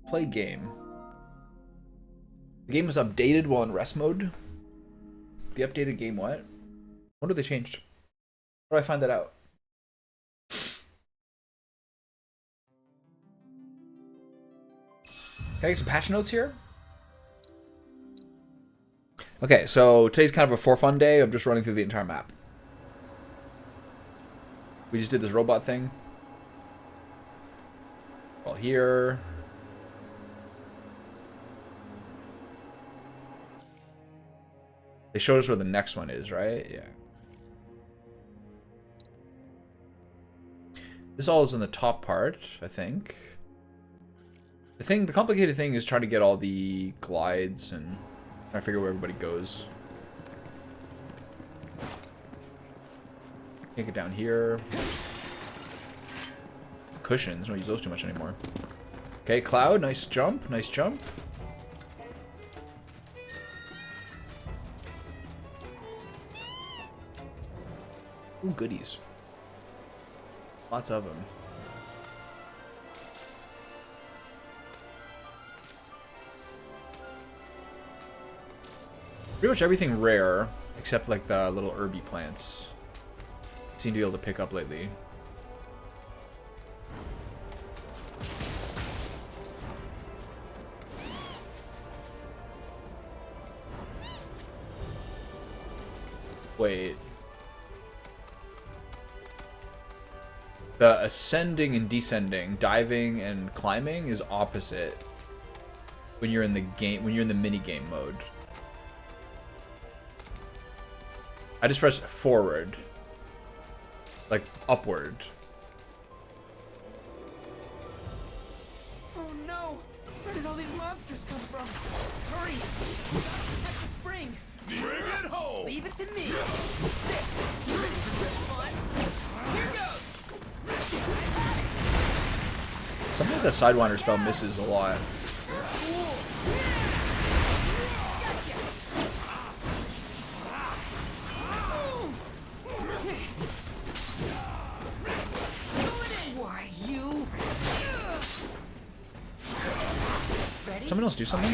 Play game. The game was updated while in rest mode. The updated game what? What have they changed? How do I find that out? Can I get some patch notes here? Okay, so today's kind of a for fun day. I'm just running through the entire map. We just did this robot thing. All here. They showed us where the next one is, right? Yeah. This all is in the top part, I think. The complicated thing is trying to get all the glides and trying to figure where everybody goes. Can't get down here. Cushions, don't use those too much anymore. Okay, Cloud, nice jump, nice jump. Ooh, goodies. Lots of them. Pretty much everything rare, except like the little herby plants. Seem to be able to pick up lately. Wait. The ascending and descending, diving and climbing is opposite when you're in the game, when you're in the mini game mode. I just press forward, like upward. Oh no! Where did all these monsters come from? Hurry! Protect the spring! Bring it home! Leave it to me! There! You ready for some fun? Here goes! Sometimes that Sidewinder spell misses a lot. Why you? Ready? Someone else do something?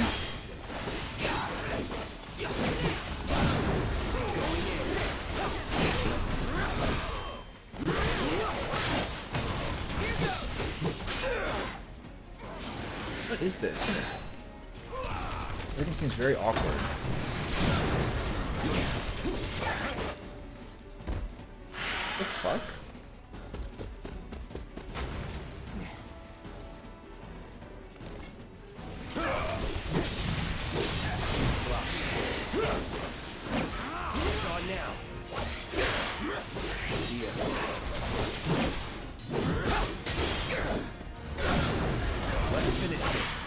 What is this? Everything seems very awkward. What the fuck?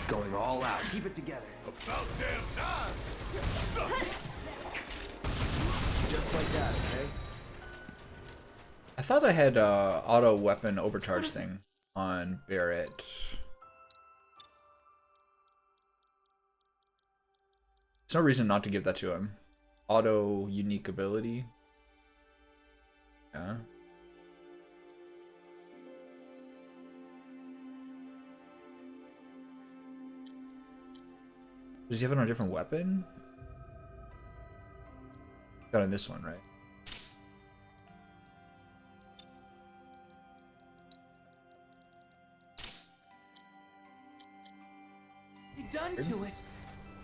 Going all out. Keep it together. About damn time! Just like that, okay? I thought I had auto weapon overcharge thing on Barrett. There's no reason not to give that to him. Auto unique ability. Yeah. Does he have it on a different weapon? Got on this one, right? You done to it.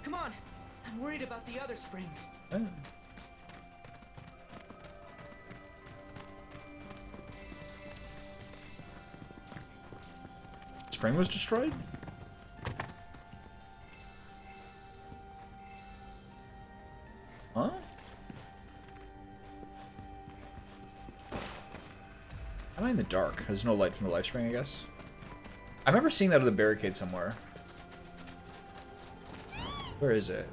Come on. I'm worried about the other springs. Oh. Spring was destroyed? Huh? Am I in the dark? There's no light from the life spring, I guess. I remember seeing that with a barricade somewhere. Where is it?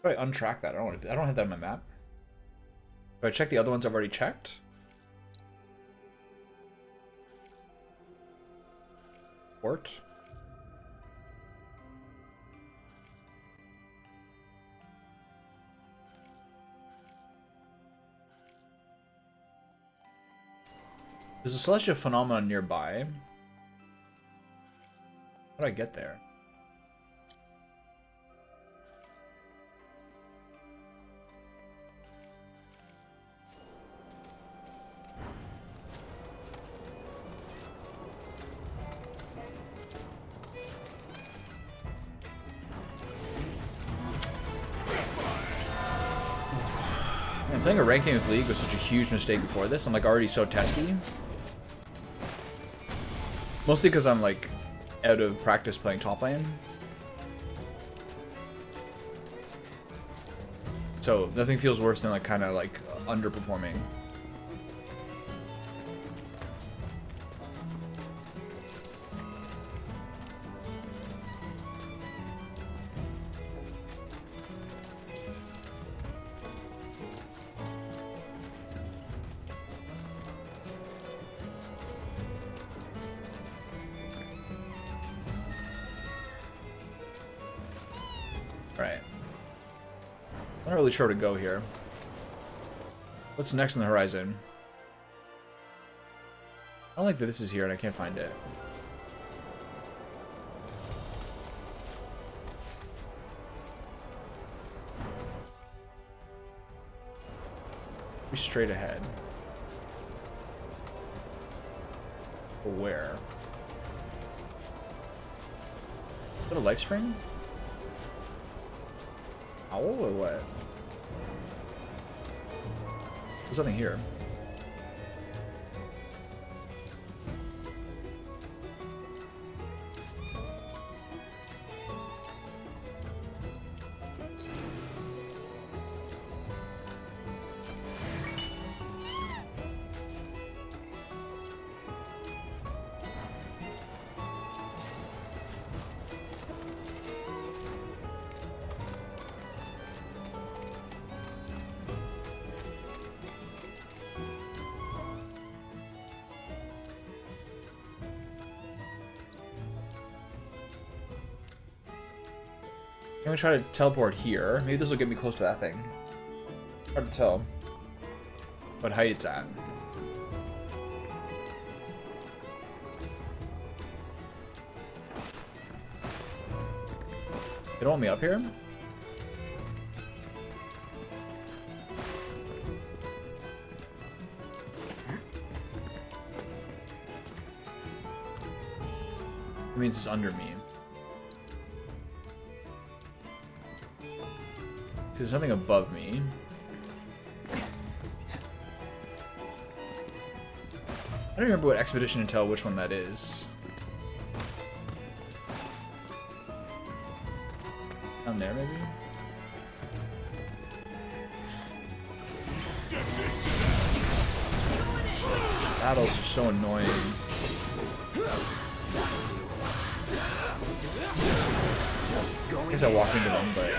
How do I untrack that? I don't have that on my map. Do I check the other ones I've already checked? Port. There's a celestial phenomenon nearby. How do I get there? Man, playing a rank game of League was such a huge mistake before this. I'm like already so testy. Mostly because I'm like out of practice playing top lane. So nothing feels worse than like kind of like underperforming. Right. I'm not really sure where to go here. What's next on the horizon? I don't like that this is here and I can't find it. Be straight ahead. But where? Is that a life spring? Owl or what? There's nothing here. I'm gonna try to teleport here. Maybe this will get me close to that thing. Hard to tell what height it's at. They don't want me up here? It means it's under me. There's nothing above me. I don't remember what expedition to tell which one that is. Down there, maybe? Battles are so annoying. I guess I walk into them, but...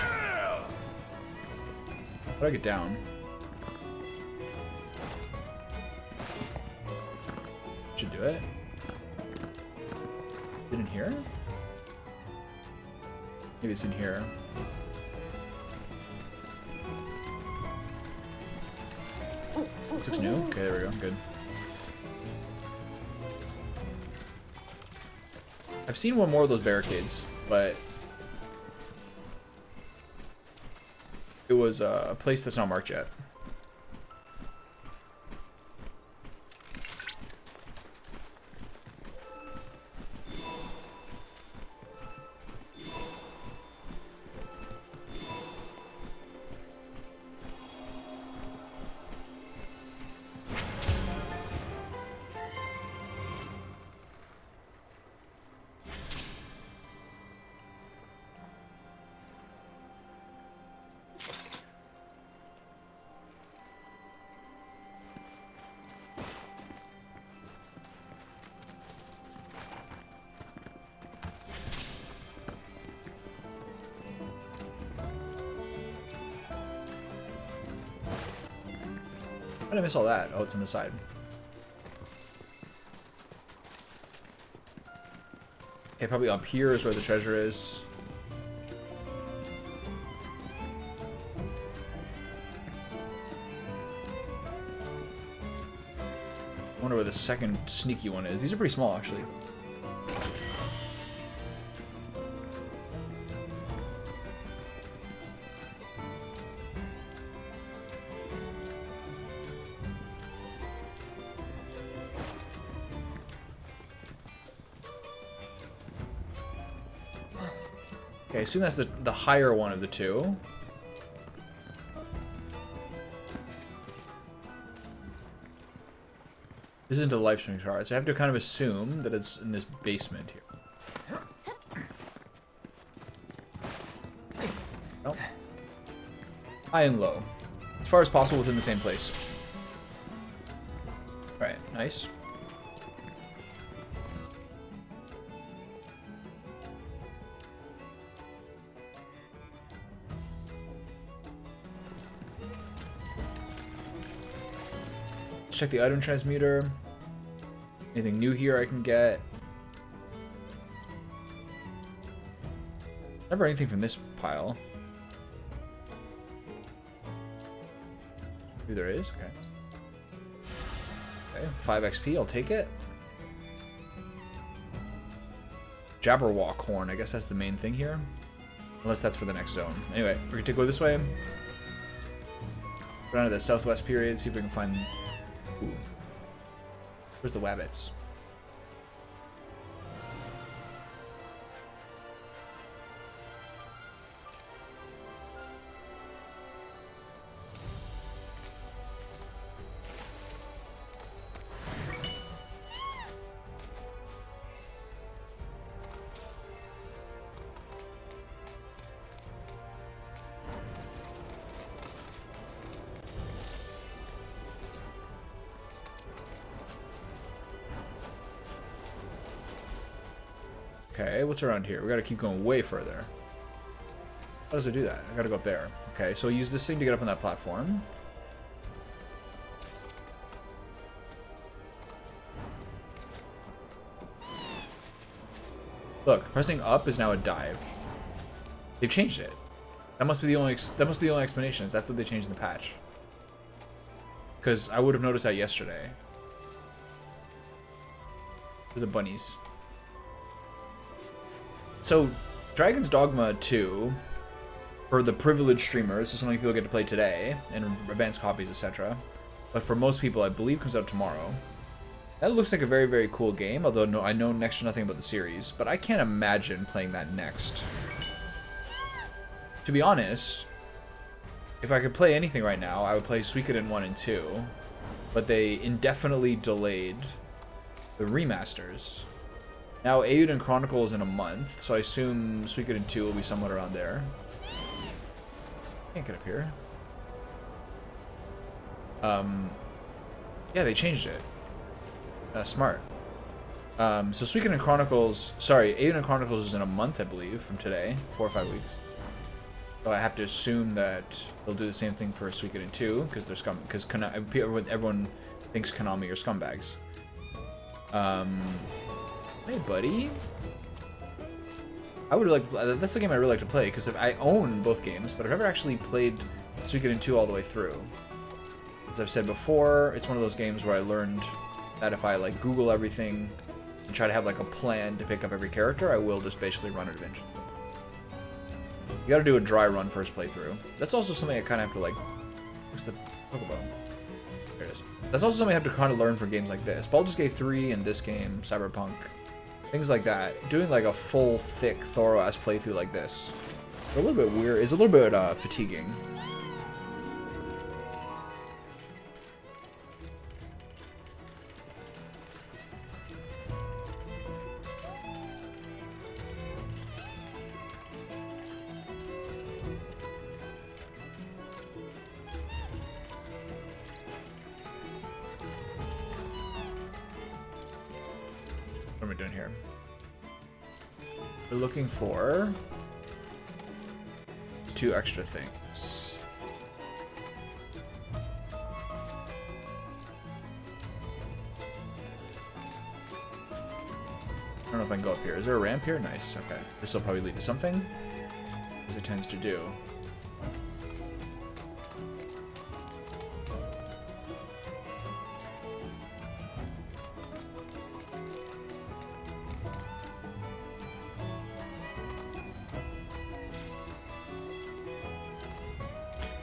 How do I get down? Should do it. Is it in here? Maybe it's in here. This looks new? Okay, there we go. Good. I've seen one more of those barricades, but it was a place that's not marked yet. How did I miss all that? Oh, it's on the side. Okay, probably up here is where the treasure is. I wonder where the second sneaky one is. These are pretty small, actually. Okay, I assume that's the higher one of the two. This isn't a life stream shard, so I have to kind of assume that it's in this basement here. Nope. High and low. As far as possible within the same place. Alright, nice. Check the item transmuter. Anything new here I can get? Never anything from this pile. Maybe there is? Okay. Okay, 5 XP, I'll take it. Jabberwock horn, I guess that's the main thing here. Unless that's for the next zone. Anyway, we're gonna go this way. Go down to the southwest period, see if we can find... Ooh. Where's the wabbits? Okay, what's around here? We gotta keep going way further. How does it do that? I gotta go up there. Okay, so use this thing to get up on that platform. Look, pressing up is now a dive. They've changed it. That must be the only explanation. Is that what they changed in the patch? Because I would have noticed that yesterday. There's the bunnies. So, Dragon's Dogma 2, for the privileged streamers, is something people get to play today, and advanced copies, etc. But for most people, I believe comes out tomorrow. That looks like a very, very cool game, although no, I know next to nothing about the series, but I can't imagine playing that next. To be honest, if I could play anything right now, I would play Suikoden 1 and 2, but they indefinitely delayed the remasters. Now, Eiyuden Chronicles in a month, so I assume Suikoden 2 will be somewhat around there. Can't get up here. Yeah, they changed it. Smart. So Suikoden Chronicles, sorry, Eiyuden Chronicles is in a month, I believe, from today, 4 or 5 weeks. So I have to assume that they'll do the same thing for Suikoden 2, because they're because everyone thinks Konami are scumbags. Hey, buddy. I would like. That's the game I really like to play because I own both games, but I've never actually played Suikoden 2 all the way through. As I've said before, it's one of those games where I learned that if I like Google everything and try to have like a plan to pick up every character, I will just basically run it eventually. You gotta do a dry run first playthrough. That's also something I kind of have to like. Where's the Pokeball? There it is. That's also something I have to kind of learn for games like this. Baldur's Gate 3 and this game, Cyberpunk. Things like that. Doing like a full, thick, thorough-ass playthrough like this. It's a little bit weird. It's a little bit fatiguing. What am I doing here? We're looking for 2 extra things. I don't know if I can go up here. Is there a ramp here? Nice. Okay. This will probably lead to something, as it tends to do.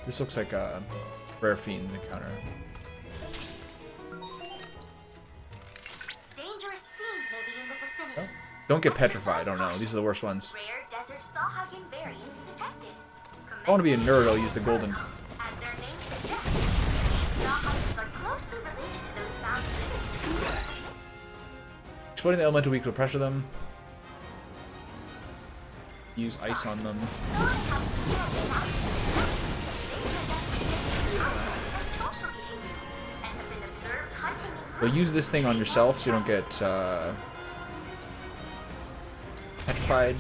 This looks like a rare fiend encounter. Dangerous fiends may be in the vicinity. Oh. Don't get petrified. Oh no, these are the worst ones. Rare desert saw-hugging variant detected. I want to be a nerd, I'll use the golden. As their name suggests, these saw-huggers are closely related to those found in the Exploding the elemental weak will pressure them. Use ice on them. We'll use this thing on yourself so you don't get petrified.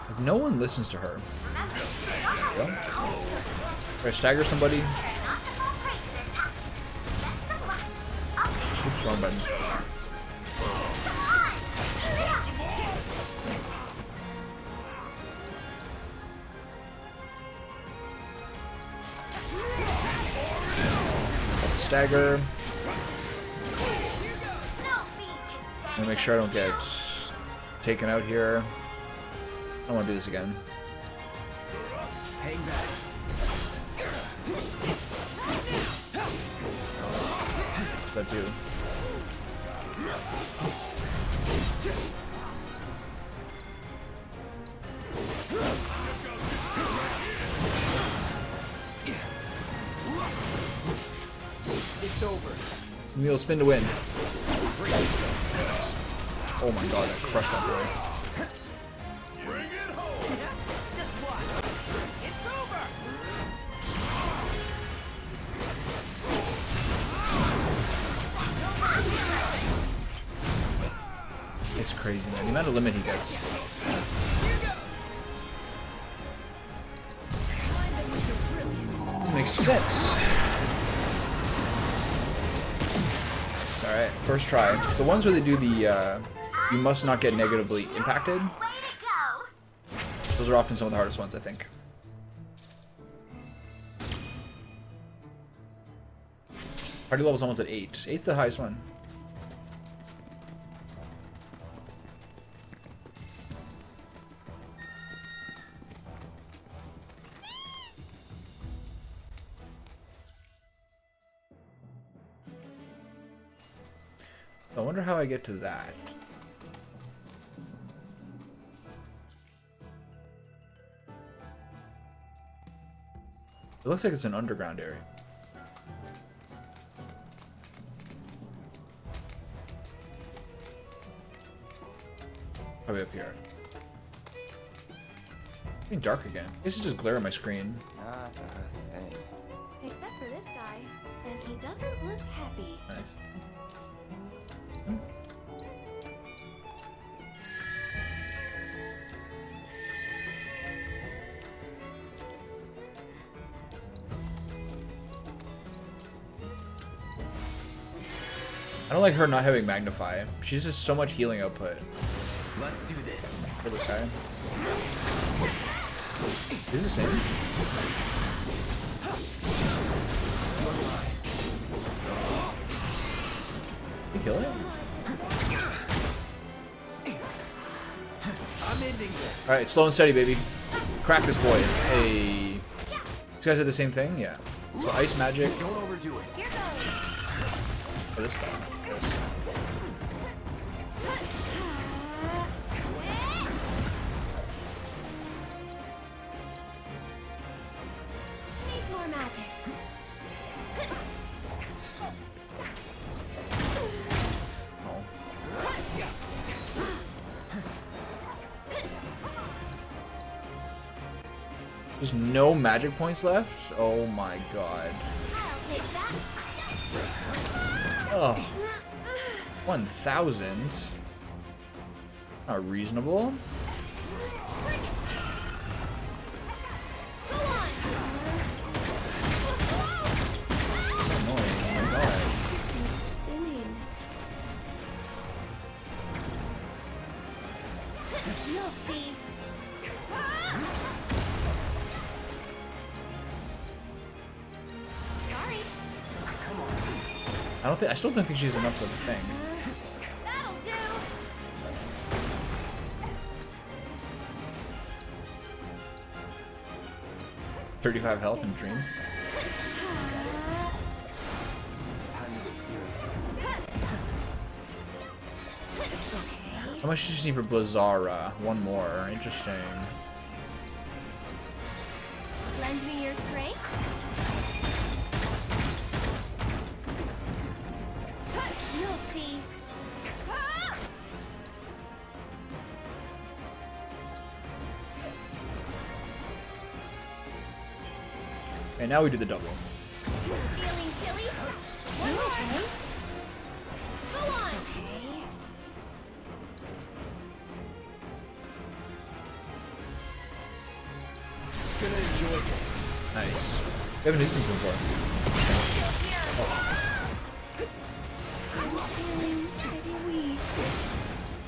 Like, no one listens to her. Yep. Try to stagger somebody. Oops, wrong button. Stagger. I'm gonna make sure I don't get taken out here. I don't want to do this again. Hang back. What's that do? It's over. We'll spin to win. Oh my god, I crushed that boy. Bring it home. Just watch. It's over. It's crazy, man. The amount of limit he gets. Doesn't make sense. Alright, first try. The ones where they do the, you must not get negatively impacted. Those are often some of the hardest ones, I think. Party level's almost at 8. 8's the highest one. I wonder how I get to that. It looks like it's an underground area. Probably up here. It's getting dark again. I guess it's just glare on my screen. Not a thing. Except for this guy, and he doesn't look happy. Nice. I don't like her not having magnify. She's just so much healing output. Let's do this. For this guy. Is this him? Did he kill it? I'm ending this. Alright, slow and steady, baby. Crack this boy. Hey. These guys are the same thing? Yeah. So ice magic. Don't overdo it. Here goes. Oh, this guy. This. Needs more magic. Oh. There's no magic points left? Oh my god. I'll take that. Oh. 1,000? Not reasonable. You'll see. Sorry. I still don't think she's enough for the thing. That'll do. 35 health in Dream. How much do you just need for Blizzara? One more. Interesting. Lend me your strength. You'll see. And now we do the double. Feeling chilly? One more. Go on. Okay. Gonna enjoy this. Nice. We haven't used this before. Feeling pretty weak.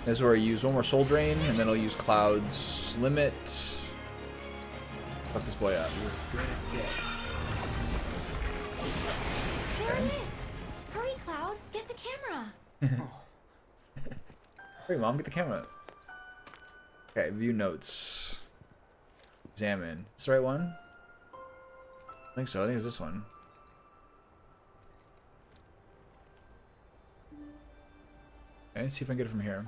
This is where I use one more Soul Drain, and then I'll use Cloud's Limit. Fuck this boy up. There it is. Hurry, Cloud. Get the camera. Hurry, Mom, get the camera. Okay, view notes. Examine. Is this the right one? I think so. I think it's this one. Okay, see if I can get it from here.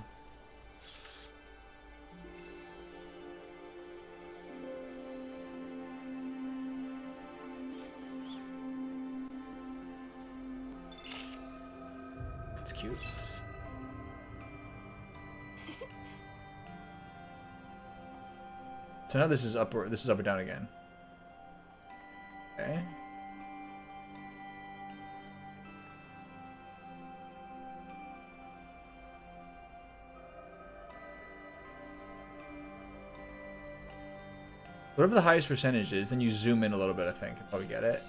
That's cute. So now this is up or down again. Okay. Whatever the highest percentage is, then you zoom in a little bit, I think. You'll probably get it.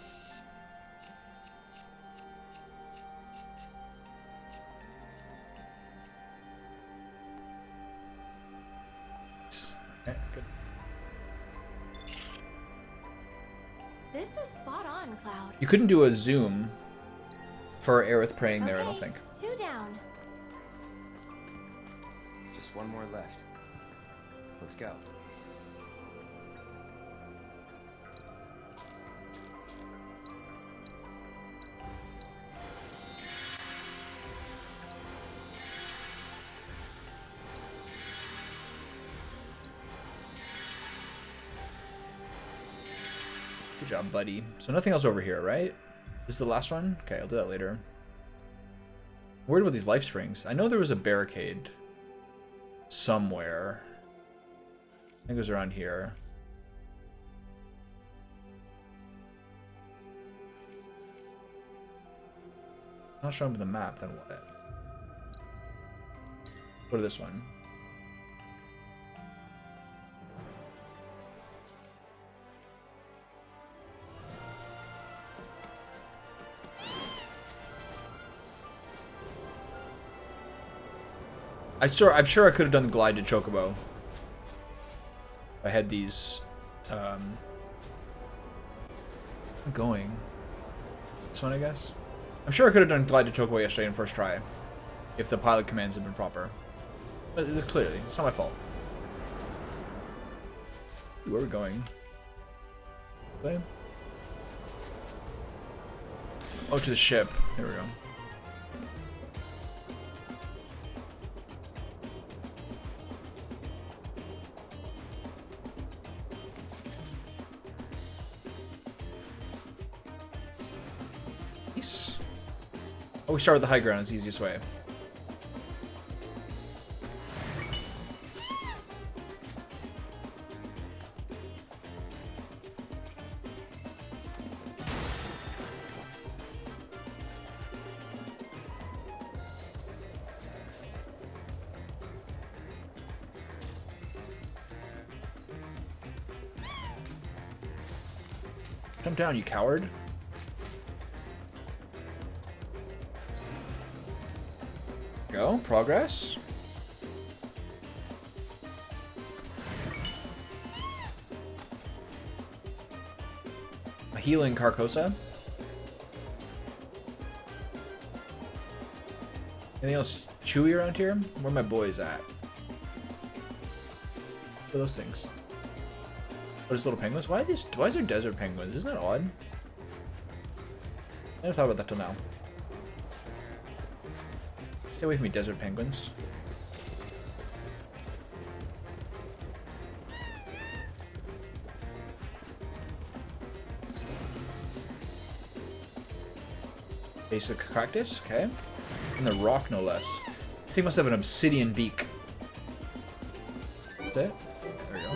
Okay, good. This is spot on, Cloud. You couldn't do a zoom for Aerith praying there, I don't think. 2 down. Just one more left. Let's go. Good job, buddy. So nothing else over here, right? This is the last one? Okay, I'll do that later. I'm worried about these life springs. I know there was a barricade somewhere. I think it was around here. Not showing up the map, then what? Go to this one. I'm sure I could have done the glide to Chocobo. I had these. I'm going. This one, I guess. I'm sure I could have done glide to Chocobo yesterday in first try, if the pilot commands had been proper. But clearly, it's not my fault. Where are we going? Play? Oh, to the ship. There we go. Oh, we start with the high ground. It's the easiest way. Jump down, you coward. Go, progress. healing Carcosa. Anything else chewy around here? Where are my boys at? What are those things? What is little penguins? Why is there desert penguins? Isn't that odd? I never thought about that till now. Stay away from me, desert penguins. Basic cactus, okay. And the rock, no less. This thing must have an obsidian beak. That's it. There we go.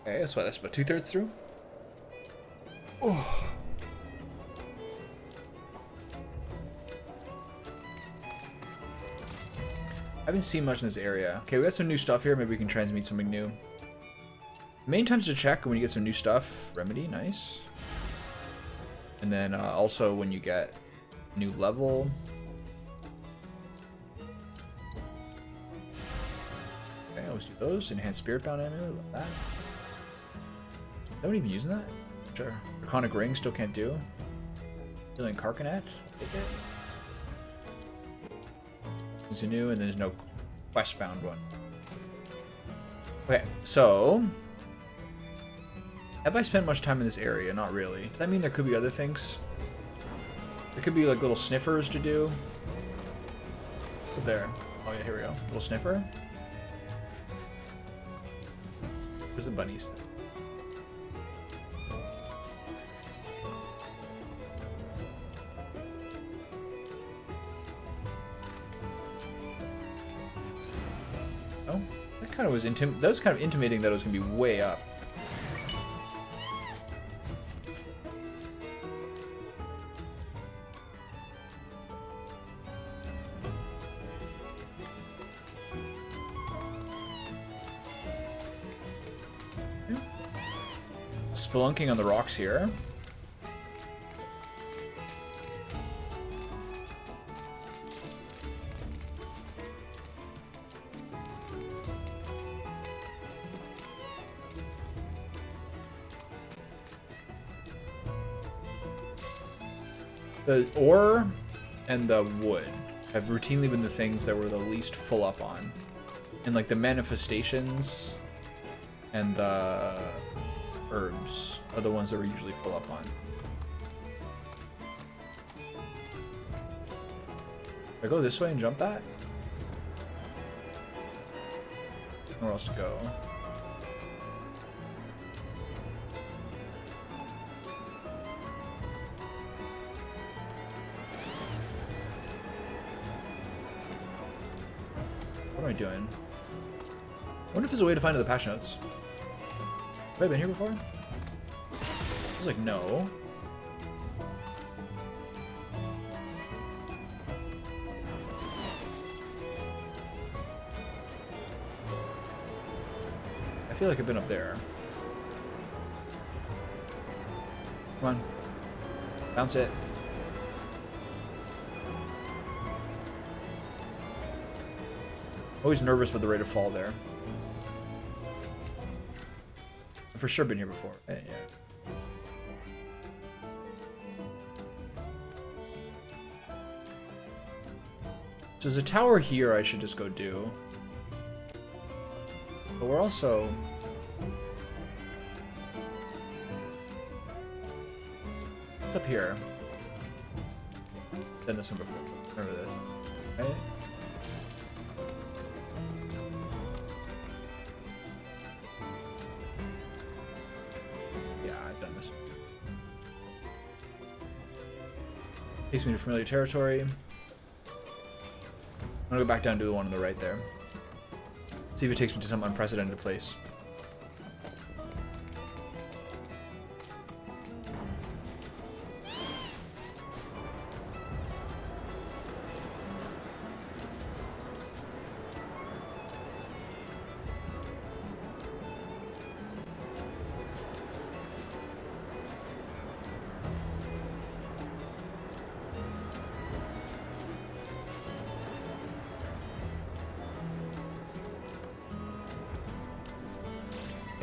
Okay, that's about 2/3 through. Oh. I haven't seen much in this area. Okay, we got some new stuff here. Maybe we can transmute something new. Main times to check when you get some new stuff. Remedy, nice. And then also when you get new level. Okay, let's do those. Enhanced spirit bound ammo, love that. Is that one even using that? Sure. Draconic ring still can't do. Healing Carcanet, take it. There's a new and there's no quest bound one. Okay, so have I spent much time in this area? Not really. Does that mean there could be other things? There could be like little sniffers to do. What's up there? Oh yeah, here we go. Little sniffer. Where's the bunnies? Oh, that kind of was that was kind of intimating that it was gonna be way up. Spelunking on the rocks here. The ore and the wood have routinely been the things that were the least full up on. And like the manifestations and the herbs are the ones that we're usually full up on. If I go this way and jump that? Nowhere else to go. What am I doing? I wonder if there's a way to find the patch notes. Have I been here before? I was like, no. I feel like I've been up there. Come on. Bounce it. Always nervous with the rate of fall there. I've for sure been here before. Yeah. So there's a tower here I should just go do. But we're also... What's up here? Done this one before. Remember this. Right? Takes me to familiar territory. I'm gonna go back down to the one on the right there. See if it takes me to some unprecedented place.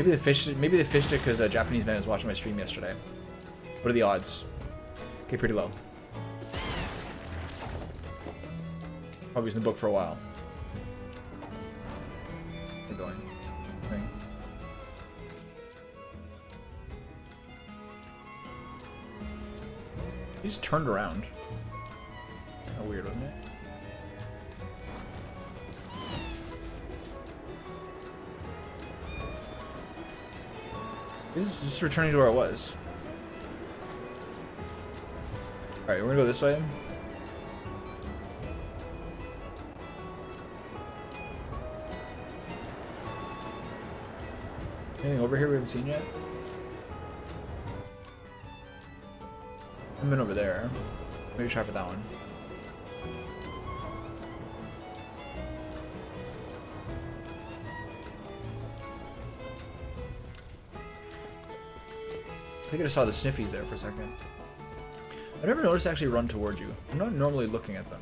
Maybe they fished it because a Japanese man was watching my stream yesterday. What are the odds? Okay, pretty low. Probably was in the book for a while. Keep going. Thing. He just turned around. How weird, wasn't it? This is just returning to where it was. Alright, we're gonna go this way. Anything over here we haven't seen yet? I've been over there. Maybe try for that one. I think I just saw the sniffies there for a second. I never noticed they actually run towards you. I'm not normally looking at them.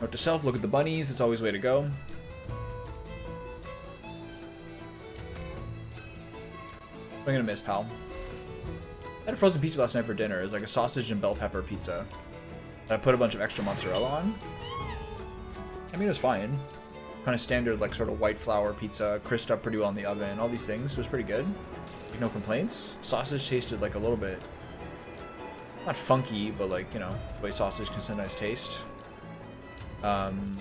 Note to self, look at the bunnies. It's always the way to go. I'm gonna miss, pal. I had a frozen pizza last night for dinner. It was like a sausage and bell pepper pizza. I put a bunch of extra mozzarella on. I mean, it was fine. Kind of standard, like, sort of white flour pizza, crisped up pretty well in the oven. All these things. It was pretty good. Like, no complaints. Sausage tasted like a little bit, not funky, but like, you know, the way sausage can sometimes taste. Anything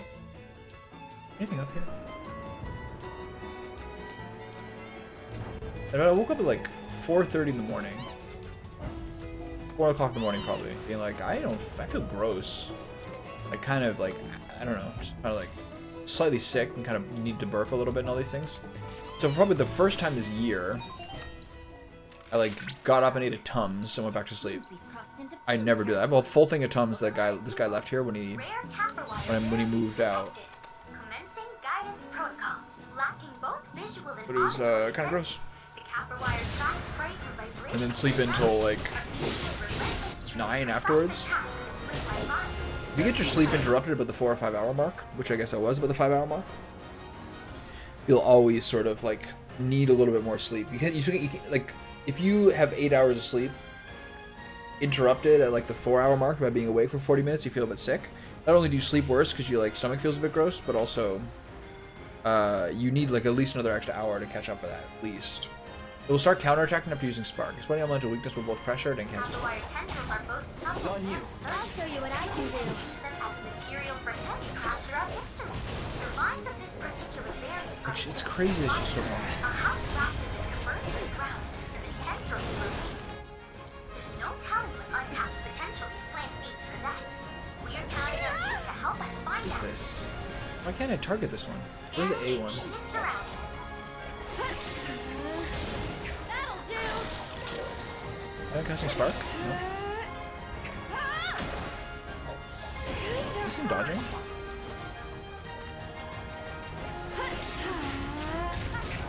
up here? And I woke up at like 4:30 in the morning. 4 o'clock in the morning, probably. Being like, I feel gross. Like, kind of like, I don't know, just kind of like slightly sick and kind of you need to burp a little bit and all these things. So probably the first time this year, I like got up and ate a Tums and went back to sleep. I never do that. I have a full thing of Tums that this guy left here when he moved out. But it was kind of gross. And then sleep until like 9 afterwards. If you get your sleep interrupted about the 4 or 5 hour mark, which I guess I was about the 5 hour mark, you'll always sort of like need a little bit more sleep. You can't like, if you have 8 hours of sleep interrupted at like the 4 hour mark by being awake for 40 minutes, you feel a bit sick. Not only do you sleep worse because your like stomach feels a bit gross, but also you need like at least another extra hour to catch up for that, at least. It will start counterattacking after using Spark. Explaining elemental weakness with both pressured and cancel Spark. It's on you. I'll show you what I can do. It's crazy it's just so long. There's no telling what untapped potential these plant beings possess. We're counting on you to help us find What is this? Why can't I target this one? Where's the A one? That'll do. Am I casting Spark? No. Is this him dodging?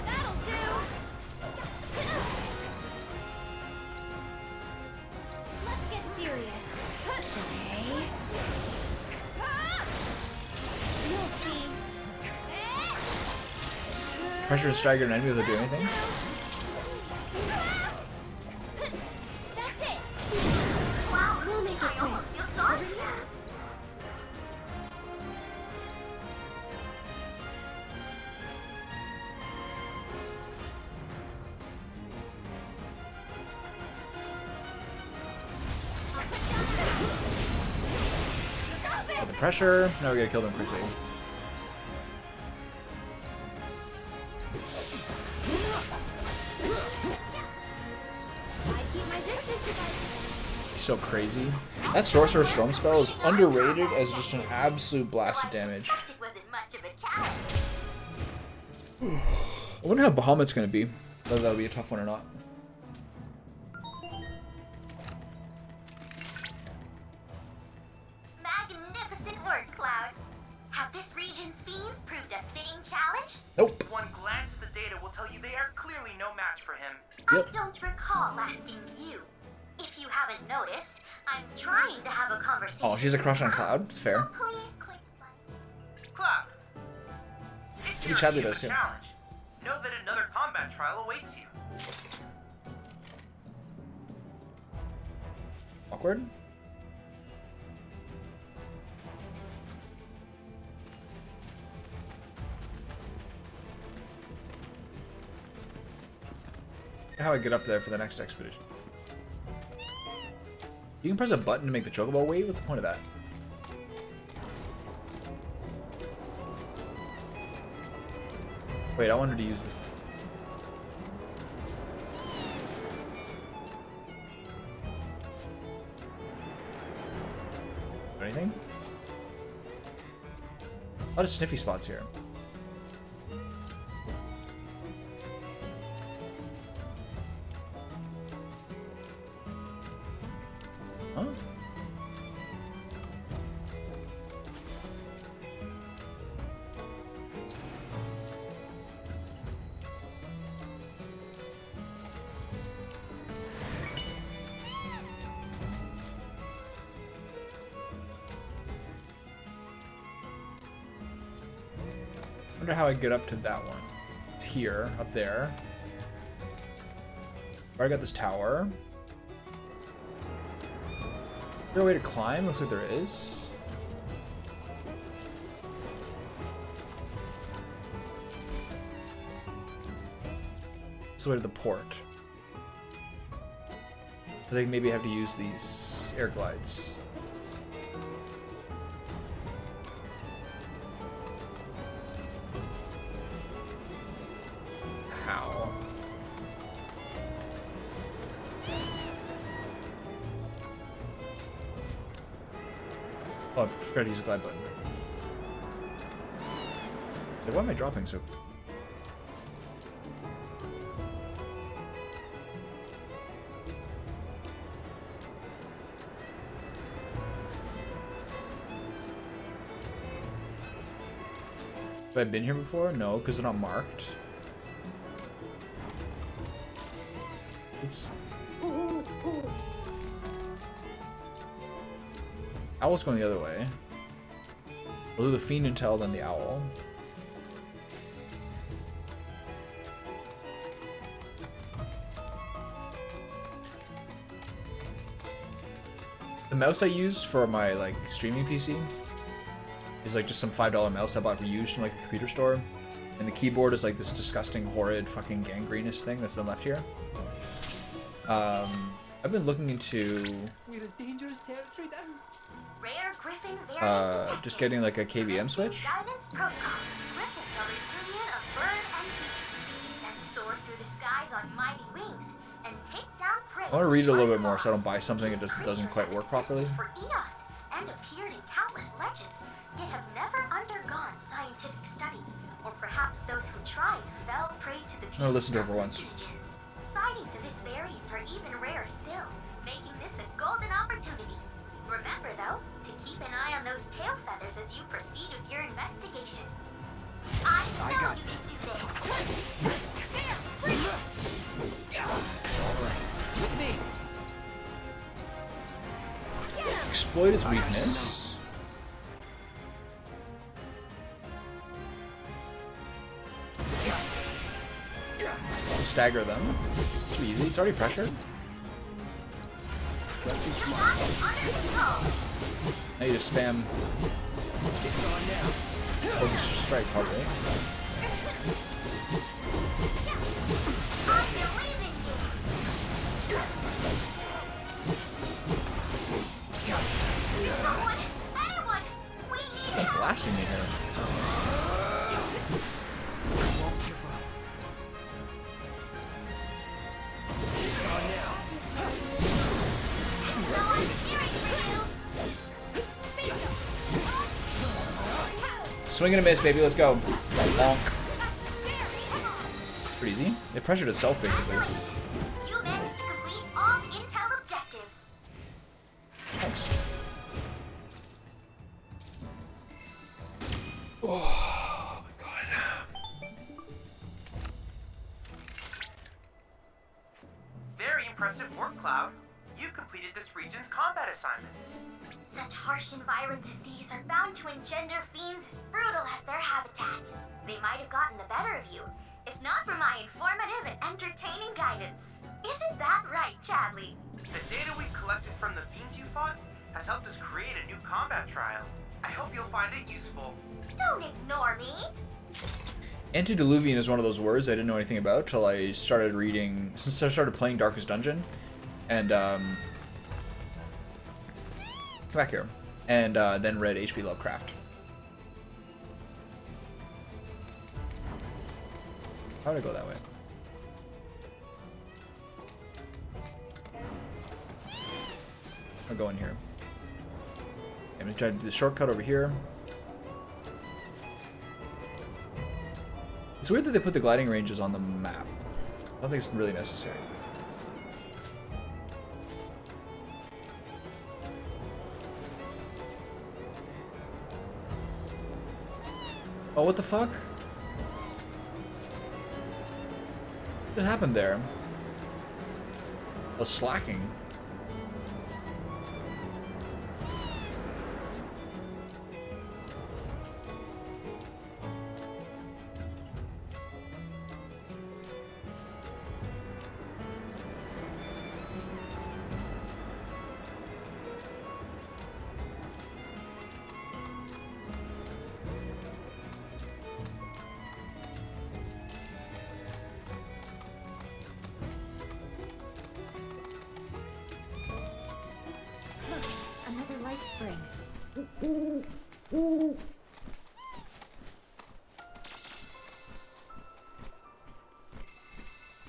That'll do. Let's get serious. Okay. You'll see. Pressure and stagger an enemy without doing anything? That's it. Wow, We'll make it I almost feel sorry for them. Got the pressure. Now we gotta kill them quickly. I keep my distance if I So crazy. That Sorcerer's Storm spell is underrated as just an absolute blast of damage. It wasn't much of a challenge. I wonder how Bahamut's gonna be. Whether that'll be a tough one or not. Magnificent work, Cloud. Have this region's fiends proved a fitting challenge? Nope. One glance at the data will tell you they are clearly no match for him. Yep. I don't recall asking you. If you haven't noticed, I'm trying to have a conversation. Oh, she's a crush on Cloud. It's fair. So please quit playing. Cloud, Maybe Chadley tyranny of does the too. challenge. Know that another combat trial awaits you. Awkward. How I get up there for the next expedition. You can press a button to make the chocobo wait? What's the point of that? Wait, I wanted to use this. Anything? A lot of sniffy spots here. Huh? Wonder how I get up to that one. It's here, up there. I got this tower. Is there a way to climb? Looks like there is. It's the way to the port. I think maybe I have to use these air glides. How? Oh, I forgot to use the glide button. Like, why am I dropping so? Have I been here before? No, because they're not marked. Oops. Owl's going the other way. We'll do the Fiend Intel, then the Owl. The mouse I use for my like streaming PC is like just some $5 mouse I bought reused from like a computer store. And the keyboard is like this disgusting, horrid, fucking gangrenous thing that's been left here. I've been looking into We're in dangerous territory now. Rare Griffin variant just getting like a KVM switch. Guidance protocol. Griffins are the union of bird and beast. Then soar through the skies on mighty wings and take down prey. I want to read it a little bit more so I don't buy something that just doesn't quite work properly. For eons and appeared in countless legends, yet have never undergone scientific study. Or perhaps those who tried fell prey to the I'm gonna listen to her for once. pathogens. Sightings of this variant are even rarer still, making this a golden opportunity. Remember, though, to keep an eye on those tail feathers as you proceed with your investigation. I know you can do this. With me. Exploit its weakness. Stagger them. Too easy. It's already pressured. You got it under control. Now you just spam focus strike partly. I believe in you. Someone, anyone, we need It's help. blasting me here. No one's cheering for you. Swing and a miss, baby. Let's go. Bonk. Pretty easy. It pressured itself, basically. You managed to complete all intel objectives. Thanks. Oh my god. Very impressive work, Cloud. you've completed this region's combat assignments. Such harsh environs as these are bound to engender fiends as brutal as their habitat. They might have gotten the better of you, if not for my informative and entertaining guidance. Isn't that right, Chadley? The data we've collected from the fiends you fought has helped us create a new combat trial. I hope you'll find it useful. Don't ignore me. Antediluvian is one of those words I didn't know anything about till I started reading, since I started playing Darkest Dungeon, and come back here, and then read H.P. Lovecraft. How would I go that way? I'll go in here. I'm gonna try to do the shortcut over here. It's weird that they put the gliding ranges on the map. I don't think it's really necessary. Oh, what the fuck? What happened there? I was slacking. Another life spring.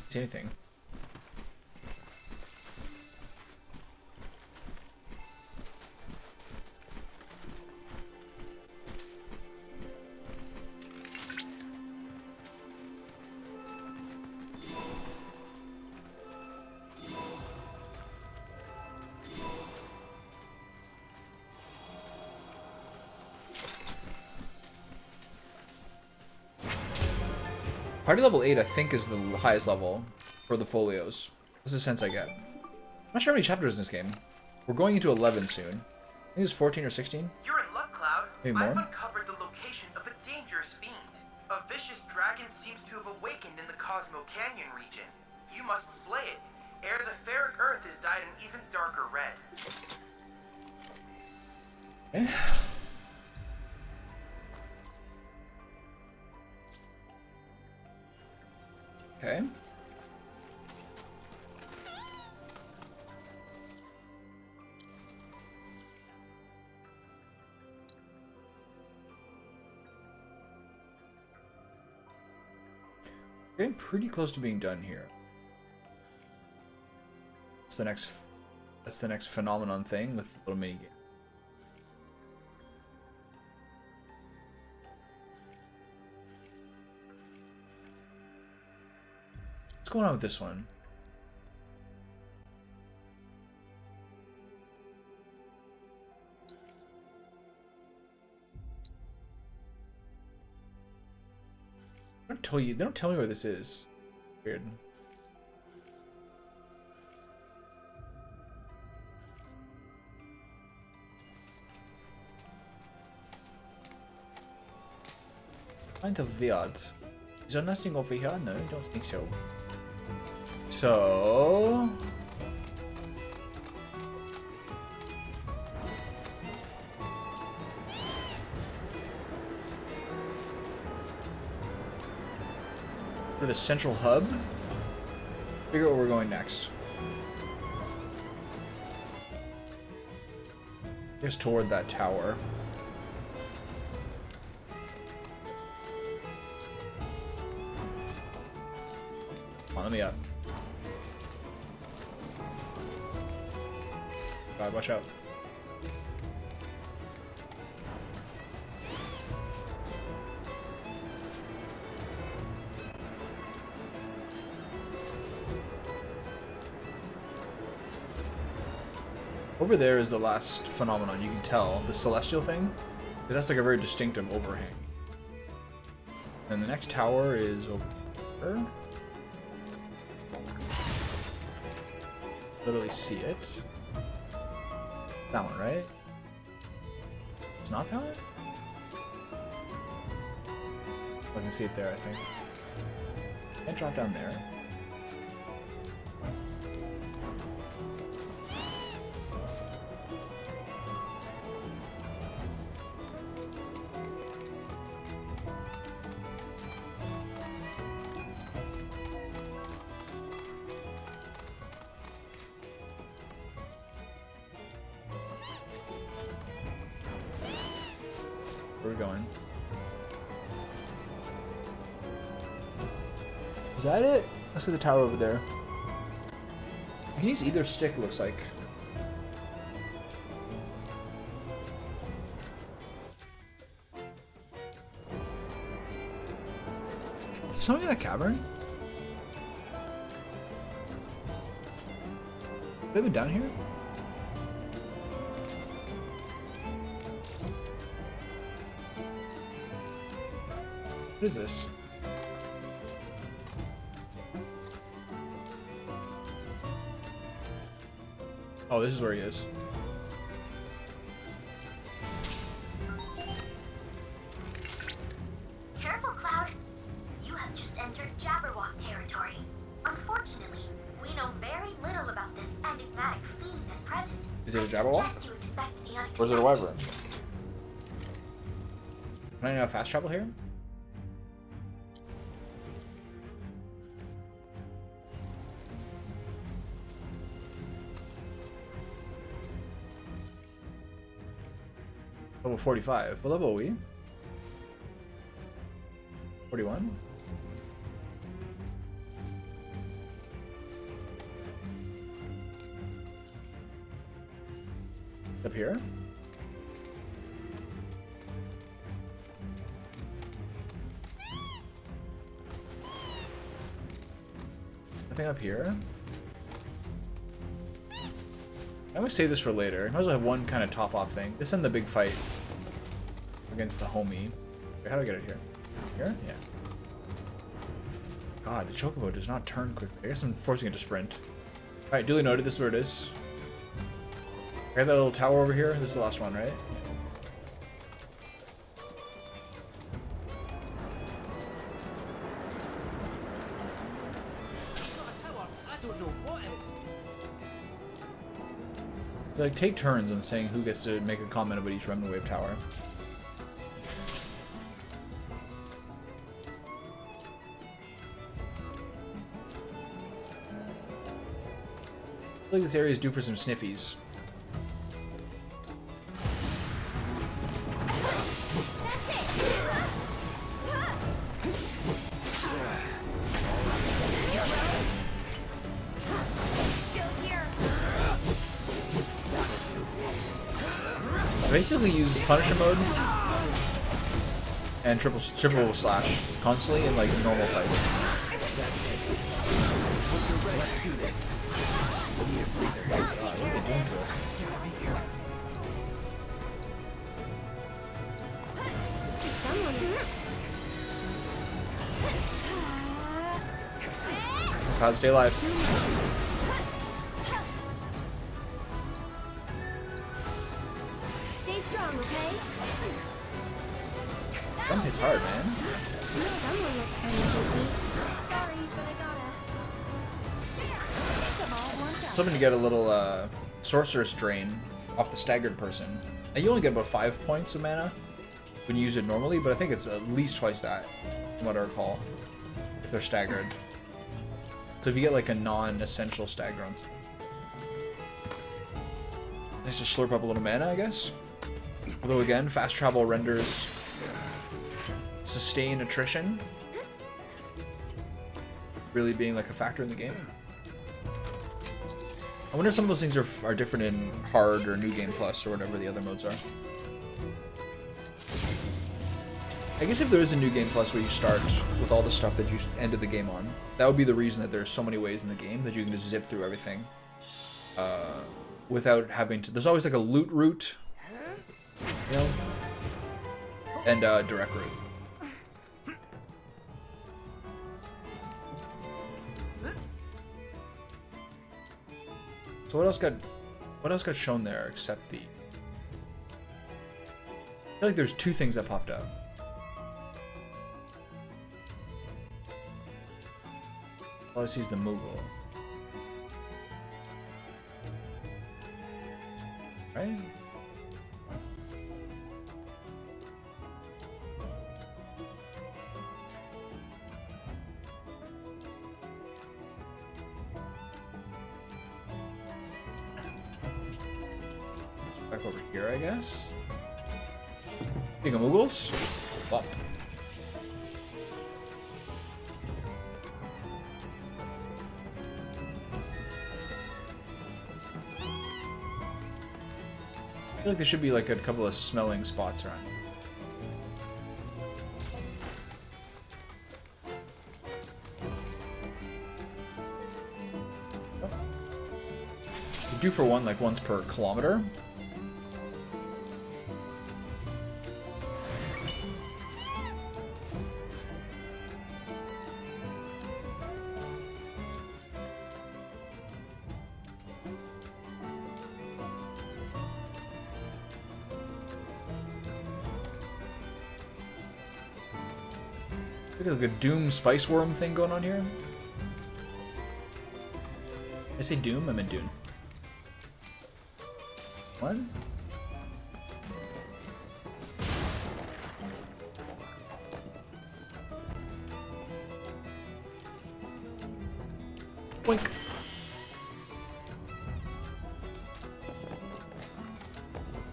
See anything? Party level 8, I think, is the highest level for the folios. This is the sense I get. I'm not sure how many chapters in this game. We're going into 11 soon. I think it's 14 or 16. You're in luck, Cloud. Maybe I've more? uncovered the location of a dangerous fiend. A vicious dragon seems to have awakened in the Cosmo Canyon region. You must slay it, ere the ferric earth is dyed an even darker red. Eh. Okay. Getting pretty close to being done here. That's the next phenomenon thing with the little mini game. What's going on with this one? They don't tell me where this is. Weird. Kind of weird. Is there nothing over here? No, I don't think so. So... for the central hub, figure out where we're going next. Just toward that tower. Come on, let me up. God, watch out. Over there is the last phenomenon, you can tell. The celestial thing. Because that's like a very distinctive overhang. And the next tower is over here. literally see it. That one, right? It's not that one? I can see it there, I think. Can't drop down there. Where are we going? Is that it? I see the tower over there. I can use either stick, looks like. Is something in that cavern? Have they been down here? What is this? Oh, this is where he is. Careful, Cloud. You have just entered Jabberwock territory. Unfortunately, we know very little about this enigmatic fiend at present. Is it a I Jabberwock? suggest you expect the Or is it a unexpected. wyvern? Can I know fast travel here? Level 45. What level are we? 41? Up here? Nothing up here? I'm gonna save this for later. I might as well have one kind of top off thing. This and the big fight against the homie. Wait, how do I get it here? Here? Yeah. God, the chocobo does not turn quickly. I guess I'm forcing it to sprint. Alright, duly noted. This is where it is. I have that little tower over here. This is the last one, right? I don't know what is. They, like, take turns on saying who gets to make a comment about each remnant wave tower. I feel like this area is due for some sniffies. Still here. I basically use Punisher mode and triple slash constantly in like normal fights. God, what are they doing to us? Someone here. Cloud, stay alive. Stay strong, okay? That hits hard, man. Someone looks kind of goofy. Sorry, but I gotta. Come on, one I was down. hoping to get a little sorceress drain off the staggered person. And you only get about 5 points of mana when you use it normally, but I think it's at least twice that, from what I recall, if they're staggered. So if you get like a non-essential stagger on, nice to slurp up a little mana, I guess. Although again, fast travel renders sustain attrition really being like a factor in the game. I wonder if some of those things are different in hard or new game plus or whatever the other modes are. I guess if there is a new game plus where you start with all the stuff that you ended the game on, that would be the reason that there's so many ways in the game that you can just zip through everything without having to. There's always like a loot route, you know, and a direct route. So what else got shown there except the... I feel like there's two things that popped up. All I see is the Moogle. Right? Back over here, I guess. Big Moogles. Wop. I feel like there should be like a couple of smelling spots around. Oh. You do for one, like once per kilometer. Look at like a Doom Spice Worm thing going on here. I say Doom, I meant Dune. One. Boink.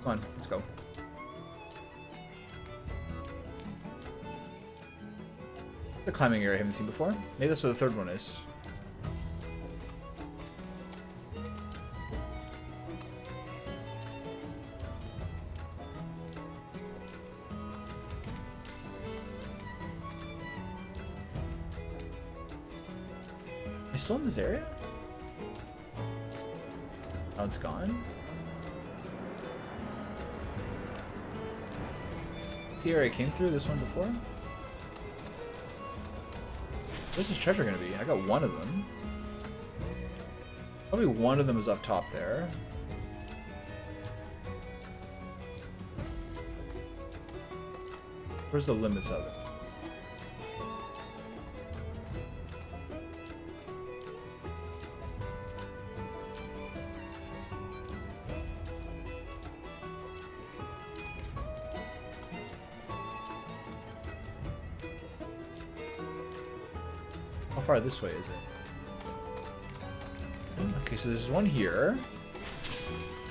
Come on, let's go. The climbing area I haven't seen before. Maybe that's where the third one is. Am I still in this area? Oh, it's gone? Is the area I came through, this one before? Where's this treasure gonna be? I got one of them. Probably one of them is up top there. Where's the limits of it? How far this way is it? Okay, so there's one here.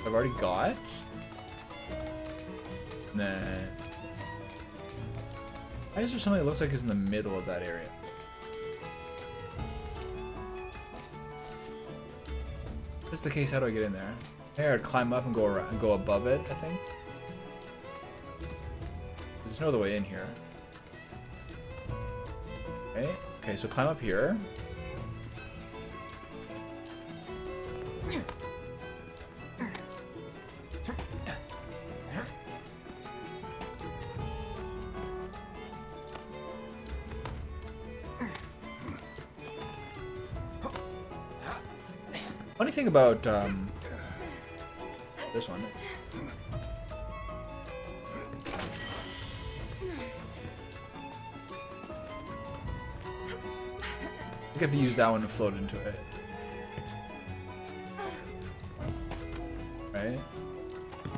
I've already got. And then... why is there something that looks like it's in the middle of that area? If that's the case, how do I get in there? I gotta climb up and go around and go above it, I think. There's no other way in here. Okay. Okay, so climb up here. Funny thing about this one. I have to use that one to float into it. Right?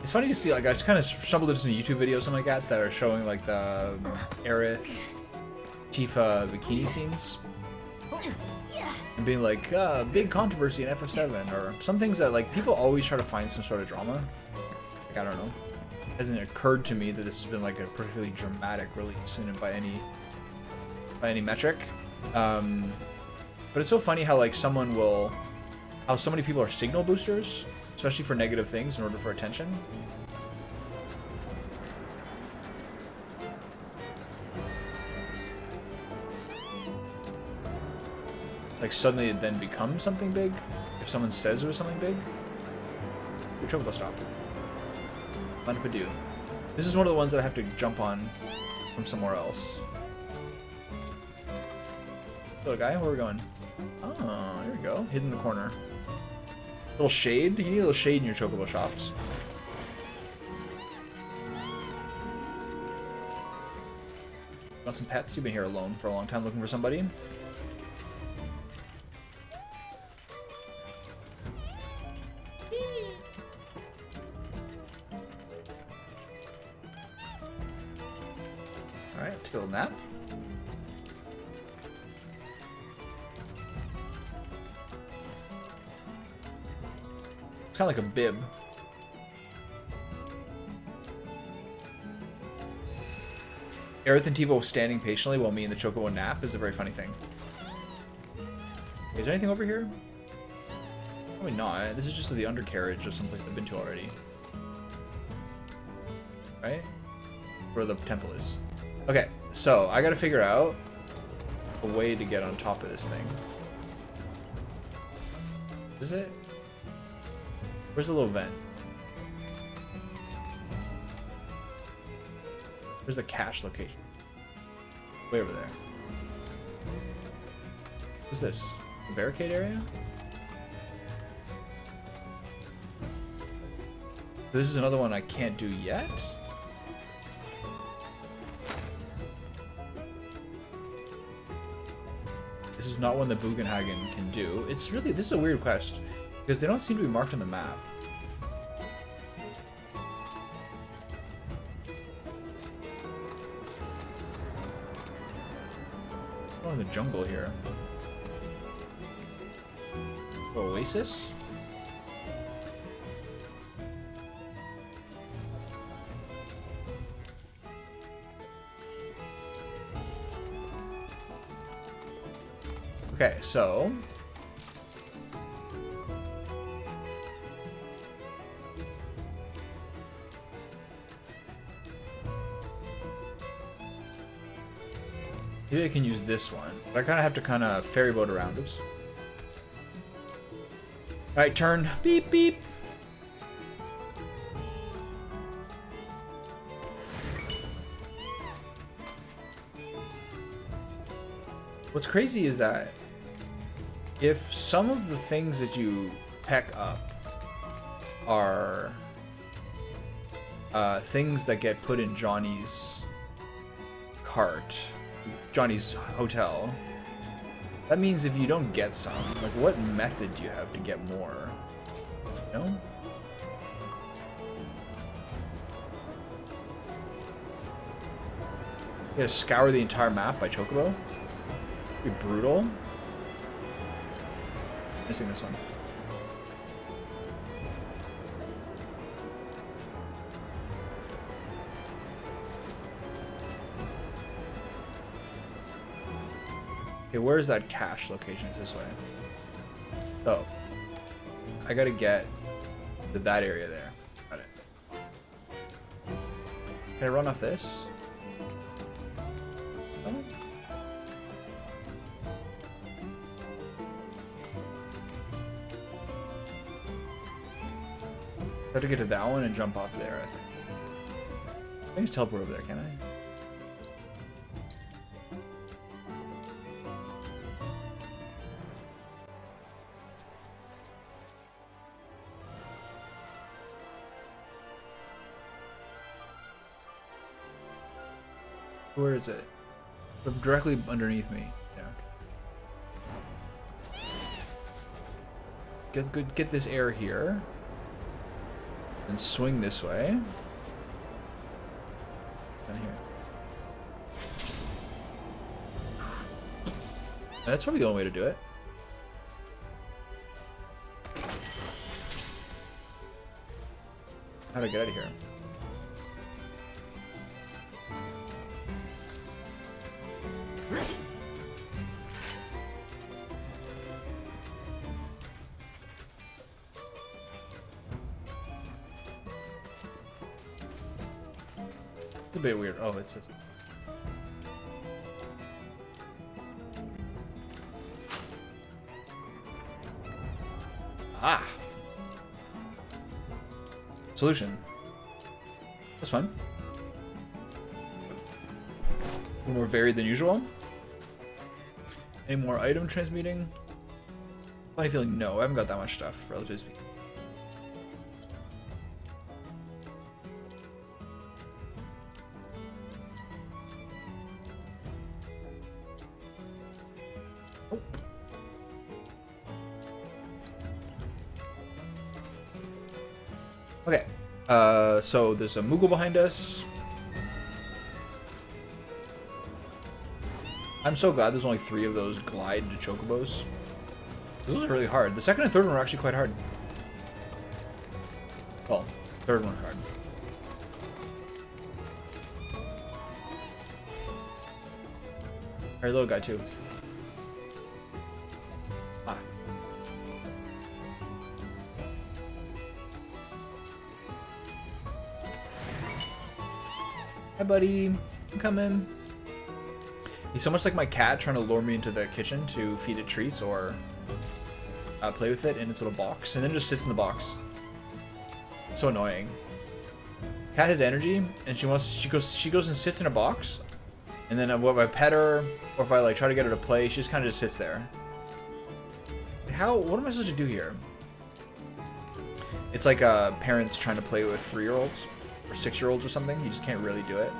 It's funny to see, like, I just kind of stumbled into some YouTube videos, something like that are showing, like, the Aerith, Tifa bikini scenes. And being like, big controversy in FF7, or some things that, like, people always try to find some sort of drama. Like, I don't know. It hasn't occurred to me that this has been, like, a particularly dramatic release by any metric. But it's so funny how, like, how so many people are signal boosters, especially for negative things in order for attention. Like, suddenly it then becomes something big if someone says it was something big. Your chocobo stop. Mind if I do? This is one of the ones that I have to jump on from somewhere else. Little guy, where are we going? Oh, here we go. Hidden in the corner. Little shade. You need a little shade in your chocobo shops. Want some pets? You've been here alone for a long time looking for somebody. Alright, take a little nap. It's kind of like a bib. Aerith and Tivo standing patiently while me and the Chocobo nap is a very funny thing. Is there anything over here? Probably not. This is just the undercarriage of someplace I've been to already. Right? Where the temple is. Okay, so I gotta figure out a way to get on top of this thing. Is it? Where's the little vent? Where's the cache location? Way over there. What's this? A barricade area? This is another one I can't do yet? This is not one that Bugenhagen can do. It's really, this is a weird quest because they don't seem to be marked on the map. Oh, in the jungle here. Oasis? Okay, so maybe I can use this one, but I kind of have to kind of ferry boat around. Oops. All right, turn. Beep beep. What's crazy is that if some of the things that you peck up are things that get put in Johnny's cart, Johnny's hotel, that means if you don't get some, like what method do you have to get more? You know? You gotta scour the entire map by Chocobo? Be brutal. Missing this one. Okay, where's that cache location? It's this way. Oh. I gotta get to that area there. Got it. Can I run off this? Oh. I have to get to that one and jump off there, I think. I can just teleport over there, can I? Where is it? Directly underneath me. Yeah. Okay. Get this air here. And swing this way. Down here. That's probably the only way to do it. How do I get out of here? It's a bit weird. Oh, it's ah, solution. That's fun. A little more varied than usual. Any more item transmuting? Funny feeling, no, I haven't got that much stuff, relatively speaking. Oh. Okay, so there's a Moogle behind us. I'm so glad there's only 3 of those glide chocobos. Those are really hard. The second and third one are actually quite hard. Well, third one hard. Alright, little guy too. Ah. Hi, buddy. I'm coming. He's so much like my cat trying to lure me into the kitchen to feed it treats or play with it in its little box, and then it just sits in the box. It's so annoying. Cat has energy, and she goes and sits in a box, and then if I pet her or if I like try to get her to play, she just kind of just sits there. What am I supposed to do here? It's like parents trying to play with 3-year-olds or 6-year-olds or something. You just can't really do it.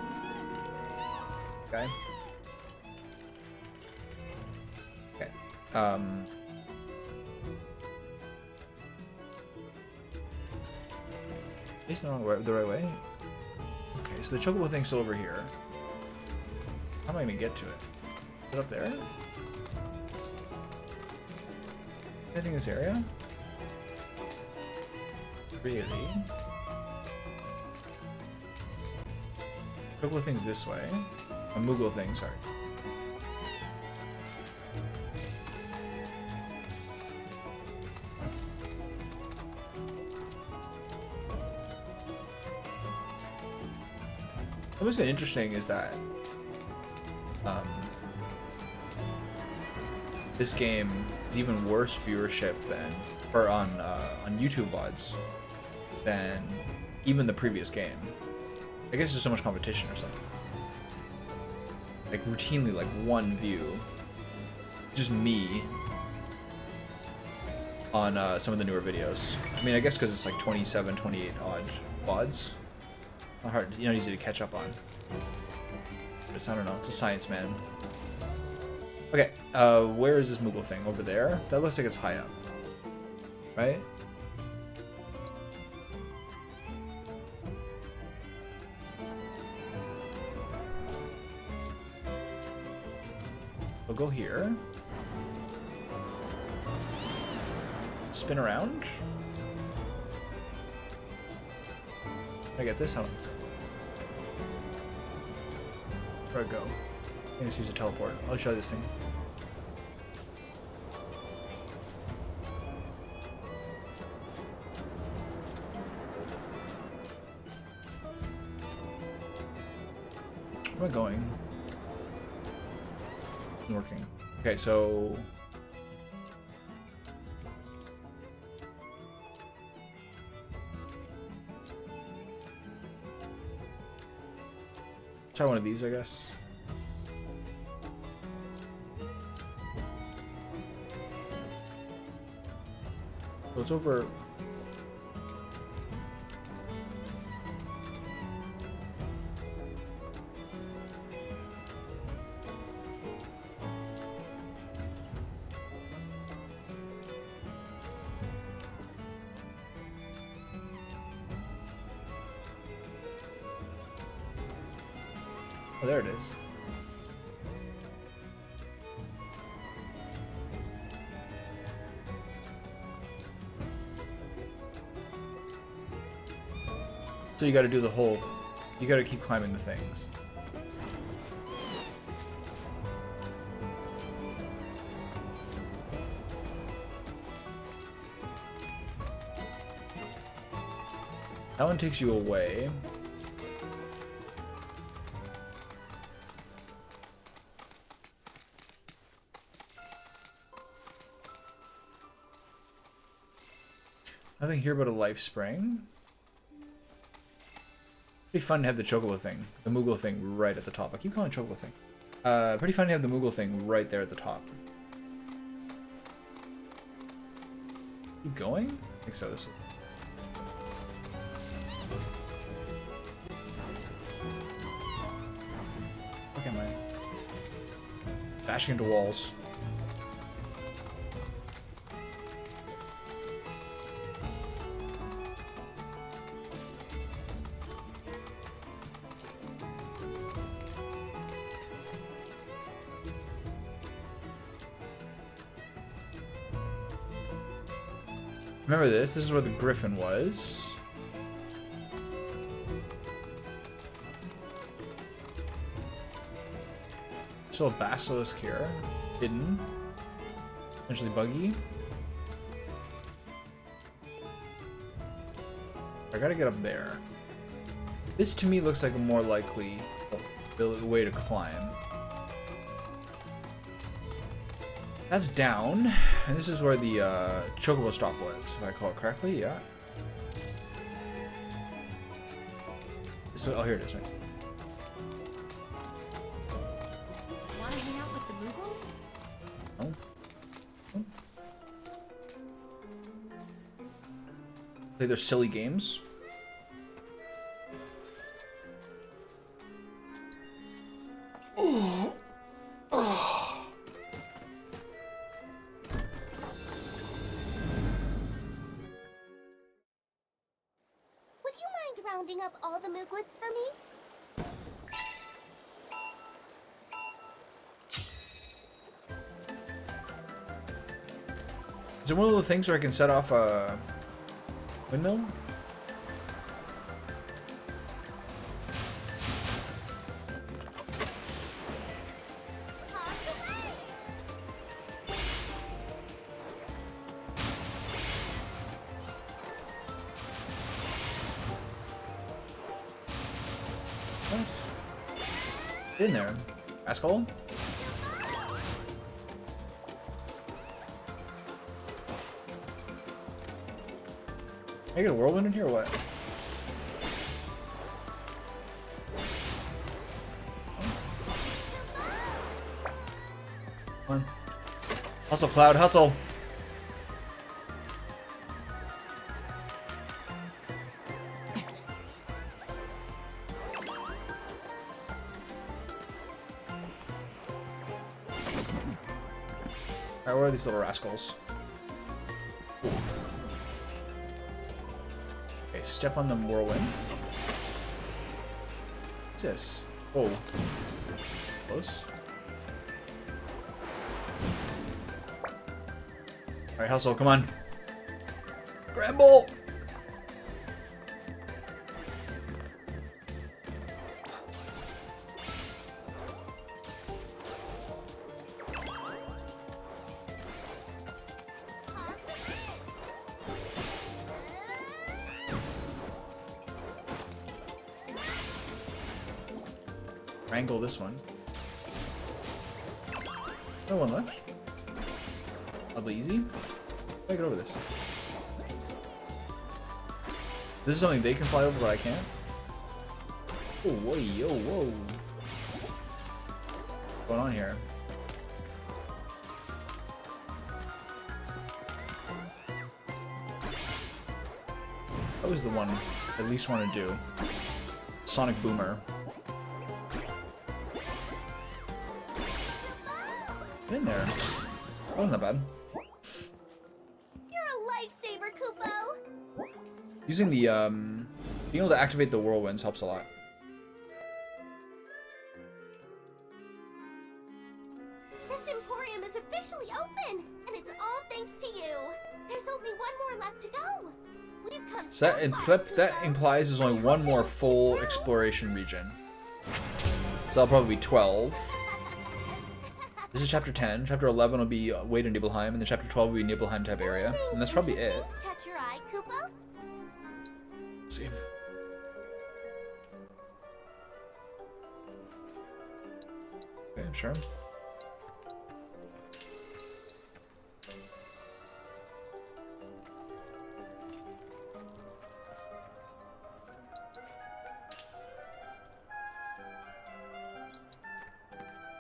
Okay. It's not the right way. Okay, so the chocobo thing's still over here. How am I gonna get to it? Is it up there? Anything in this area? Really? Chocobo thing's this way. A Moogle thing, sorry. What's been interesting is that this game is even worse viewership than, or on YouTube VODs than even the previous game. I guess there's so much competition or something. Like routinely, like 1 view, just me on some of the newer videos. I mean, I guess because it's like 27, 28 odd VODs. Not hard, you know, easy to catch up on. But I don't know, it's a science, man. Okay, where is this Moogle thing? Over there? That looks like it's high up. Right? We'll go here. Spin around. Can I get this? I don't think so. Where do I go? I can just use a teleport. I'll show you this thing. Where am I going? It's working. Okay, so... try one of these, I guess. So it's over. Oh, there it is. So you gotta do the whole... you gotta keep climbing the things. That one takes you away. Nothing here but a life spring. Pretty fun to have the chocobo thing, the Moogle thing right at the top. I keep calling it chocobo thing. Pretty fun to have the Moogle thing right there at the top. keep going? I think so. This is... Okay, am I bashing into walls? Remember this? This is where the griffin was. Still a basilisk here. Hidden. Potentially buggy. I gotta get up there. This to me looks like a more likely way to climb. That's down, and this is where the chocobo stop was, if I recall it correctly. Yeah. So, oh, here it is. Nice. Wanna hang out with the Moogles? Oh. Oh. Play their silly games. Rounding up all the Mooglets for me? Is it one of the things where I can set off a windmill? In there, asshole. I get a whirlwind in here or what? Come on. Hustle, Cloud, hustle. Alright, where are these little rascals? Okay, step on the whirlwind. What's this? Oh. Close. Alright, hustle, come on. Scramble! Wrangle this one. No one left. Oddly easy. How do I get over this? This is something they can fly over, but I can't. Oh, whoa, yo, whoa. What's going on here? That was the one I at least want to do. Sonic Boomer. Get in there. That wasn't that bad. You're a lifesaver, Kupo. Using the being able to activate the whirlwinds helps a lot. This Emporium is officially open, and it's all thanks to you. There's only one more left to go. We've come So that Kupo. implies there's only one more full exploration region. So that'll probably be 12. This is chapter 10. Chapter 11 will be Wade and Nibelheim, and then chapter 12 will be Nibelheim type area. And that's probably it. Catch your eye, Kupo? Let's see. Okay, sure.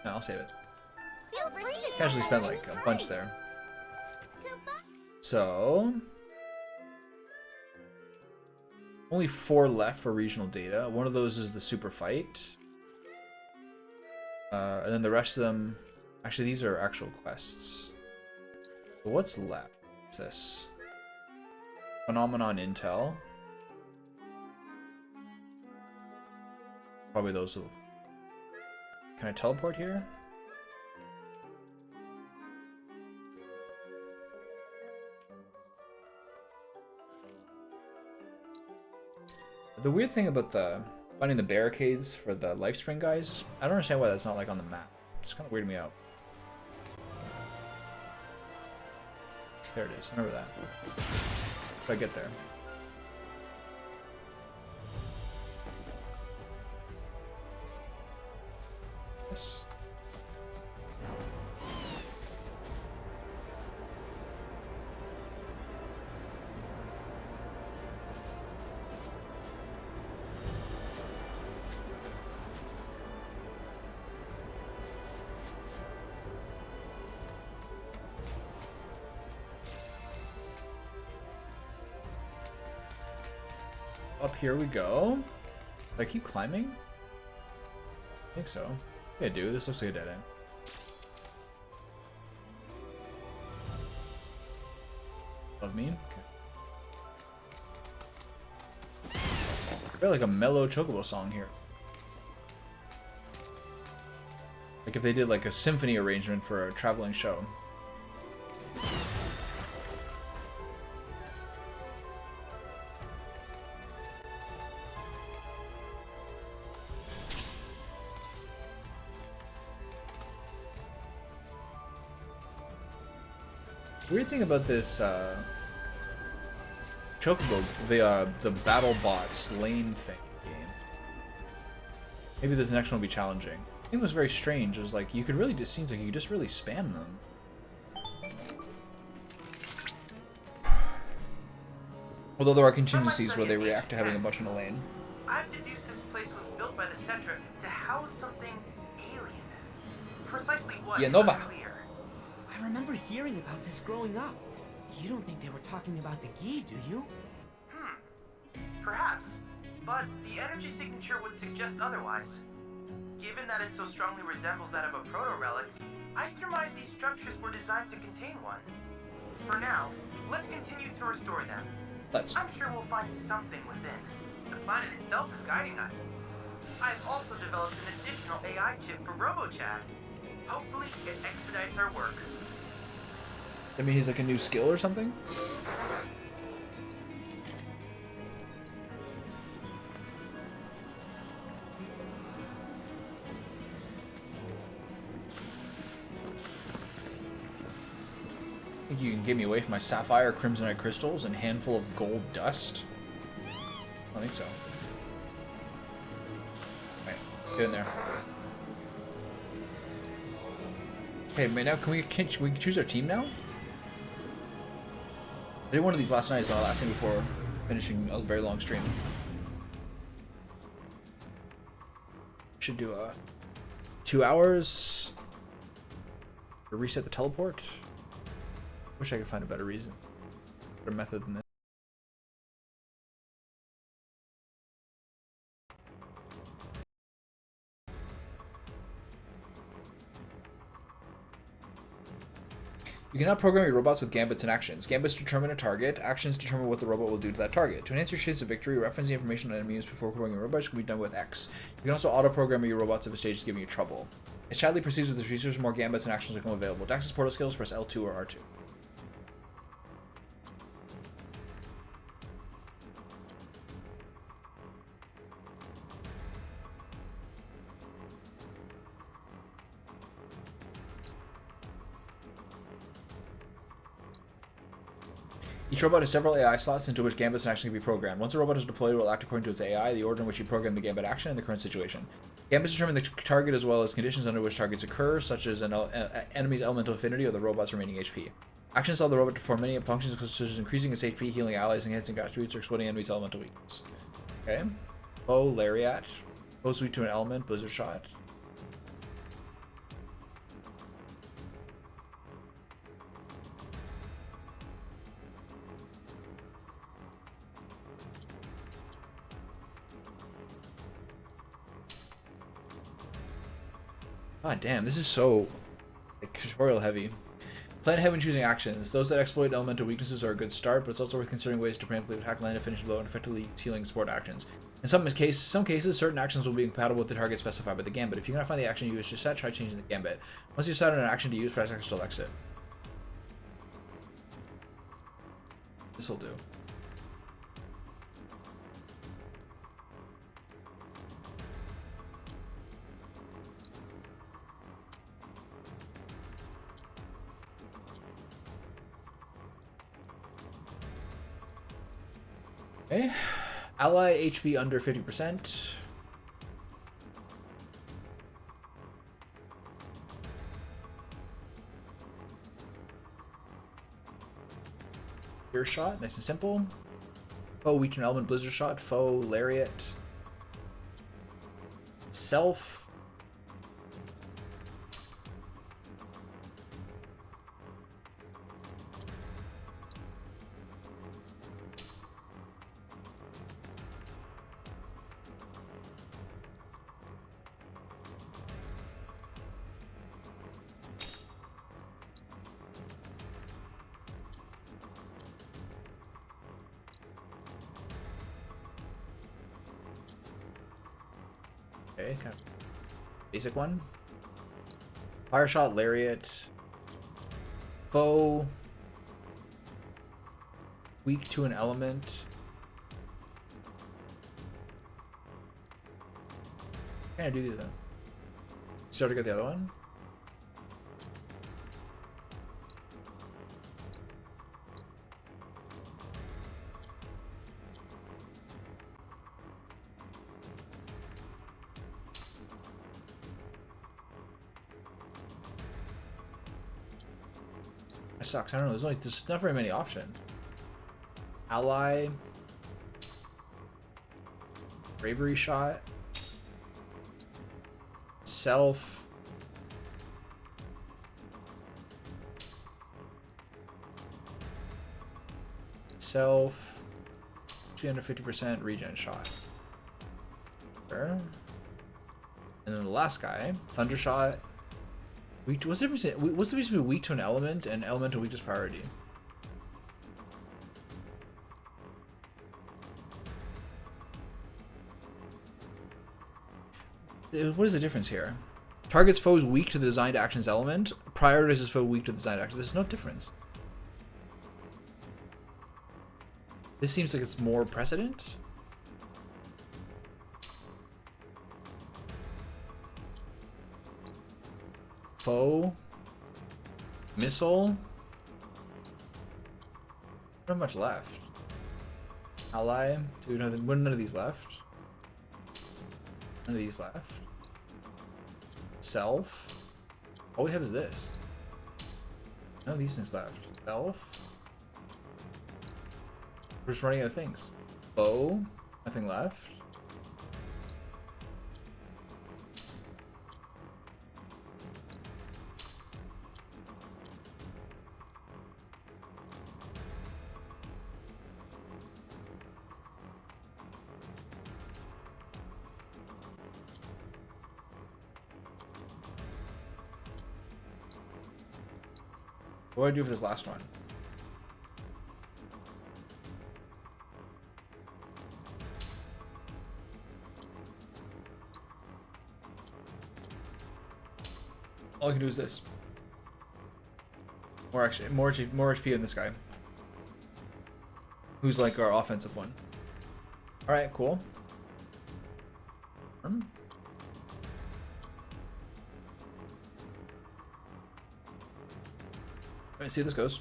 No, I'll save it. Feel free to Casually spent like a bunch there. Kupo. So, Only 4 left for regional data. One of those is the super fight. And then the rest of them... Actually, these are actual quests. So what's left? What's this? Phenomenon Intel. Probably those. Can I teleport here? The weird thing about finding the barricades for the Lifespring guys, I don't understand why that's not like on the map. It's kind of weirding me out. There it is. I remember that. How do I get there? Yes. Up here we go. Do I keep climbing? I think so. Yeah, dude, this looks like a dead end. Love me? Okay. I feel like a mellow chocobo song here. Like if they did like a symphony arrangement for a traveling show. Weird thing about this chocobo, the battle bots lane thing game. Maybe this next one will be challenging. I think it was very strange. It was like you could really just seems like you could just really spam them. Although there are contingencies where they react to having a bunch in a lane. I've deduced this place was built by the Cetra to house something alien. Precisely what is Nova. unclear. I remember hearing about this growing up. You don't think they were talking about the Gi, do you? Perhaps. But the energy signature would suggest otherwise. Given that it so strongly resembles that of a proto-relic, I surmise these structures were designed to contain one. For now, let's continue to restore them. Let's. I'm sure we'll find something within. The planet itself is guiding us. I've also developed an additional AI chip for RoboChat. Hopefully, it expedites our work. I mean, he's like a new skill or something? Think you can get me away from my sapphire crimsonite crystals and handful of gold dust? I don't think so. Right, get in there. Okay, man, now can we choose our team now? I did one of these last night, so last thing before finishing a very long stream. Should do 2 hours to reset the teleport. Wish I could find a better reason, better method than this. You can now program your robots with gambits and actions. Gambits determine a target. Actions determine what the robot will do to that target. To enhance your chances of victory, reference the information on enemies before programming your robots can be done with X. You can also auto-program your robots if a stage is giving you trouble. As Chadley proceeds with his research, more gambits and actions become available. To access portal skills, press L2 or R2. Each robot has several AI slots into which gambits and actions can be programmed. Once a robot is deployed, it will act according to its AI, the order in which you program the gambit action, and the current situation. Gambits determine the target as well as conditions under which targets occur, such as an enemy's elemental affinity or the robot's remaining HP. Actions allow the robot to perform many functions such as increasing its HP, healing allies, enhancing attributes, or exploiting enemies' elemental weakness. Okay. Bow, Lariat. Bow's weak to an element, Blizzard Shot. God damn, this is so like, tutorial heavy. Plan ahead when choosing actions. Those that exploit elemental weaknesses are a good start, but it's also worth considering ways to preemptively attack, land, and finish blow, and effectively healing support actions. In some cases, certain actions will be compatible with the target specified by the gambit. If you cannot find the action you wish to set, try changing the gambit. Once you decide on an action to use, press X to exit. This'll do. Okay. Ally HP under 50%. Spear shot, nice and simple. Foe weak to an element, blizzard shot. Foe lariat. Self. Okay, kind of basic one. Fire shot, lariat. Foe. Weak to an element. Can I do these ones? Start to get the other one. That sucks. I don't know. There's not very many options. Ally. Bravery shot. Self. Self. 250% regen shot. Sure. And then the last guy, Thunder shot. Weak to, what's the difference between weak to an element and elemental weakness priority? What is the difference here? Targets foes weak to the designed actions element. Prioritizes foe weak to the designed action. There's no difference. This seems like it's more precedent. Foe. Missile. Not much left. Ally. Do none of these left. None of these left. Self. All we have is this. None of these things left. Self. We're just running out of things. Bow. Nothing left. What do I do for this last one? All I can do is this. More HP in this guy. Who's like our offensive one. Alright, cool. Let's see how this goes.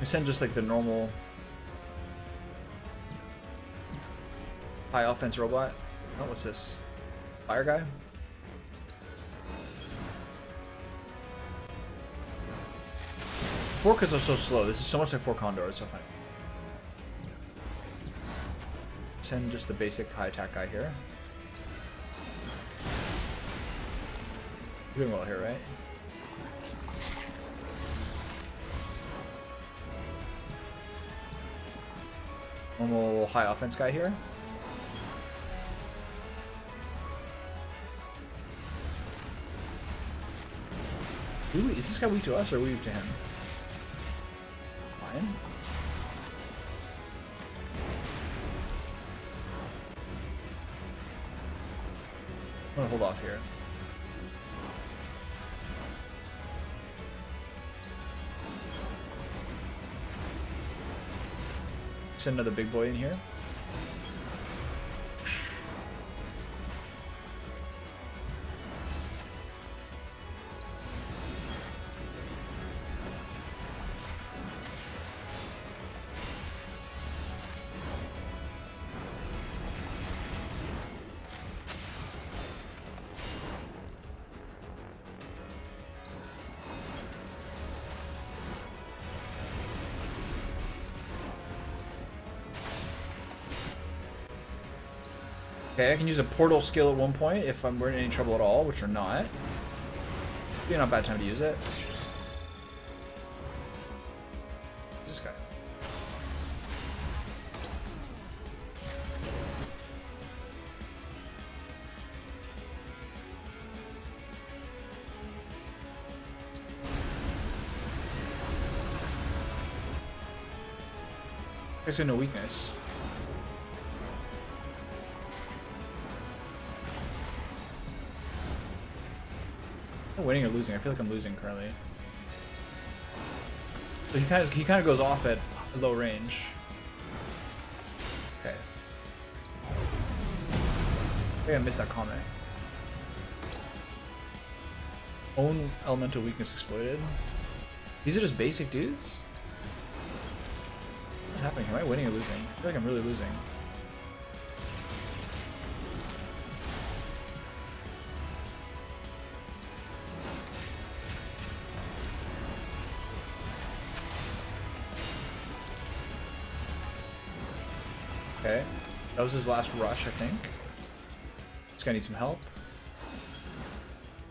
We send just like the normal high offense robot. Oh, what's this? Fire guy? Forkas are so slow. This is so much like 4 Condor. It's so funny. Send just the basic high attack guy here. Doing well here, right? Normal high offense guy here. Ooh, is this guy weak to us or weak to him? Fine. I'm gonna hold off here. Send another big boy in here. Okay, I can use a portal skill at one point if we're in any trouble at all, which we're not. Be not a bad time to use it. This guy. There's no weakness. Winning or losing? I feel like I'm losing currently. So he kind of goes off at low range. Okay. I think I missed that comment. Own elemental weakness exploited. These are just basic dudes? What's happening here? Am I winning or losing? I feel like I'm really losing. Okay, that was his last rush, I think. This guy needs some help.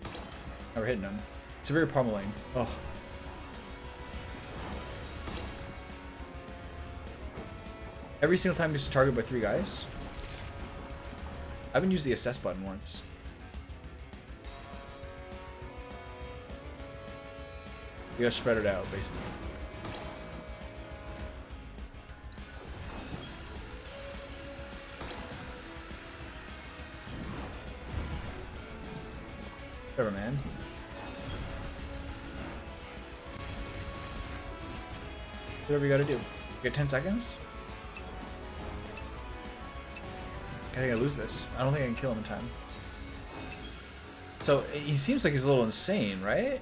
Oh, we're hitting him. Severe pummeling. Oh. Every single time he's targeted by 3 guys. I haven't used the assess button once. You gotta spread it out, basically. Whatever, man. Whatever you gotta do. You get 10 seconds? I think I lose this. I don't think I can kill him in time. So, he seems like he's a little insane, right?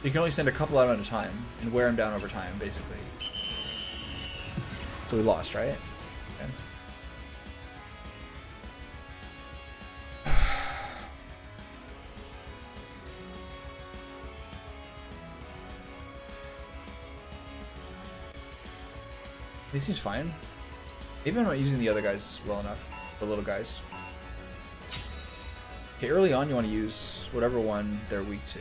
You can only send a couple out at a time and wear him down over time, basically. So we lost, right? Okay. He seems fine. Maybe I'm not using the other guys well enough. The little guys. Okay, early on you want to use whatever one they're weak to.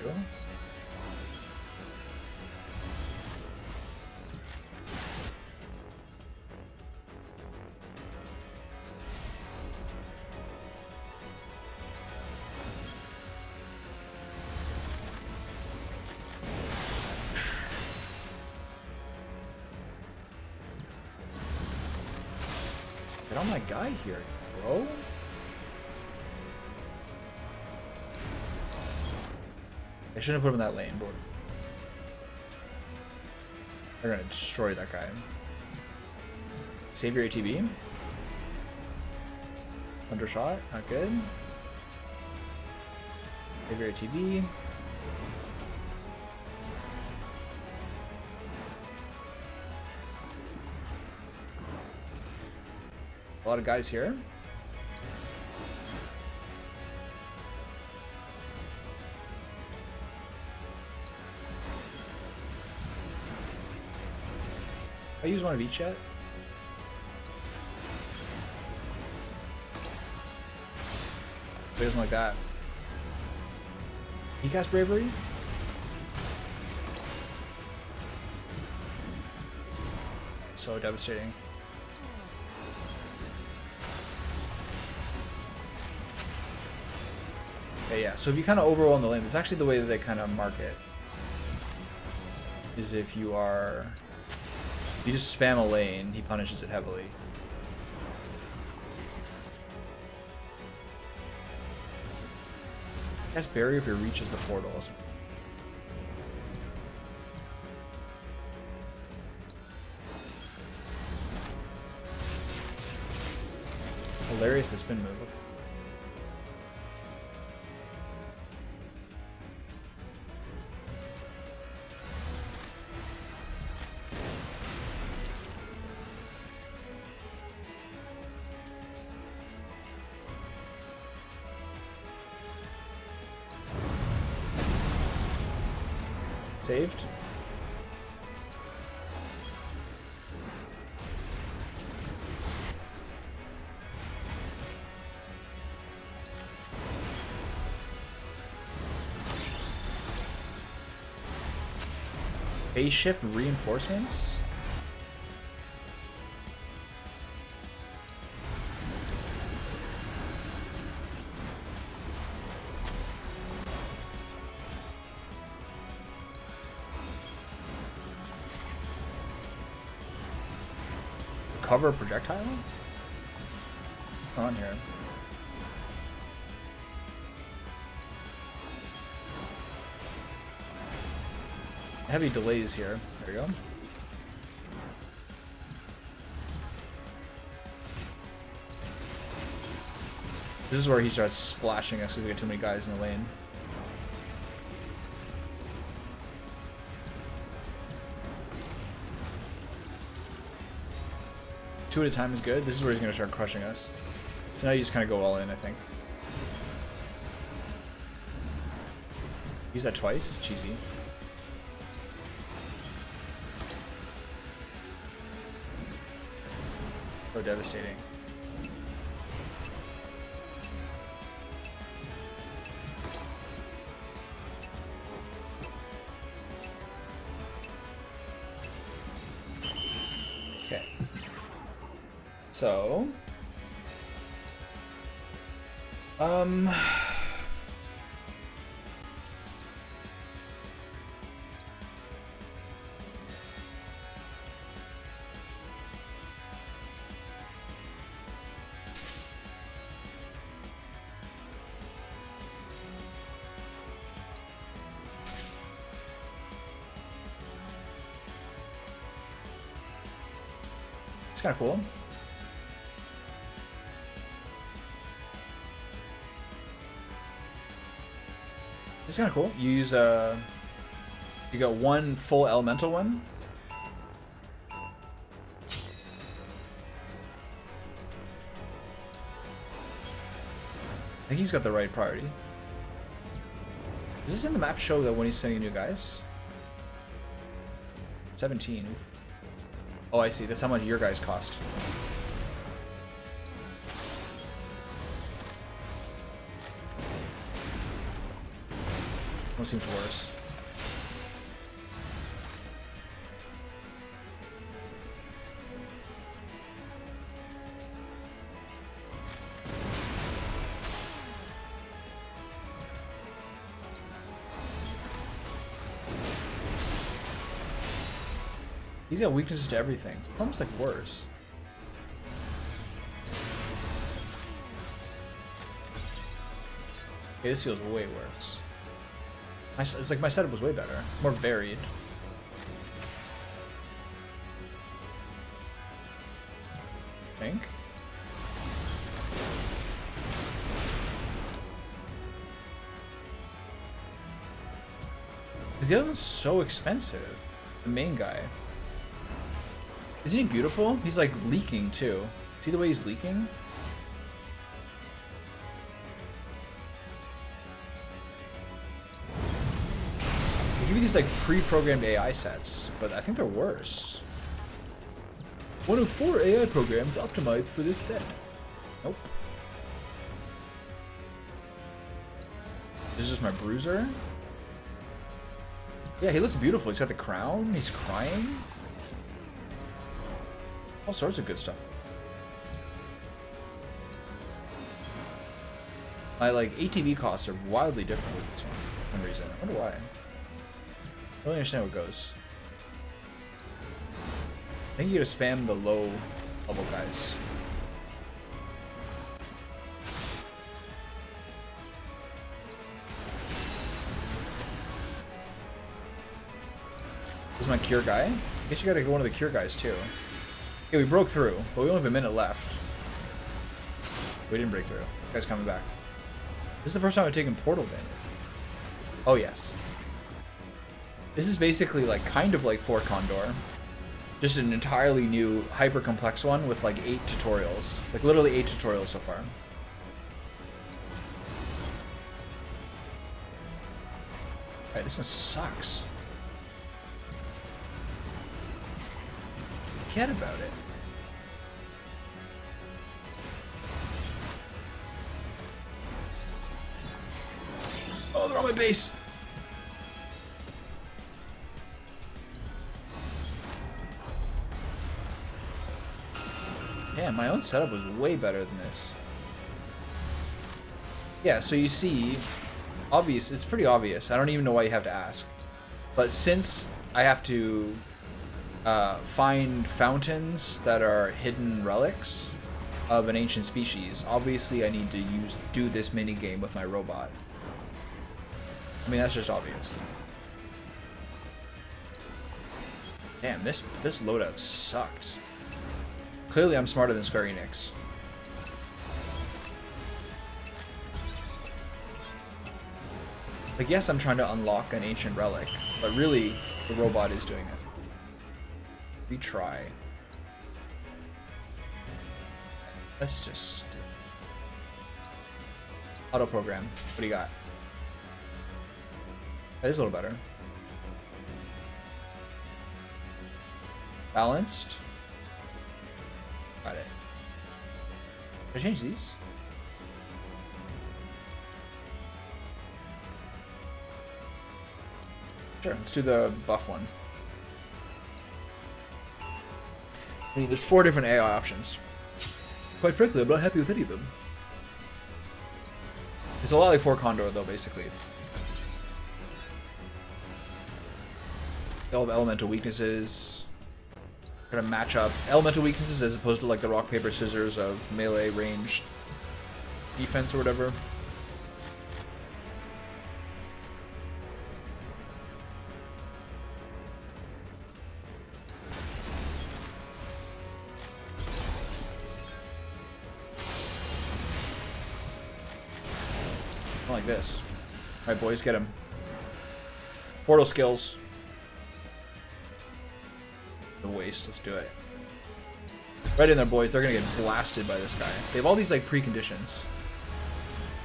Get on my guy here, bro. I shouldn't have put him in that lane, but they're gonna destroy that guy. Save your ATB. Undershot, not good. Save your ATB. A lot of guys here. I use one of each yet. He doesn't like that. He cast bravery. So devastating. Okay, yeah, so if you kind of overwhelm the lane, it's actually the way that they kind of mark it. Is if you are... If you just spam a lane, he punishes it heavily. Cast barrier if it reaches the portals. Hilarious the spin move. Saved. Phase shift reinforcements? Cover projectile? What's on here? Heavy delays here. There you go. This is where he starts splashing us because we get too many guys in the lane. Two at a time is good. This is where he's going to start crushing us. So now you just kind of go all in, I think. Use that twice. It's cheesy. So devastating. Okay. So, it's kind of cool. It's kind of cool. You use you got one full elemental one. I think he's got the right priority. Does this in the map show that when he's sending new guys? 17. Oof. Oh, I see. That's how much your guys cost. One seems worse. He's got weaknesses to everything. It's almost like worse. Okay, this feels way worse. It's like my setup was way better, more varied. I think. Because the other one's so expensive. The main guy. Isn't he beautiful? He's like leaking too. See the way he's leaking? They give you these like pre-programmed AI sets, but I think they're worse. One of 4 AI programs optimized for this set. Nope. This is just my bruiser. Yeah, he looks beautiful. He's got the crown. He's crying. All sorts of good stuff. My like ATV costs are wildly different with this one for some reason. I wonder why. I don't really understand what goes. I think you gotta spam the low level guys. This is my cure guy. I guess you gotta go one of the cure guys too. Okay, we broke through, but we only have a minute left. We didn't break through. This guy's coming back. This is the first time I've taken portal damage. Oh yes. This is basically like kind of like 4 Condor. Just an entirely new hyper complex one with like 8 tutorials. Like literally 8 tutorials so far. Alright, this one sucks. Forget about it. Oh, they're on my base. Yeah, my own setup was way better than this. Yeah, so you see, obvious, it's pretty obvious. I don't even know why you have to ask. But since I have to find fountains that are hidden relics of an ancient species, obviously I need to do this mini game with my robot. I mean, that's just obvious. Damn, this loadout sucked. Clearly, I'm smarter than Square-enix. Like, yes, I'm trying to unlock an ancient relic, but really, the robot is doing it. Retry. Let's just... Auto program. What do you got? That is a little better. Balanced. Got it. Did I change these? Sure, let's do the buff one. I mean, there's 4 different AI options. Quite frankly, I'm not happy with any of them. It's a lot like 4 Condor, though, basically. They all have elemental weaknesses. Kind of match up elemental weaknesses as opposed to like the rock, paper, scissors of melee ranged defense or whatever. Not like this. Alright, boys, get him. Portal skills. The waste, let's do it. Right in there, boys. They're gonna get blasted by this guy. They have all these like preconditions.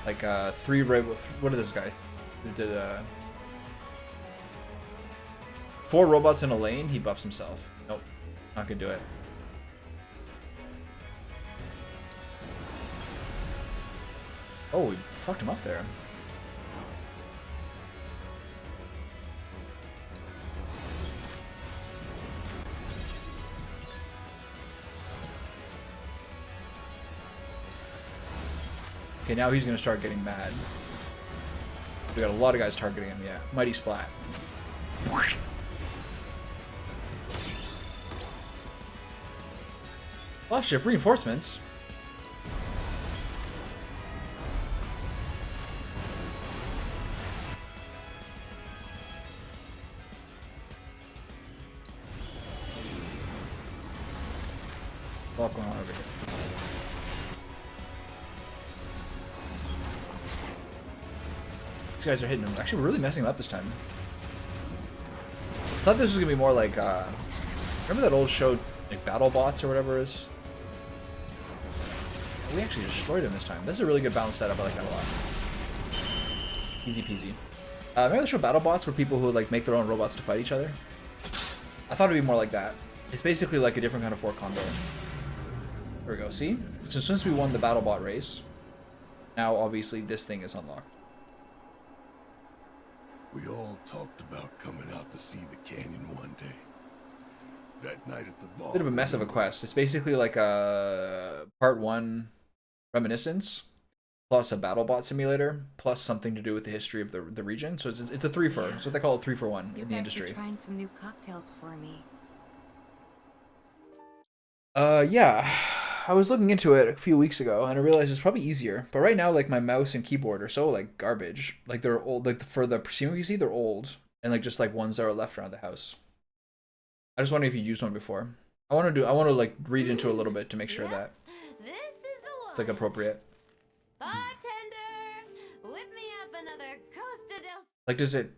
Like 3 red. What is this guy? Did 4 robots in a lane. He buffs himself. Nope, not gonna do it. Oh, we fucked him up there. Okay, now he's gonna start getting mad. We got a lot of guys targeting him, yeah. Mighty Splat. Oh, shift reinforcements. What's going on over here? These guys are hitting him. Actually, we're really messing him up this time. I thought this was gonna be more like, remember that old show, like Battle Bots or whatever it is? We actually destroyed him this time. This is a really good balanced setup. I like that a lot. Easy peasy. Remember the show Battle Bots, where people who would like make their own robots to fight each other? I thought it'd be more like that. It's basically like a different kind of 4 Condor. There we go. See? So since we won the Battle Bot race, now obviously this thing is unlocked. We all talked about coming out to see the canyon one day. That night at the bar. Bit of a mess of a quest. It's basically like a part 1 reminiscence plus a BattleBot simulator plus something to do with the history of the region. So it's a 3-for. It's what they call a 3-for-1 in the industry. You're trying some new cocktails for me. Yeah. I was looking into it a few weeks ago and I realized it's probably easier. But right now, like, my mouse and keyboard are so like garbage. Like, they're old. Like, for the Prosimo PC, they're old and like just like ones that are left around the house. I just wonder if you used one before. I want to like read into a little bit to make sure that This is the one. it's like appropriate. Bartender, whip me up another Costa del. Like, does it?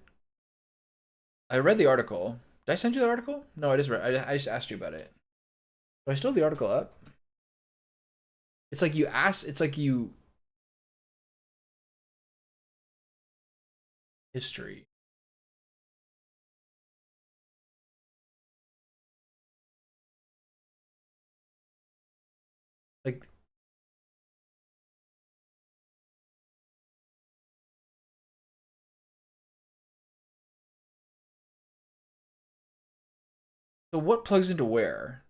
I read the article. Did I send you the article? No, I just read. I just asked you about it. Do I still have the article up? It's like you ask. It's like you. History. Like. So what plugs into where?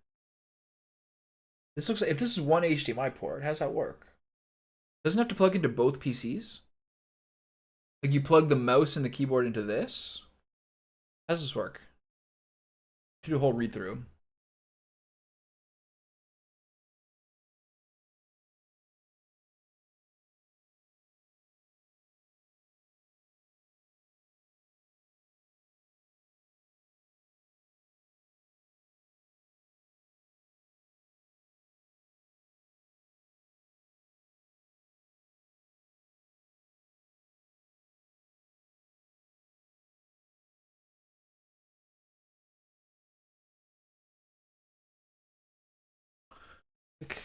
This looks like, if this is one HDMI port, how does that work? Doesn't it have to plug into both PCs? Like, you plug the mouse and the keyboard into this? How does this work? Do a whole read through. Like,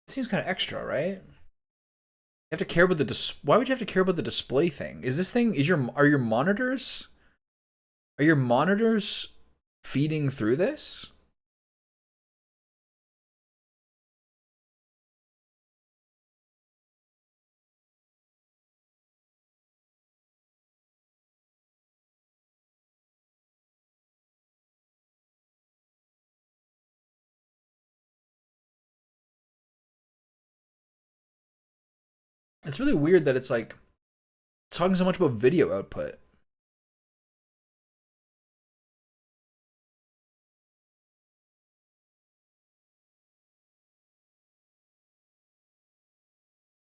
it seems kind of extra, right? You have to care about the why would you have to care about the display thing? Is this thing are your monitors feeding through this? It's really weird that it's like talking so much about video output.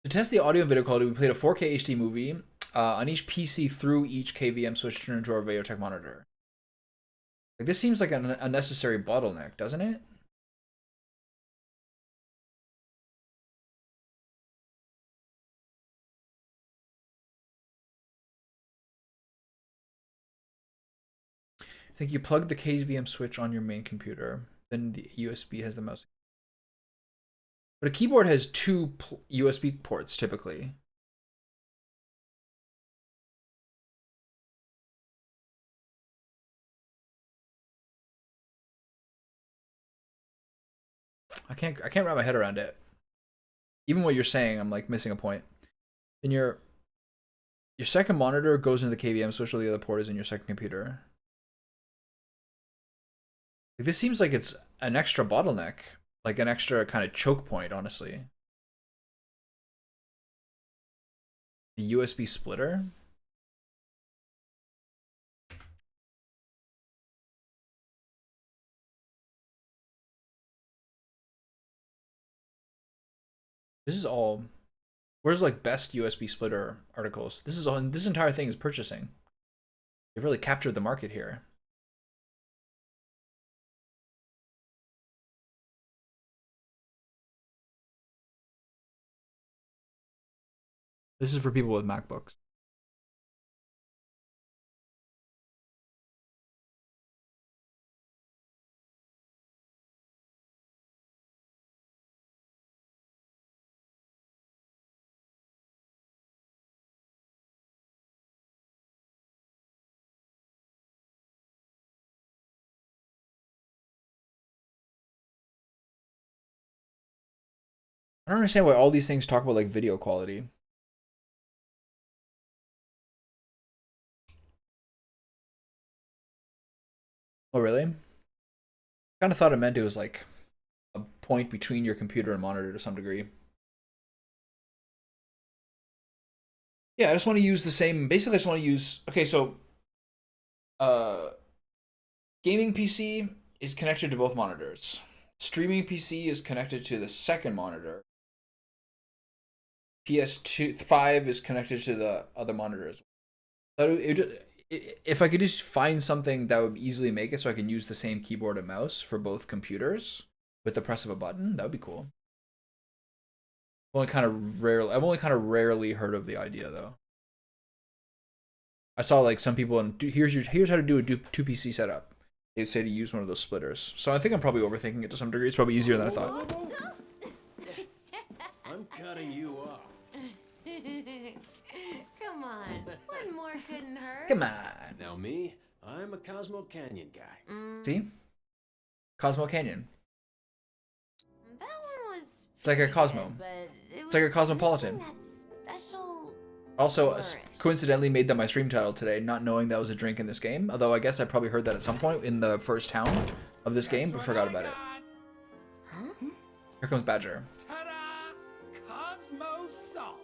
To test the audio and video quality, we played a 4K HD movie on each PC through each KVM switch turned into our Videotech monitor. Like, this seems like an unnecessary bottleneck, doesn't it? I think you plug the KVM switch on your main computer, then the USB has the mouse. But a keyboard has two USB ports typically. I can't wrap my head around it. Even what you're saying, I'm like missing a point. Then your second monitor goes into the KVM switch, while the other port is in your second computer. Like, this seems like it's an extra bottleneck, like an extra kind of choke point, honestly. The USB splitter. This is all. Where's like best USB splitter articles? This is all. This entire thing is purchasing. They've really captured the market here. This is for people with MacBooks. I don't understand why all these things talk about like video quality. Oh, really? Kind of thought it meant it was like a point between your computer and monitor to some degree. Yeah, I just want to use the same. Basically, I just want to use. Okay, so gaming PC is connected to both monitors. Streaming PC is connected to the second monitor. PS5 is connected to the other monitors. So if I could just find something that would easily make it so I can use the same keyboard and mouse for both computers with the press of a button, that would be cool. I've only kind of rarely heard of the idea though. I saw like some people and here's how to do a two PC setup. They'd say to use one of those splitters. So I think I'm probably overthinking it to some degree. It's probably easier than I thought. I'm cutting you off. Come on, one more couldn't hurt. Come on. Now me, I'm a Cosmo Canyon guy. See? Cosmo Canyon. That one was. It's like a Cosmo. Good, but It's like a cosmopolitan. That special. Also, flourish. coincidentally made that my stream title today, not knowing that was a drink in this game. Although I guess I probably heard that at some point in the first town of this game, but forgot about it. Huh? Here comes Badger. Ta-da! Cosmo Salt.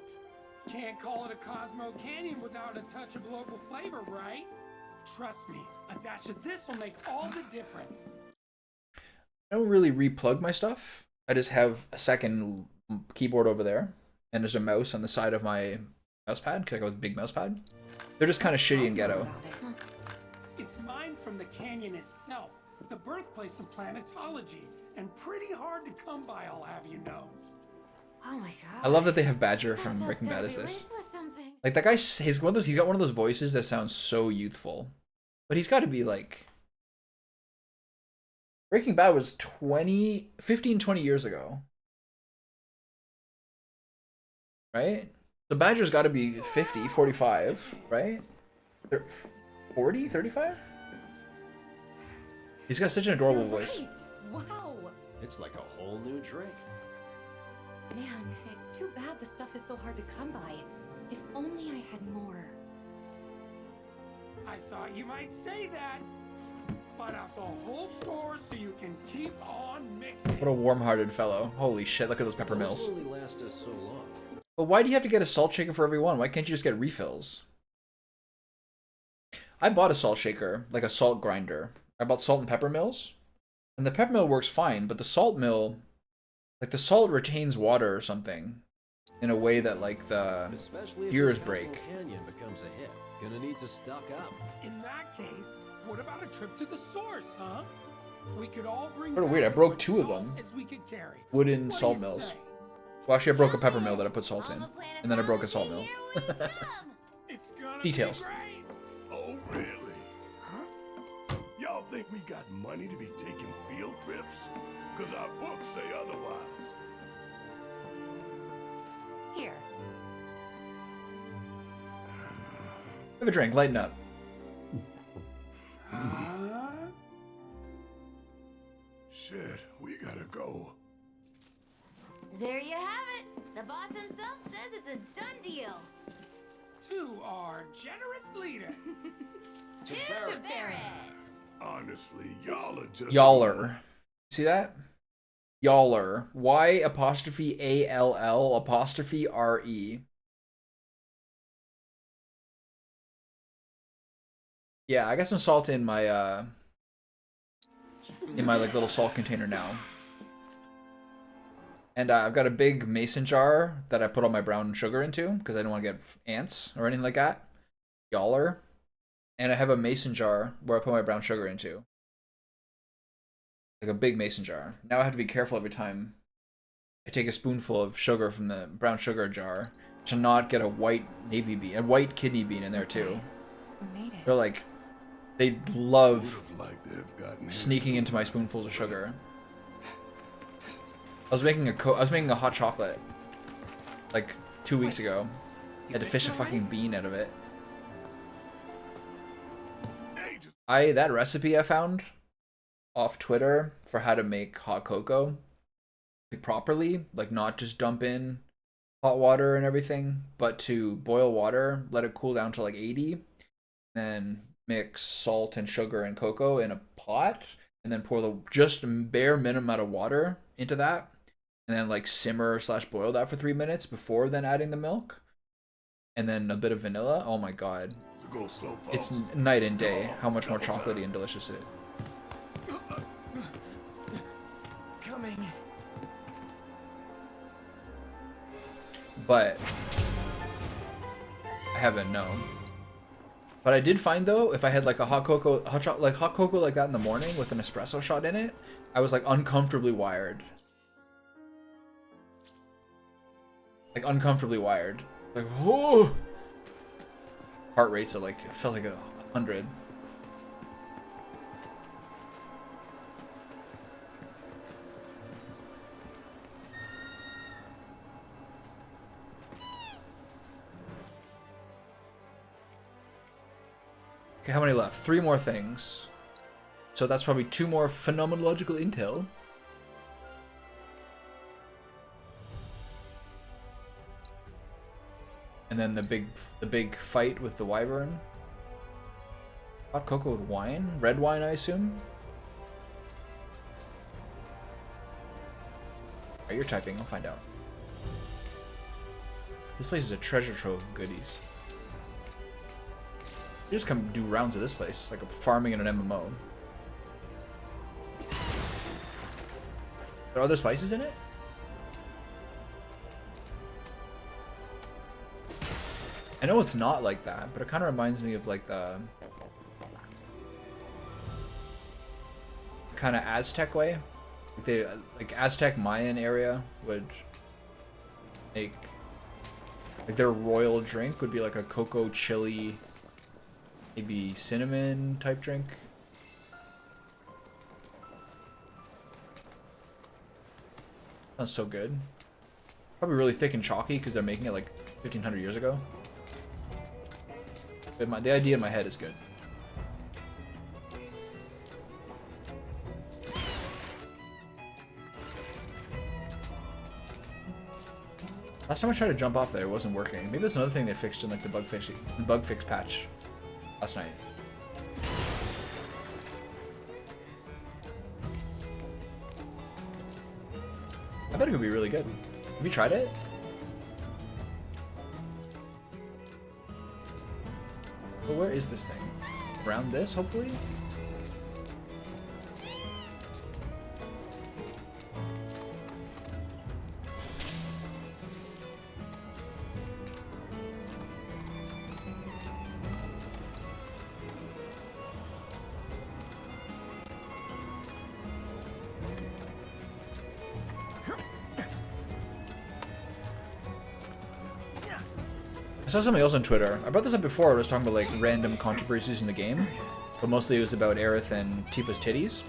Can't call it a Cosmo Canyon without a touch of local flavor, right? Trust me, a dash of this will make all the difference. I don't really replug my stuff. I just have a second keyboard over there, and there's a mouse on the side of my mouse pad because I go with a big mouse pad. They're just kind of shitty and ghetto. It's mined from the canyon itself, the birthplace of planetology, and pretty hard to come by, I'll have you know. Oh my god. I love that they have Badger That from sounds Breaking gotta Bad as be this. laced with something. Like that guy, he's got one of those voices that sounds so youthful, but he's got to be like. Breaking Bad was 20 years ago. Right? The Badger's got to be 50, 45, right? 40, 35? He's got such an adorable voice. Right. Wow. It's like a whole new drink. Man, it's too bad the stuff is so hard to come by. If only I had more. I thought you might say that. But out the whole store so you can keep on mixing. What a warm-hearted fellow. Holy shit, look at those pepper mills. Those only last us so long. But why do you have to get a salt shaker for every one? Why can't you just get refills? I bought a salt shaker, like a salt grinder. I bought salt and pepper mills. And the pepper mill works fine, but the salt mill, like the salt retains water or something in a way that like the Especially if gears this break. Cosmo Canyon becomes a hit. Gonna need to stock up. In that case, what about a trip to the source, huh? We could all bring What a back weird, I as broke much 2 of salt them. as we could carry. Wooden What do salt you mills. say? Well, actually, I broke a pepper mill that I put salt in. Mama And then I broke a salt mill. Planetology, here we come. It's gonna Details. be great. Oh, really? Huh? Y'all think we got money to be taking field trips? Because our books say otherwise. Here. Have a drink, lighten up. Huh? Shit, we gotta go. There you have it. The boss himself says it's a done deal. To our generous leader. To To Barrett. Honestly, y'all are just... Yaller. See that? Yaller. Y apostrophe A-L-L apostrophe R-E. Yeah, I got some salt in my like little salt container now. And I've got a big mason jar that I put all my brown sugar into because I don't want to get ants or anything like that. Yaller. And I have a mason jar where I put my brown sugar into. Like a big mason jar. Now I have to be careful every time I take a spoonful of sugar from the brown sugar jar to not get a white navy bean, a white kidney bean in there too. Guys, we made it. They're like, they love Would've liked to have gotten sneaking into my spoonfuls of sugar. I was making a hot chocolate like 2 weeks ago. I had to fish a fucking bean out of it. That recipe I found off Twitter for how to make hot cocoa like properly, like not just dump in hot water and everything, but to boil water, let it cool down to like 80, then mix salt and sugar and cocoa in a pot, and then pour the just bare minimum amount of water into that, and then like simmer / boil that for 3 minutes before then adding the milk, and then a bit of vanilla. Oh my god. So go slow, It's folks. night and day how much more chocolatey and delicious it is. Coming. But I haven't known. But I did find though, if I had like a hot cocoa like that in the morning with an espresso shot in it, I was like uncomfortably wired. Like uncomfortably wired. Like, oh, heart rates at like, it felt like 100. Okay, how many left? 3 more things. So that's probably 2 more phenomenological intel. And then the big fight with the wyvern. Hot cocoa with wine? Red wine, I assume? Alright, you're typing, I'll find out. This place is a treasure trove of goodies. You just come do rounds of this place, like farming in an MMO. There are other spices in it? I know it's not like that, but it kind of reminds me of like the kind of Aztec way. Like Aztec Mayan area would make like their royal drink would be like a cocoa chili, maybe cinnamon type drink. Sounds so good. Probably really thick and chalky because they're making it like 1500 years ago. But the idea in my head is good. Last time I tried to jump off there, it wasn't working. Maybe that's another thing they fixed in like the bug fix patch last night. I bet it could be really good. Have you tried it? But where is this thing? Around this, hopefully? I saw something else on Twitter. I brought this up before. I was talking about like random controversies in the game, but mostly it was about Aerith and Tifa's titties.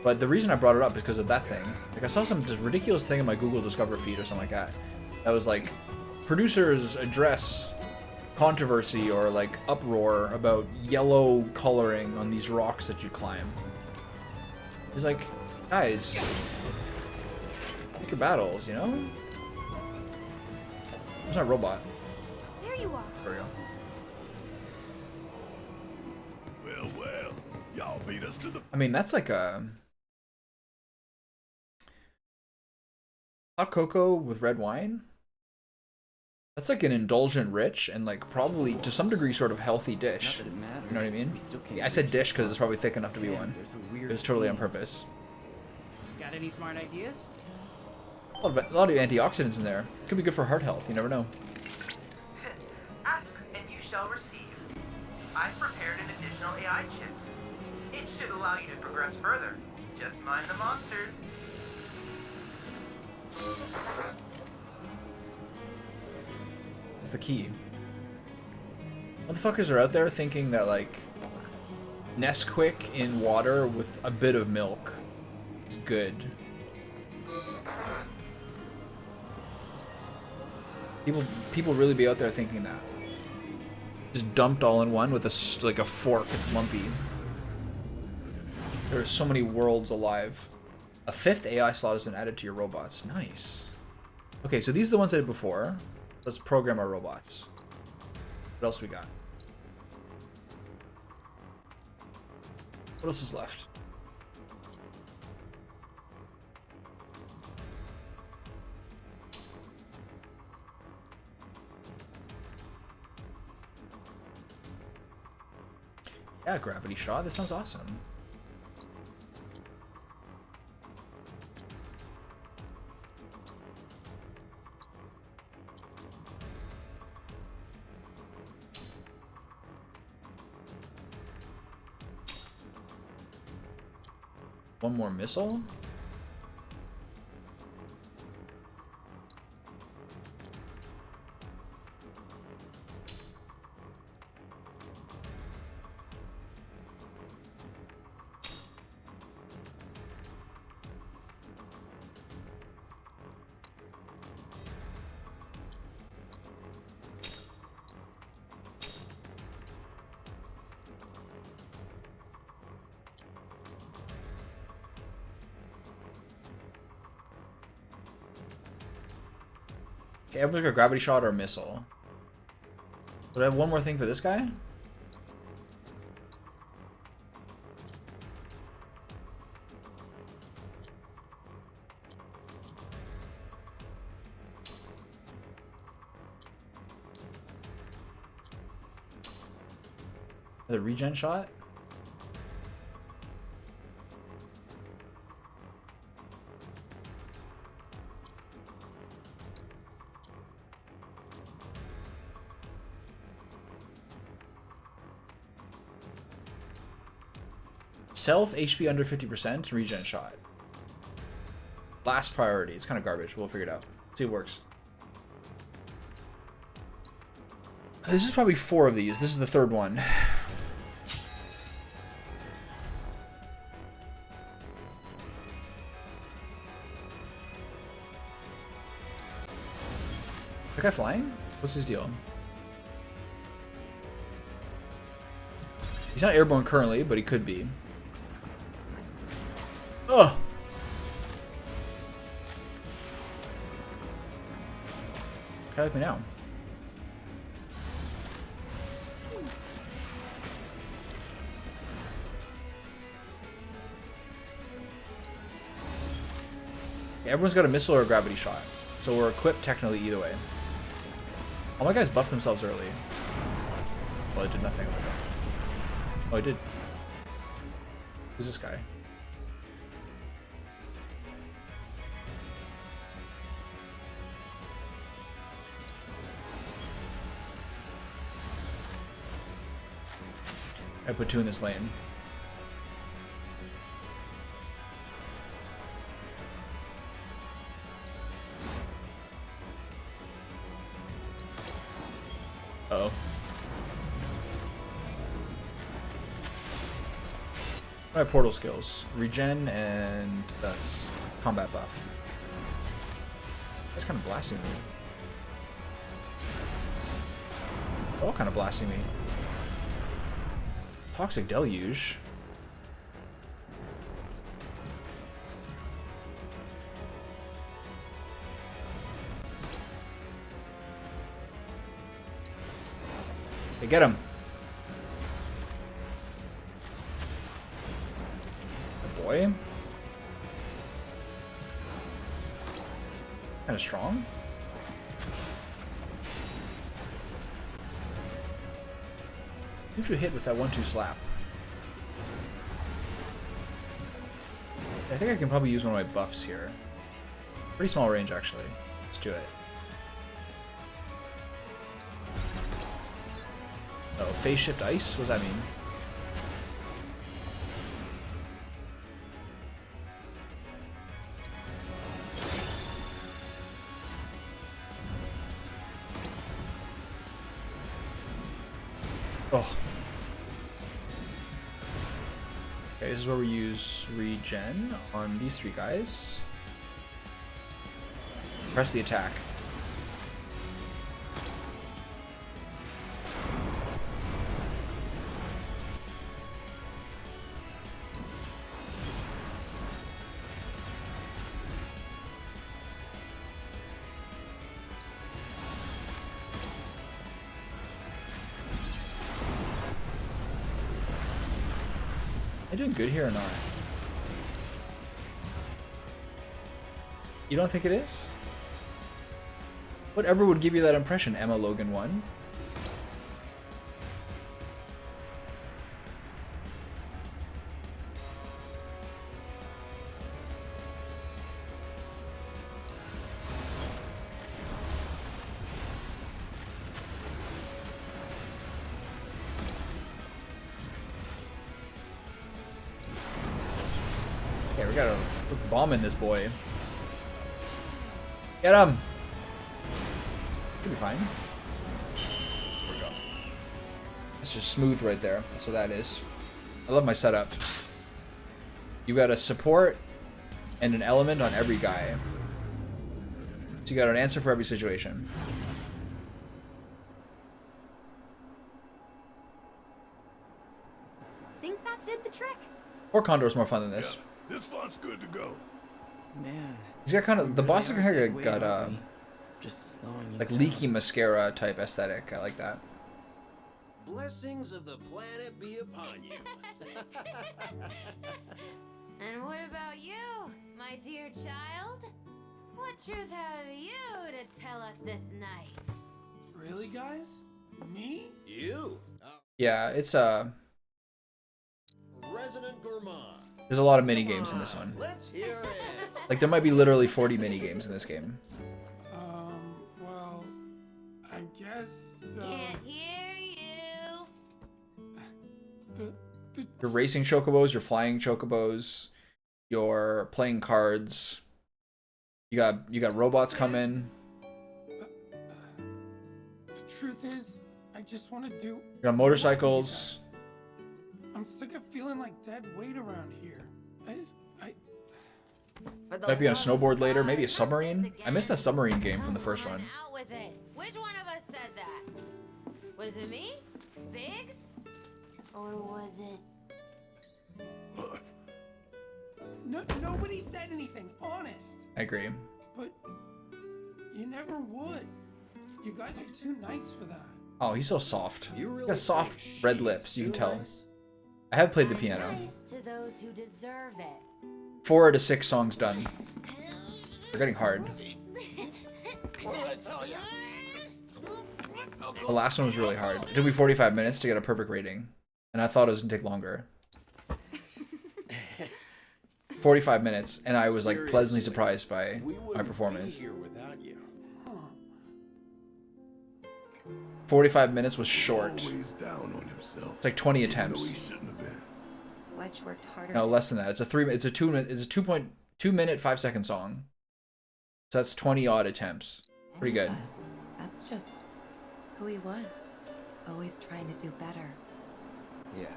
But the reason I brought it up is because of that thing. Like I saw some just ridiculous thing in my Google Discover feed or something like that. That was like, producers address controversy or like uproar about yellow coloring on these rocks that you climb. He's like, guys, pick your battles, you know? Where's my robot? There you are. There we go. Well, y'all beat us to the... I mean, that's like a hot cocoa with red wine. That's like an indulgent, rich, and like probably to some degree sort of healthy dish. You know what I mean? Yeah, I said dish because it's probably thick enough to be one. It was totally on purpose. Got any smart ideas? A lot of antioxidants in there. Could be good for heart health. You never know. Ask and you shall receive. I've prepared an additional AI chip. It should allow you to progress further. Just mind the monsters. That's the key. Motherfuckers are out there thinking that like Nesquik in water with a bit of milk is good. People really be out there thinking that. Just dumped all in one with like a fork. It's lumpy. There are so many worlds alive. A 5th AI slot has been added to your robots. Nice. Okay, so these are the ones I did before. Let's program our robots. What else we got? What else is left? Yeah, gravity shot. This sounds awesome. One more missile. Okay, everyone's got a gravity shot or a missile. Do I have one more thing for this guy? Another regen shot? Self HP under 50%, regen shot. Last priority. It's kind of garbage. We'll figure it out. See if it works. This is probably 4 of these. This is the 3rd one. That guy flying? What's his deal? He's not airborne currently, but he could be. Ugh! Try like me now. Yeah, everyone's got a missile or a gravity shot, so we're equipped technically either way. All my guys buffed themselves early. Well, I did nothing. Oh, I did. Who's this guy? I put 2 in this lane. Uh-oh. My portal skills. Regen and combat buff. That's kind of blasting me. All kind of blasting me. Toxic deluge. Hey, get him. Good boy. Kind of strong. Who'd you hit with that 1-2 slap? I think I can probably use one of my buffs here. Pretty small range, actually. Let's do it. Oh, phase shift ice? What does that mean? Oh. Okay, this is where we use regen on these 3 guys. Press the attack. Am I doing good here or not? You don't think it is? Whatever would give you that impression, Emma Logan 1? gotta bomb in this boy. Get him! Should be fine. It's just smooth right there. That's what that is. I love my setup. You got a support and an element on every guy. So you got an answer for every situation. Think that did the trick? Or Condor's more fun than this. Yeah, this font's good to go. Man. He's got kind of the boss really kind are of dead got weight on me. Just slowing you like down. leaky mascara type aesthetic. I like that. Blessings of the planet be upon you. And what about you, my dear child? What truth have you to tell us this night? Really, guys? Me? You, Yeah, it's resident gourmand. there's a lot of mini games in this one. Let's hear it. Like there might be literally 40 mini games in this game. Well, I guess, Can't hear you. You're racing chocobos, you're flying chocobos, you're playing cards. You got robots coming. The truth is, I just want to do... You got motorcycles. I'm sick of feeling like dead weight around here. Might be on a snowboard later, maybe a submarine. I missed that submarine game from the first one. Out with it. Which one of us said that? Was it me? Biggs? Or was it... No, nobody said anything, honest. I agree. But you never would. You guys are too nice for that. Oh, he's so soft. You He really has soft think red she's lips, you can too tell. nice? I have played the I'm piano. nice to those who deserve it. 4 out of 6 songs done. They're getting hard. What did I tell you? The last one was really hard. It took me 45 minutes to get a perfect rating. And I thought it was gonna take longer. 45 minutes, and I was like pleasantly surprised by We my wouldn't performance. be here without you. 45 minutes was short. Always down on himself. It's like 20 No, he attempts. shouldn't have been. Wedge worked harder. No, less than that. It's a 2.2 minute 5-second song. So that's 20 odd attempts. Pretty good. Yes, that's just who he was. Always trying to do better. Yeah.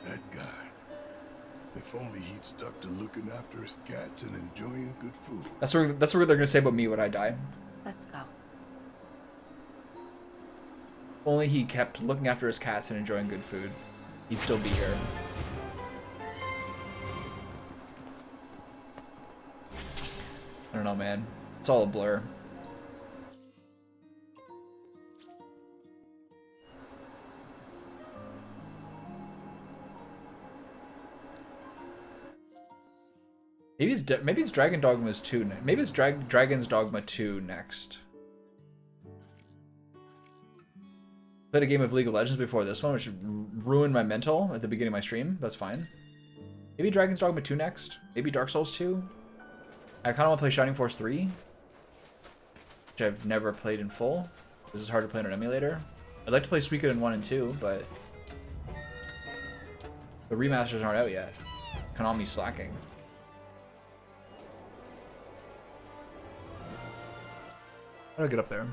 That guy. If only he'd stuck to looking after his cats and enjoying good food. That's what they're gonna say about me when I die. Let's go. If only he kept looking after his cats and enjoying good food, he'd still be here. I don't know, man. It's all a blur. Maybe it's Dragon Dogma's 2. Maybe it's Dragon's Dogma 2 next. Played a game of League of Legends before this one, which ruined my mental at the beginning of my stream. That's fine. Maybe Dragon's Dogma 2 next. Maybe Dark Souls 2. I kind of want to play Shining Force 3, which I've never played in full. This is hard to play on an emulator. I'd like to play Suikoden 1 and 2, but the remasters aren't out yet. Konami's slacking. How do I get up there?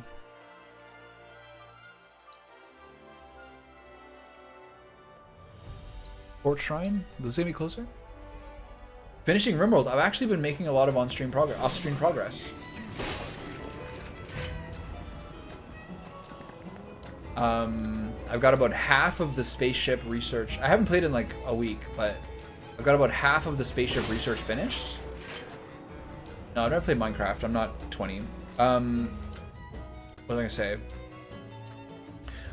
Fort Shrine? Does it get me closer? Finishing Rimworld. I've actually been making a lot of off-stream progress. I've got about half of the spaceship research. I haven't played in like a week, but I've got about half of the spaceship research finished. No, I've never played Minecraft. I'm not 20. What was I gonna say?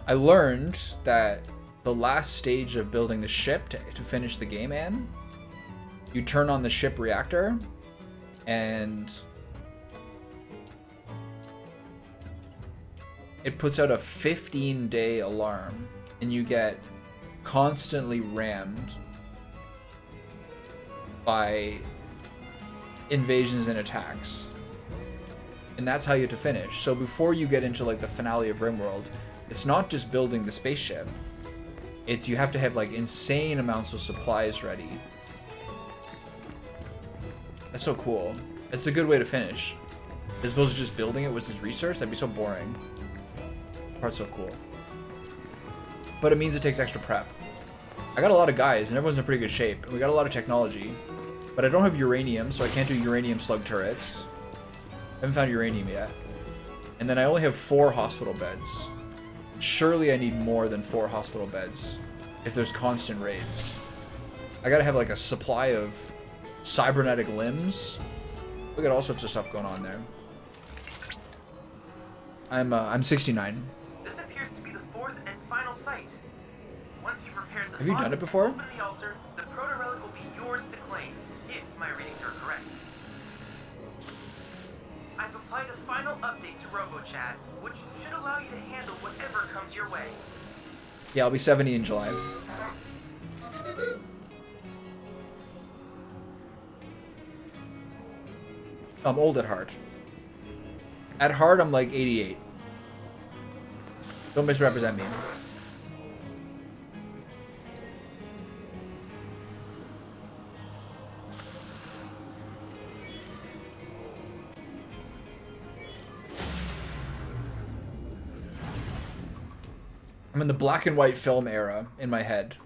I learned that the last stage of building the ship to finish the game, Anne, you turn on the ship reactor and it puts out a 15-day alarm and you get constantly rammed by invasions and attacks. And that's how you have to finish. So before you get into like the finale of Rimworld, it's not just building the spaceship. It's you have to have like insane amounts of supplies ready That's so cool. It's a good way to finish. As opposed to just building it with his research, that'd be so boring. Part's so cool. But it means it takes extra prep. I got a lot of guys, and everyone's in pretty good shape. And we got a lot of technology. But I don't have uranium, so I can't do uranium slug turrets. I haven't found uranium yet. And then I only have 4 hospital beds. Surely I need more than 4 hospital beds if there's constant raids. I gotta have like a supply of cybernetic limbs. We got all sorts of stuff going on there. I'm 69. This appears to be the 4th and final site. Once you've repaired the Have you done it before? open the altar, the proto-relic will be yours to claim, if my readings are correct. I've applied a final update to RoboChat, which should allow you to handle whatever comes your way. Yeah, I'll be 70 in July. I'm old at heart. At heart, I'm like 88. Don't misrepresent me. I'm in the black and white film era in my head.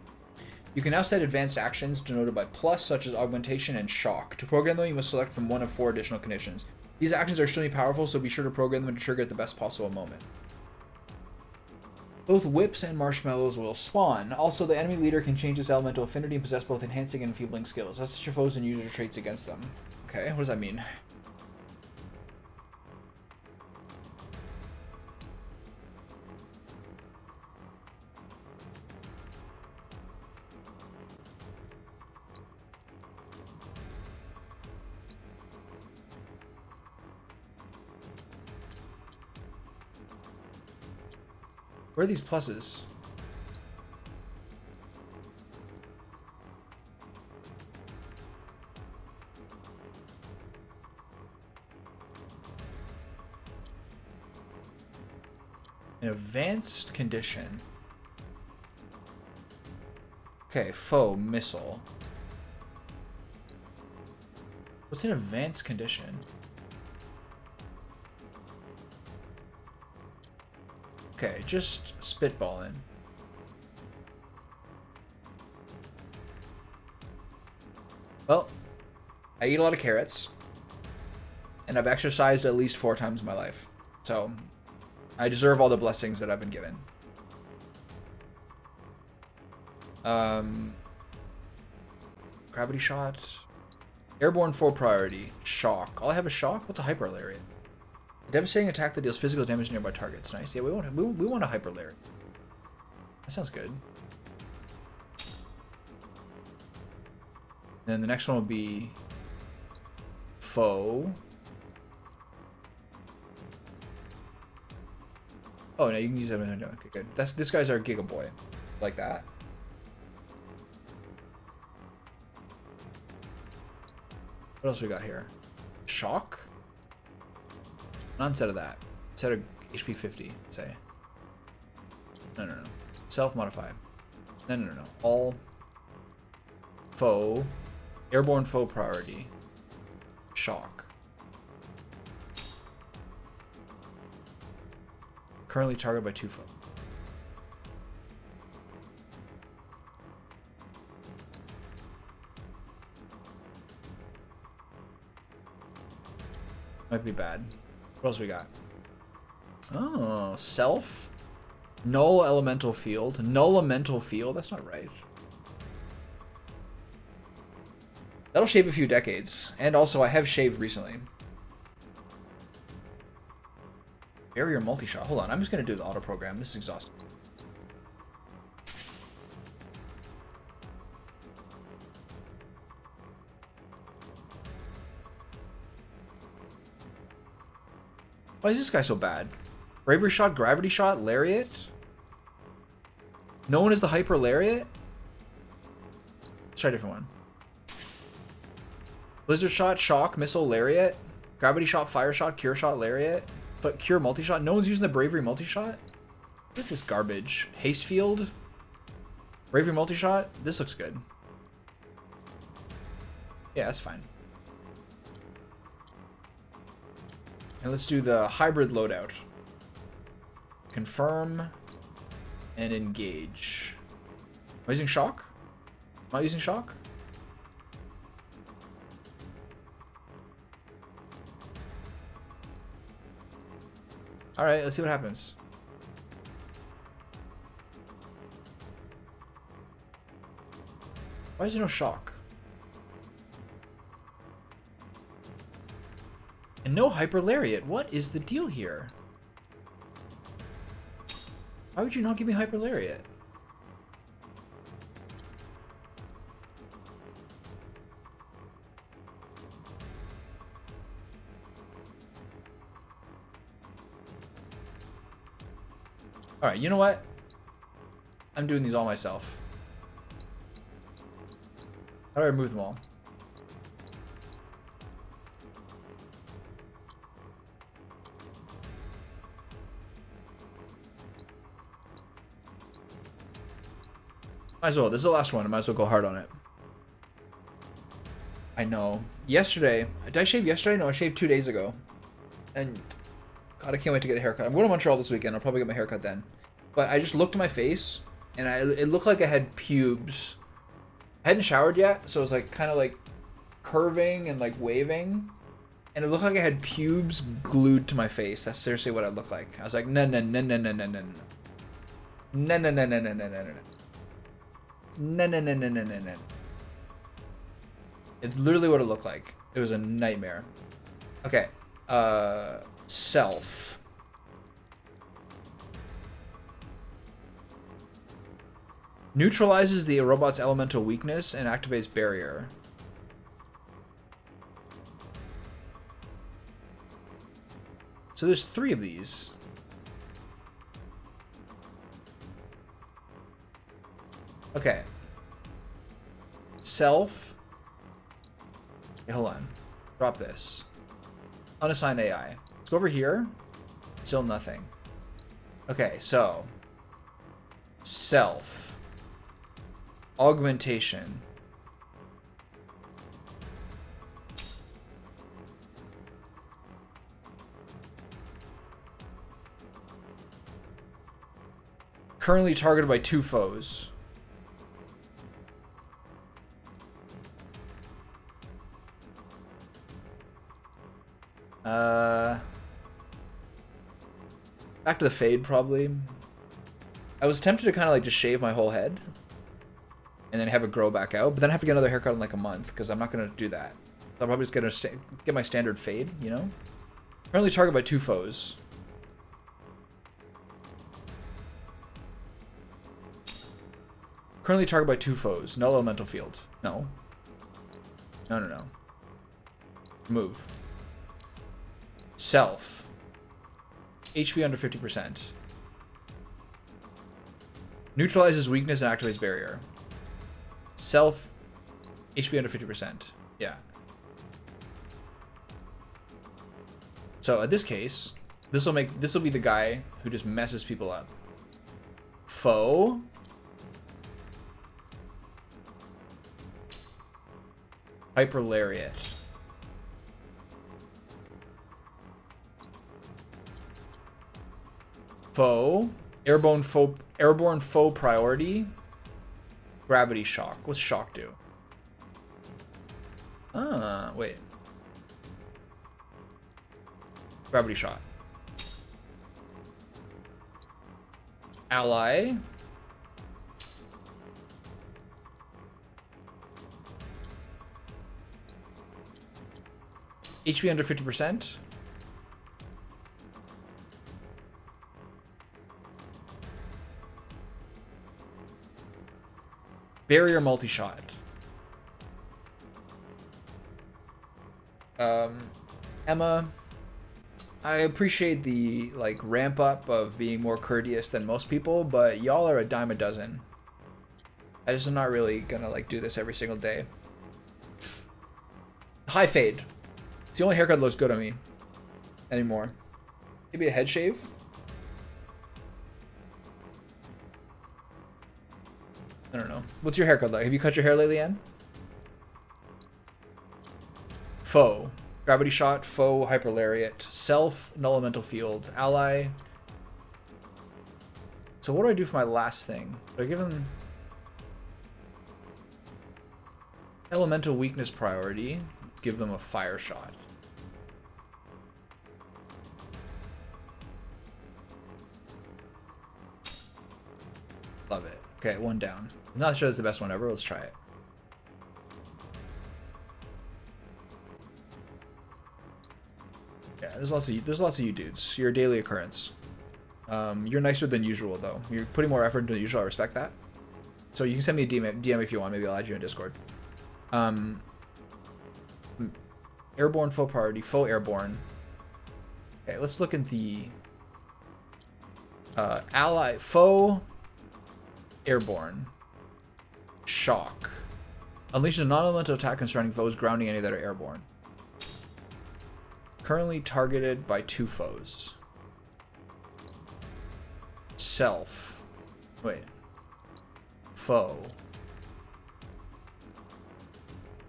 You can now set advanced actions denoted by plus, such as augmentation and shock. To program them, you must select from one of 4 additional conditions. These actions are extremely powerful, so be sure to program them to trigger at the best possible moment. Both whips and marshmallows will spawn. Also, the enemy leader can change its elemental affinity and possess both enhancing and enfeebling skills. That's such your foes and use your traits against them. Okay, what does that mean? Where are these pluses? An advanced condition. Okay, foe missile. What's an advanced condition? Okay, just spitballing. Well, I eat a lot of carrots, and I've exercised at least 4 times in my life. So, I deserve all the blessings that I've been given. Gravity shot. Airborne full priority. Shock. All I have is shock? What's a hyper lariat? A devastating attack that deals physical damage to nearby targets. Nice. Yeah, we want a hyper lariat. That sounds good. Then the next one will be foe. Oh, no, you can use that. Okay, good. This guy's our Giga Boy. Like that. What else we got here? Shock? Not instead of that. Instead of HP 50, say. No. Self-modify. No. All foe. Airborne foe priority. Shock. Currently targeted by 2 foe. Might be bad. What else we got? Oh, self. Null elemental field. Null elemental field. That's not right. That'll shave a few decades. And also, I have shaved recently. Barrier multi-shot. Hold on. I'm just going to do the auto program. This is exhausting. Why is this guy so bad? Bravery shot, gravity shot, lariat? No one is the hyper lariat? Let's try a different one. Blizzard shot, shock, missile, lariat. Gravity shot, fire shot, cure shot, lariat. But cure multi-shot. No one's using the bravery multi-shot? What is this garbage? Haste field? Bravery multi-shot? This looks good. Yeah, that's fine. And let's do the hybrid loadout. Confirm and engage. Am I using shock? Am I using shock? Alright, let's see what happens. Why is there no shock? And no hyper lariat. What is the deal here? Why would you not give me hyper lariat? Alright, you know what? I'm doing these all myself. How do I remove them all? Might as well. This is the last one. I might as well go hard on it. I know. Yesterday. Did I shave yesterday? No, I shaved 2 days ago. And God, I can't wait to get a haircut. I'm going to Montreal this weekend. I'll probably get my haircut then. But I just looked at my face, and it looked like I had pubes. I hadn't showered yet, so it was like kind of like curving and like waving. And it looked like I had pubes glued to my face. That's seriously what it looked like. I was like, no, no, no, no, no, no, no, no. No, no, no, no, no, no, no, no. No, no, no, no, no, no, no. It's literally what it looked like. It was a nightmare. Okay. Self. Neutralizes the robot's elemental weakness and activates barrier. So there's 3 of these. Okay. Self. Okay, hold on. Drop this. Unassigned AI. Let's go over here. Still nothing. Okay, so. Self. Augmentation. Currently targeted by 2 foes. Back to the fade, probably. I was tempted to kind of like just shave my whole head and then have it grow back out, but then I have to get another haircut in like a month because I'm not going to do that. I'm probably just going to get my standard fade, you know? Currently targeted by 2 foes. Currently targeted by 2 foes. No elemental field. No. No, no, no. Move. Self. HP under 50%. Neutralizes weakness and activates barrier. Self. HP under 50%. Yeah. So in this case, this will be the guy who just messes people up. Foe. Hyper Lariat. Foe. Airborne foe priority. Gravity shock. What's shock do? Wait. Gravity shot. Ally. HP under 50%. Barrier multi-shot. Emma, I appreciate the like ramp up of being more courteous than most people, but y'all are a dime a dozen. I just am not really gonna like do this every single day. High fade. It's the only haircut that looks good on me anymore. Maybe a head shave. I don't know. What's your haircut like? Have you cut your hair lately, Ann? Foe. Gravity shot, foe, hyper lariat, self, null elemental field, ally. So what do I do for my last thing? Do I give him elemental weakness priority? Let's give them a fire shot. Love it. Okay, one down. I'm not sure it's the best one ever. Let's try it. Yeah, there's lots of you dudes. You're a daily occurrence. You're nicer than usual though. You're putting more effort into the usual. I respect that. So you can send me a DM if you want. Maybe I'll add you in Discord. Airborne foe priority, foe airborne. Okay, let's look at the ally foe airborne. Shock. Unleashes a non-elemental attack concerning foes grounding any that are airborne. Currently targeted by 2 foes. Self. Wait. Foe.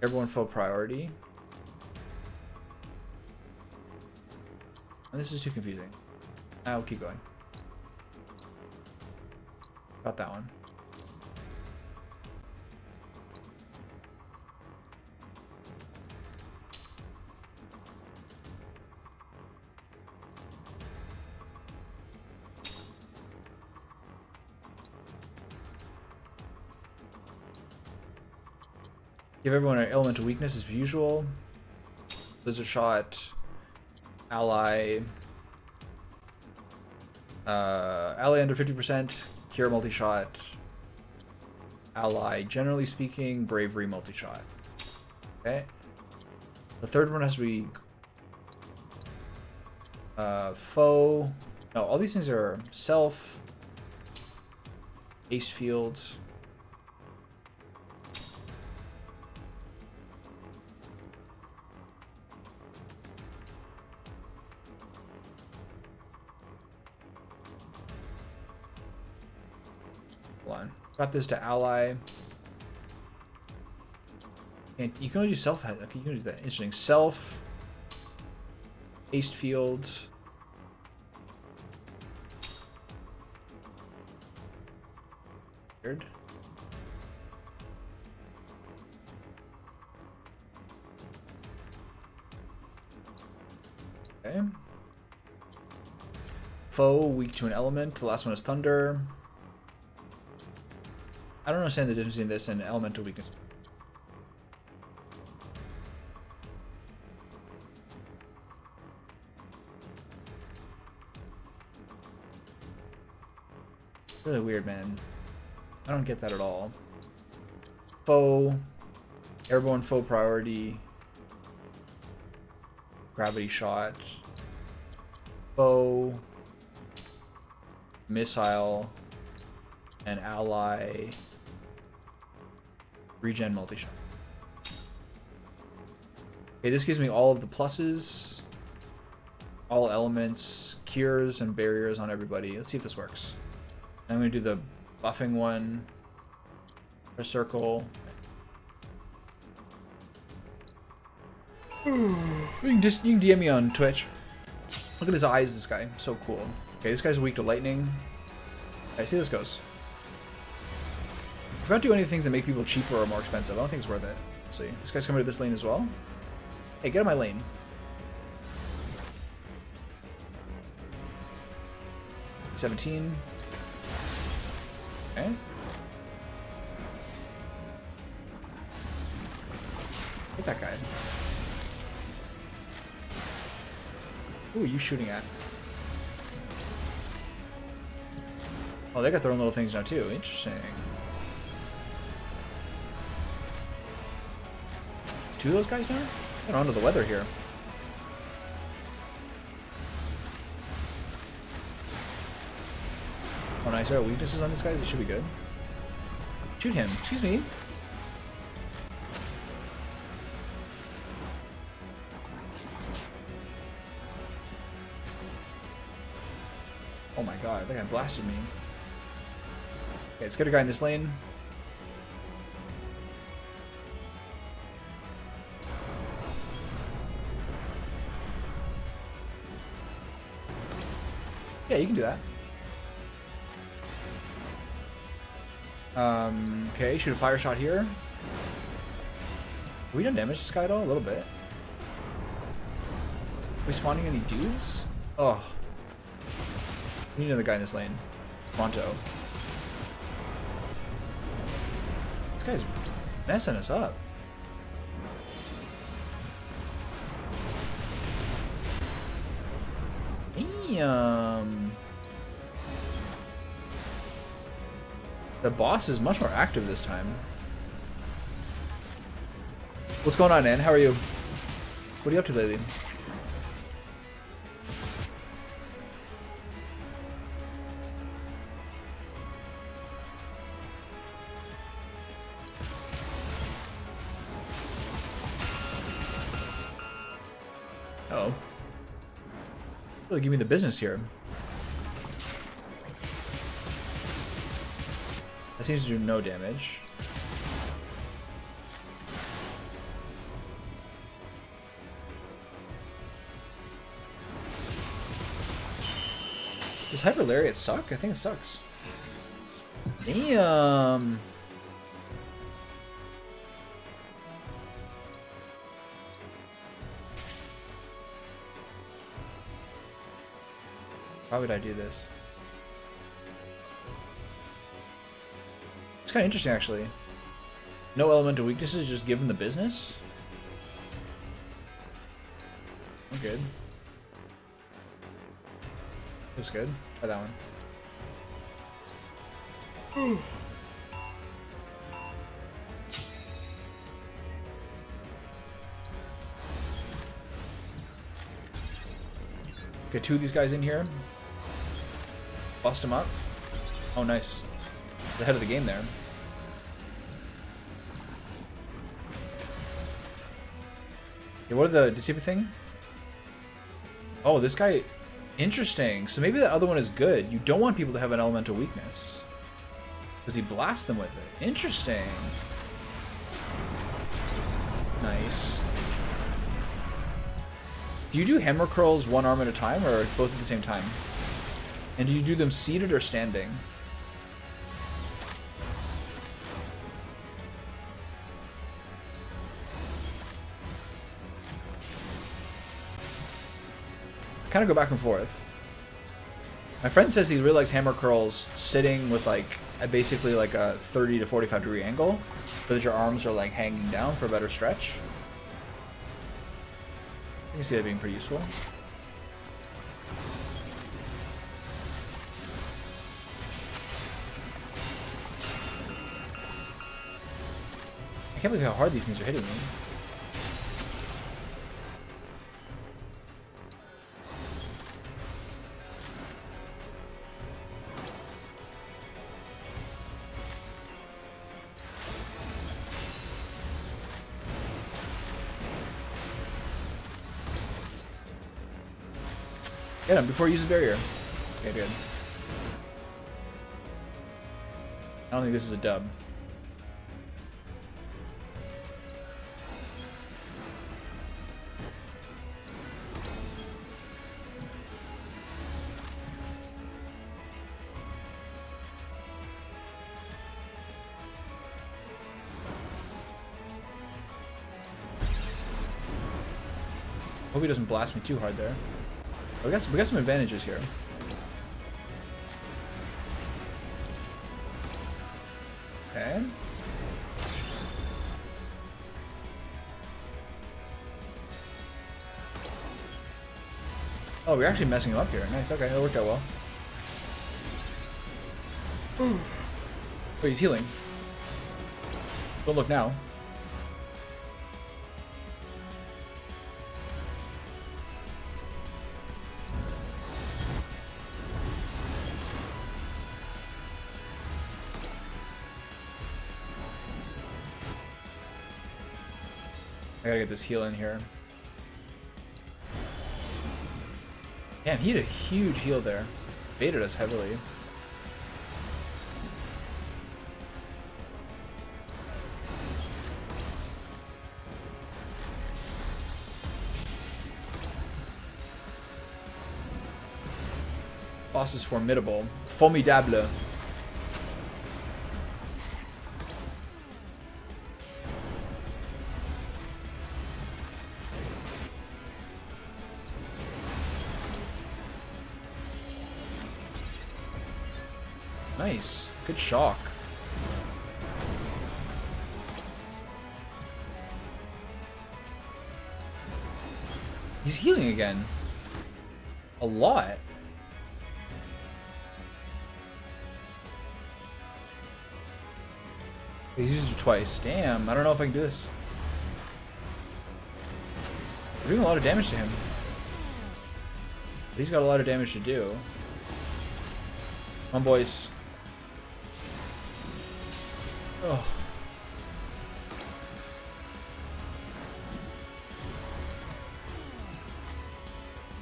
Airborne foe priority. And this is too confusing. I'll keep going. Got that one. Give everyone an elemental weakness as usual. Blizzard shot. Ally. Ally under 50%. Cure multi-shot. Ally, generally speaking, bravery multi-shot. Okay. The third one has to be foe. No, all these things are self. Ace field. Got this to ally. And you can only do self. Okay, you can do that. Interesting. Self. Aced field. Weird. Okay. Foe, weak to an element. The last one is thunder. I don't understand the difference between this and elemental weakness. Really weird, man. I don't get that at all. Foe, airborne foe priority, gravity shot, foe, missile, and ally. Regen multi-shot. Okay, this gives me all of the pluses, all elements, cures, and barriers on everybody. Let's see if this works. I'm going to do the buffing one. A circle. You can DM me on Twitch. Look at his eyes, this guy. So cool. Okay, this guy's weak to lightning. Okay, see how this goes. I forgot to do any things that make people cheaper or more expensive. I don't think it's worth it. Let's see. This guy's coming to this lane as well. Hey, get in my lane. $17. Okay. Hit that guy. Who are you shooting at? Oh, they got their own little things now too. Interesting. 2 of those guys now? Get onto the weather here. Oh, nice. There are weaknesses on these guys. It should be good. Shoot him. Excuse me. Oh my god, that guy blasted me. Okay, let's get a guy in this lane. Yeah, you can do that. Okay, shoot a fire shot here. Have we done damage to this guy at all? A little bit. Are we spawning any dudes? Oh. We need another guy in this lane. Pronto. This guy's messing us up. Damn. The boss is much more active this time. What's going on, Nan? How are you? What are you up to lately? Uh-oh. Really give me the business here. That seems to do no damage. Does Hyper Lariat suck? I think it sucks. Damn. Why would I do this? It's kind of interesting, actually. No elemental weaknesses, just give them the business? I'm good. Looks good. Try that one. Get two of these guys in here. Bust them up. Oh, nice. He's ahead of the game there. Okay, what are the deceiver thing? Oh, this guy. Interesting. So maybe that other one is good. You don't want people to have an elemental weakness. Because he blasts them with it. Interesting. Nice. Do you do hammer curls one arm at a time or both at the same time? And do you do them seated or standing? Kind of go back and forth. My friend says he really likes hammer curls sitting with like basically like a 30 to 45 degree angle, so that your arms are like hanging down for a better stretch. I can see that being pretty useful. I can't believe how hard these things are hitting me. Get him before he uses barrier. Okay, good. I don't think this is a dub. Hope he doesn't blast me too hard there. We got some advantages here. Okay. Oh, we're actually messing him up here. Nice. Okay, that worked out well. Wait, he's healing. Don't look now. I gotta get this heal in here. Damn, he had a huge heal there. Baited us heavily. Boss is formidable. Formidable. Nice. Good shock. He's healing again. A lot. He's used it twice. Damn, I don't know if I can do this. We're doing a lot of damage to him. But he's got a lot of damage to do. Come on, boys. Oh.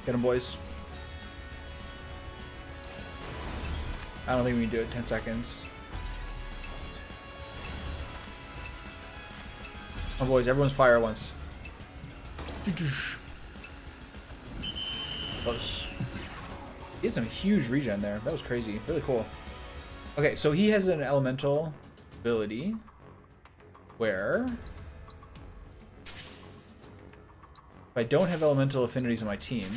Get him, boys. I don't think we can do it. 10 seconds. Come on, boys. Everyone's fire at once. Close. He had some huge regen there. That was crazy. Really cool. Okay, so he has an elemental ability where if I don't have elemental affinities on my team,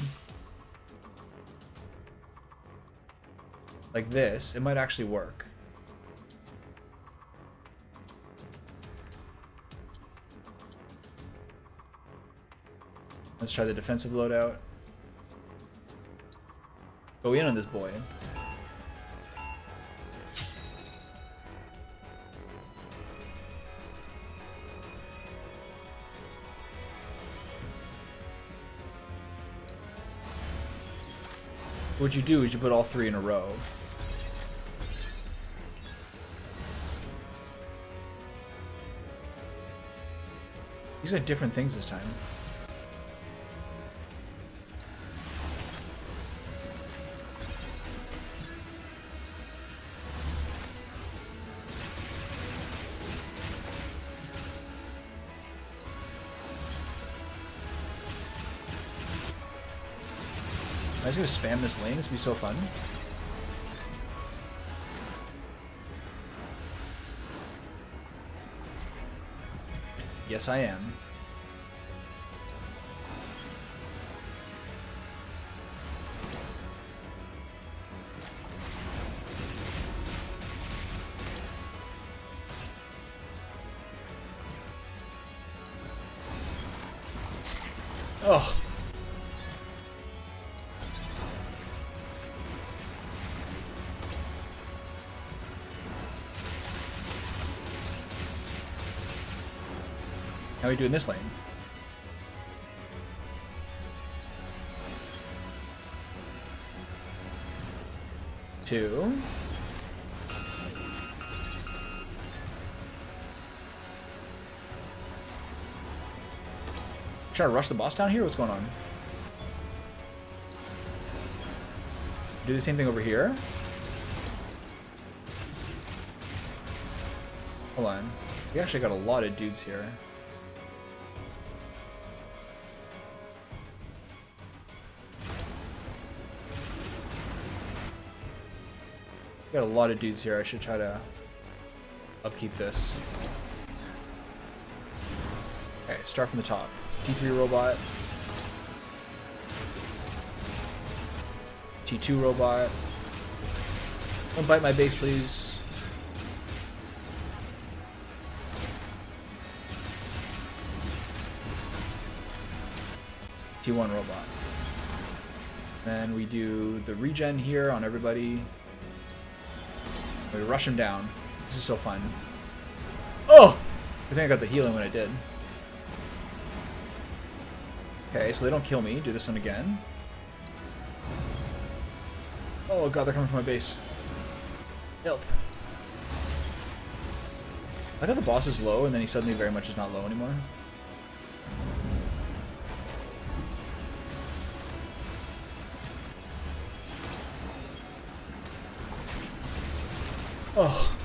like this, it might actually work. Let's try the defensive loadout. Go in on this boy. What you do is you put all 3 in a row. He's got different things this time. I'm just gonna spam this lane. This would be so fun. Yes, I am. Oh. How are we doing this lane? Two. Trying to rush the boss down here? What's going on? Do the same thing over here. Hold on. We actually got a lot of dudes here. Got a lot of dudes here. I should try to upkeep this. Okay, start from the top. T3 robot. T2 robot. Don't bite my base, please. T1 robot. Then we do the regen here on everybody. We rush him down. This is so fun. Oh! I think I got the healing when I did. Okay, so they don't kill me. Do this one again. Oh god, they're coming from my base. Help. I thought the boss is low, and then he suddenly very much is not low anymore. Oh.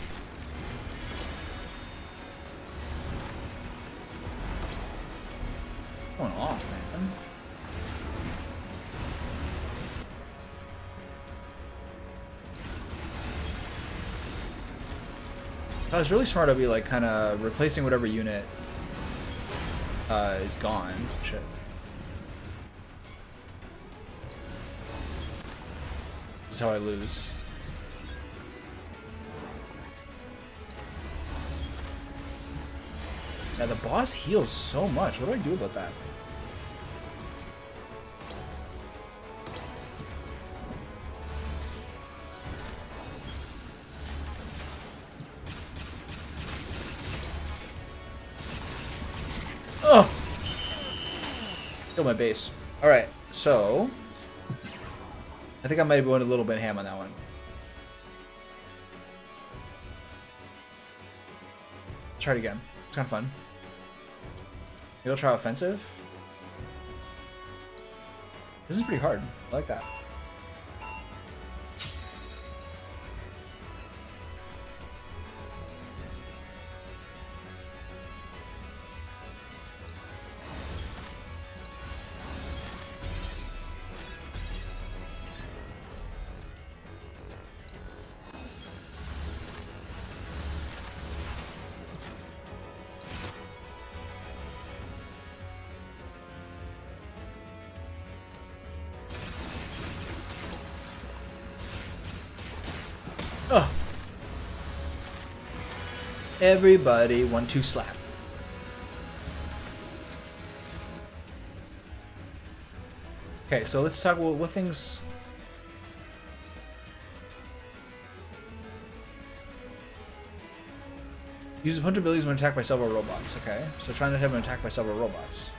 Going off, man. If I was really smart, I'd be like kind of replacing whatever unit is gone. Shit. This is how I lose. Yeah, the boss heals so much. What do I do about that? Oh! Kill my base. Alright, so... I think I might have went a little bit ham on that one. Try it again. It's kind of fun. Maybe I'll try offensive. This is pretty hard. I like that. Oh. Everybody 1-2 slap. Okay, so let's talk about what things. Use hunter abilities when attacked by several robots. Okay, so trying to have an attack by several robots.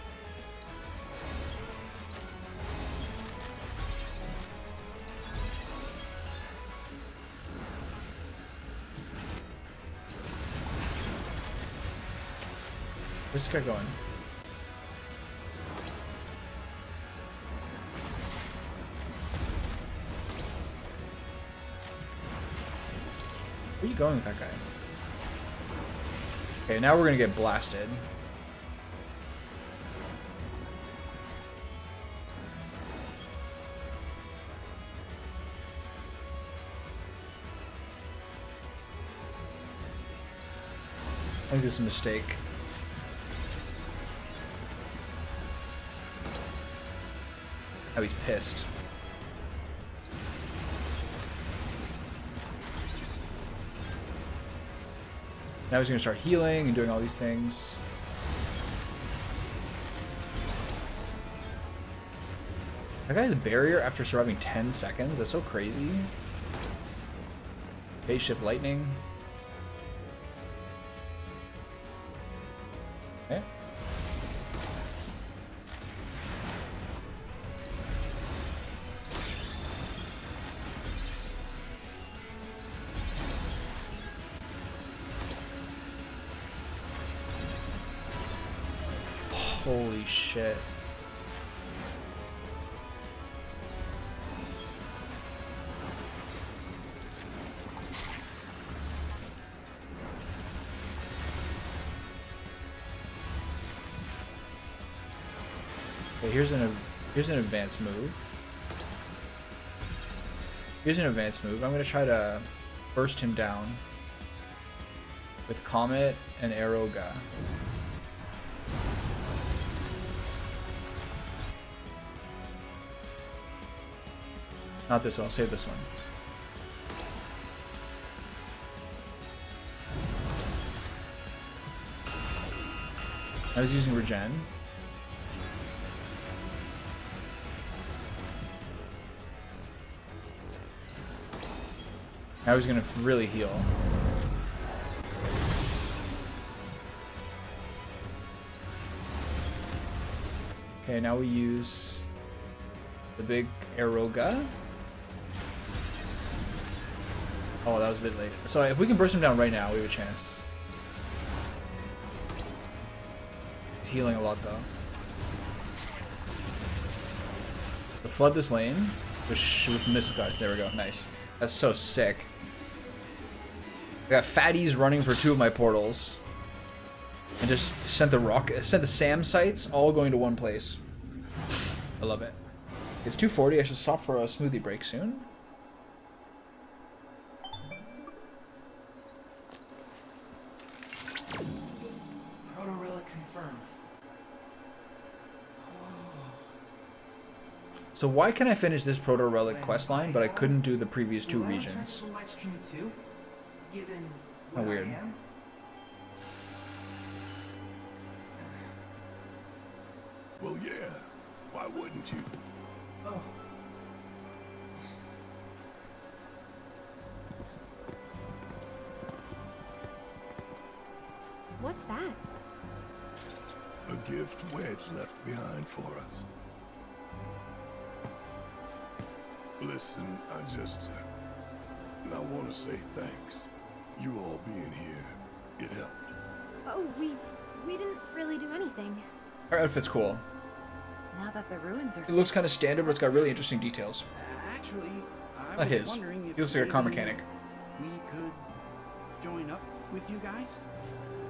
Where's this guy going? Where are you going with that guy? Okay, now we're gonna get blasted. I think this is a mistake. Oh, he's pissed. Now he's gonna start healing and doing all these things. That guy's a barrier after surviving 10 seconds? That's so crazy. Phase shift lightning. Okay. Holy shit. Okay, here's an advanced move. Here's an advanced move. I'm gonna try to burst him down with Comet and Aeroga. Not this one, I'll save this one. I was using regen. I was gonna really heal. Okay, now we use the big Aeroga. Oh, that was a bit late. So if we can burst him down right now, we have a chance. He's healing a lot though. To flood this lane with missile guys. There we go. Nice. That's so sick. I got fatties running for 2 of my portals. And just sent the SAM sites all going to one place. I love it. It's 2:40. I should stop for a smoothie break soon. So why can I finish this Proto Relic questline, but I couldn't do the previous 2 regions? How weird. Well, yeah. Why wouldn't you? Oh. What's that? A gift Wedge left behind for us. Listen, I want to say thanks. You all being here, it helped. Oh, we didn't really do anything. Her outfit's cool. Now that the ruins are It looks kind of standard, but it's got really interesting details. Actually, I Not was his. wondering if He looks like a car maybe mechanic. we could join up with you guys.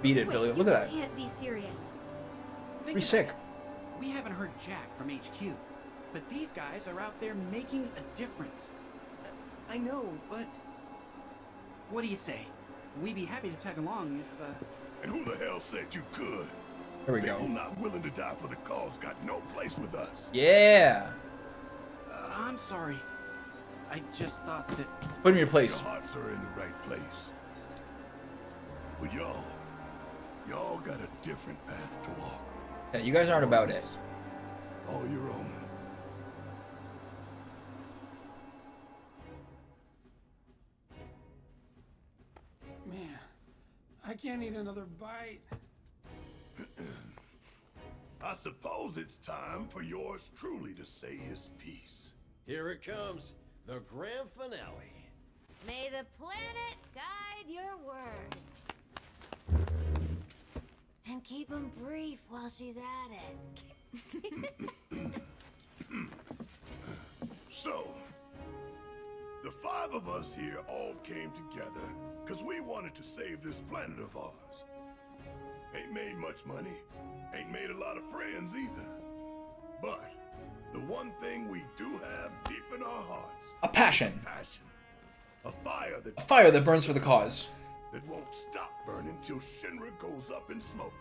Beat it, Wait, Billy. Look at that. You can't be serious. Think Pretty about sick. it. We haven't heard Jack from HQ, but these guys are out there making a difference. I know, but what do you say? We'd be happy to tag along if. And who the hell said you could? There we People go. not willing to die for the cause got no place with us. Yeah. I'm sorry. I just thought that. Put him in your place. Your hearts are in the right place. But y'all got a different path to walk. Yeah, you guys aren't about it. All your own. Man, I can't eat another bite. I suppose it's time for yours truly to say his piece. Here it comes, the grand finale. May the planet guide your words. And keep them brief while she's at it. So, the 5 of us here all came together because we wanted to save this planet of ours. Ain't made much money, ain't made a lot of friends either. But the one thing we do have deep in our hearts, A passion. passion. A fire A fire that burns for the cause. that won't stop burning till Shinra goes up in smoke.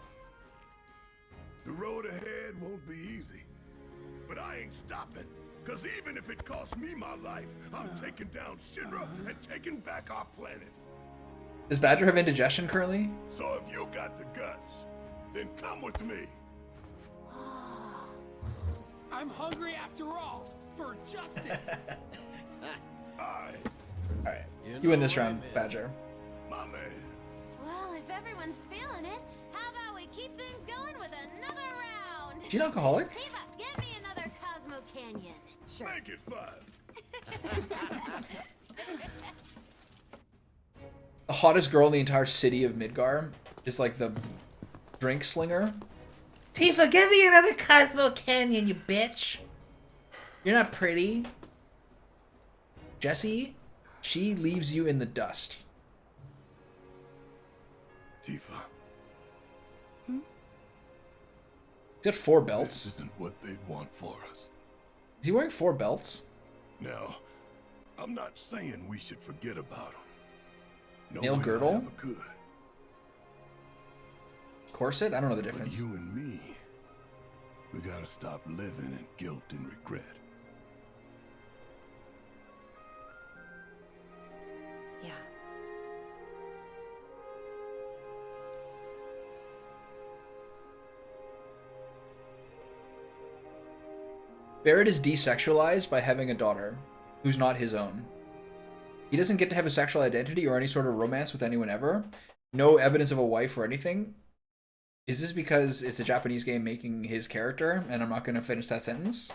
The road ahead won't be easy, but I ain't stopping. Cause even if it costs me my life, I'm taking down Shinra and taking back our planet. Does Badger have indigestion currently? So if you got the guts, then come with me. I'm hungry after all, for justice. Alright. You win this know round, what I meant. Badger. My man. Well, if everyone's feeling it, how about we keep things going with another round? Is she an alcoholic? Eva, get me another Cosmo Canyon. Sure. Make it 5. The hottest girl in the entire city of Midgar is like the drink slinger. Tifa, give me another Cosmo Canyon, you bitch. You're not pretty. Jessie, she leaves you in the dust. Tifa, He's got 4 this belts. isn't what they'd want for us. Is he wearing 4 belts? Now, I'm not saying we should forget about them. No Nail way I girdle? ever could. Corset? I don't know the But difference. you and me, we gotta stop living in guilt and regret. Yeah. Barrett is desexualized by having a daughter who's not his own. He doesn't get to have a sexual identity or any sort of romance with anyone ever. No evidence of a wife or anything. Is this because it's a Japanese game making his character and I'm not going to finish that sentence?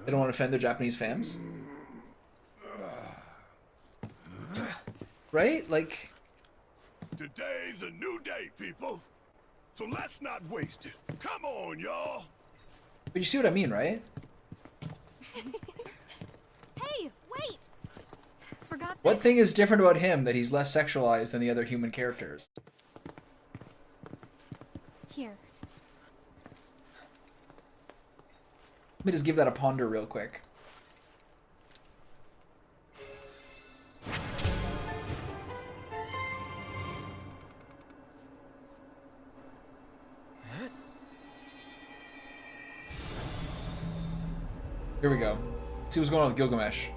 They don't want to offend their Japanese fans? Right? Like, Today's a new day, people. So let's not waste it. Come on, y'all. but you see what I mean, right? Hey, wait! Forgot What this. thing is different about him that he's less sexualized than the other human characters? here. Let me just give that a ponder real quick. Here we go. See what's going on with Gilgamesh.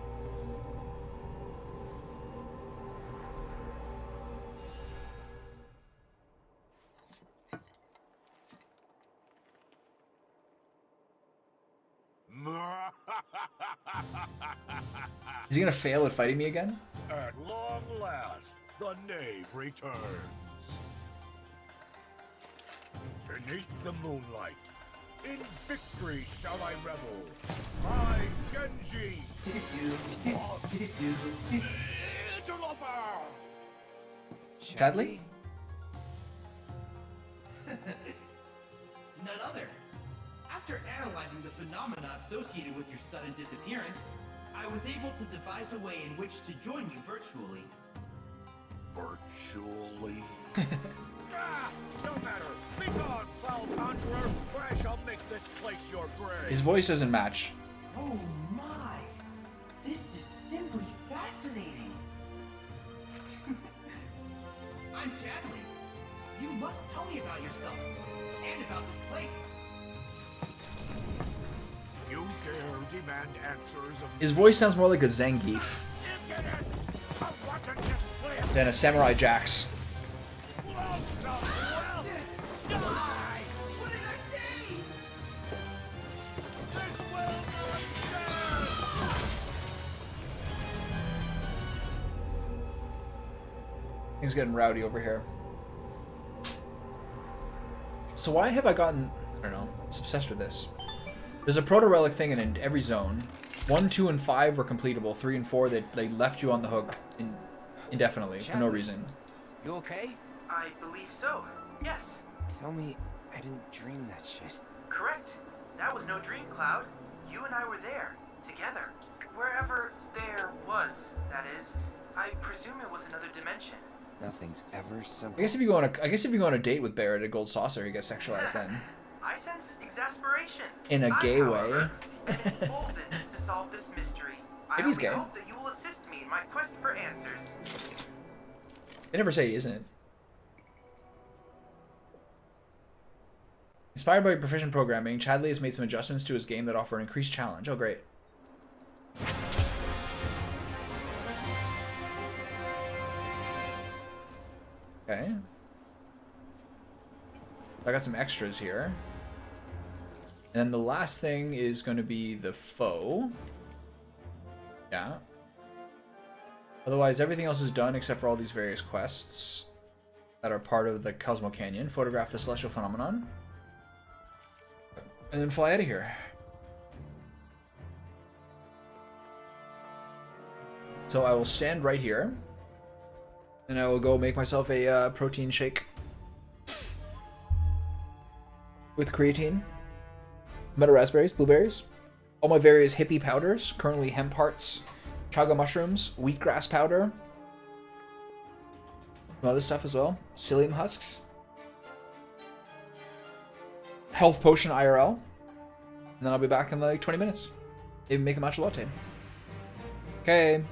Is he gonna fail at fighting me again? At long last, the knave returns. Beneath the moonlight, in victory shall I revel. My Genji! Interloper! Chadley? None other. After analyzing the phenomena associated with your sudden disappearance, I was able to devise a way in which to join you virtually. Virtually? No matter! Be gone, foul conjurer, or I shall make this place your grave! His voice doesn't match. Oh my! This is simply fascinating! I'm Chadley. You must tell me about yourself, and about this place. You dare demand answers of His voice sounds more like a Zangief than a Samurai Jax. What did I say? This will not stand! He's getting rowdy over here. So why have I gotten... I don't know. I'm obsessed with this. There's a proto-relic thing in every zone. 1, 2, and 5 were completable. 3 and 4, they left you on the hook indefinitely for no reason. You okay? I believe so. Yes. Tell me I didn't dream that shit. Correct. That was no dream, Cloud. You and I were there, together. Wherever there was, that is. I presume it was another dimension. Nothing's ever simple. I guess if you go on a date with Barrett at Gold Saucer, he gets sexualized then. I sense exasperation. In a gay however, way. am emboldened to solve this mystery. Maybe I he's only gay. hope that you will assist me in my quest for answers. They never say he isn't. Inspired by proficient programming, Chadley has made some adjustments to his game that offer an increased challenge. Oh, great. Okay. I got some extras here. And then the last thing is going to be the foe. Yeah. Otherwise, everything else is done except for all these various quests that are part of the Cosmo Canyon. Photograph the celestial phenomenon. And then fly out of here. So I will stand right here. And I will go make myself a protein shake. With creatine. Meta raspberries, blueberries. All my various hippie powders. Currently hemp hearts. Chaga mushrooms. Wheatgrass powder. Some other stuff as well. Psyllium husks. Health potion IRL. And then I'll be back in like 20 minutes. Maybe make a matcha latte. Okay.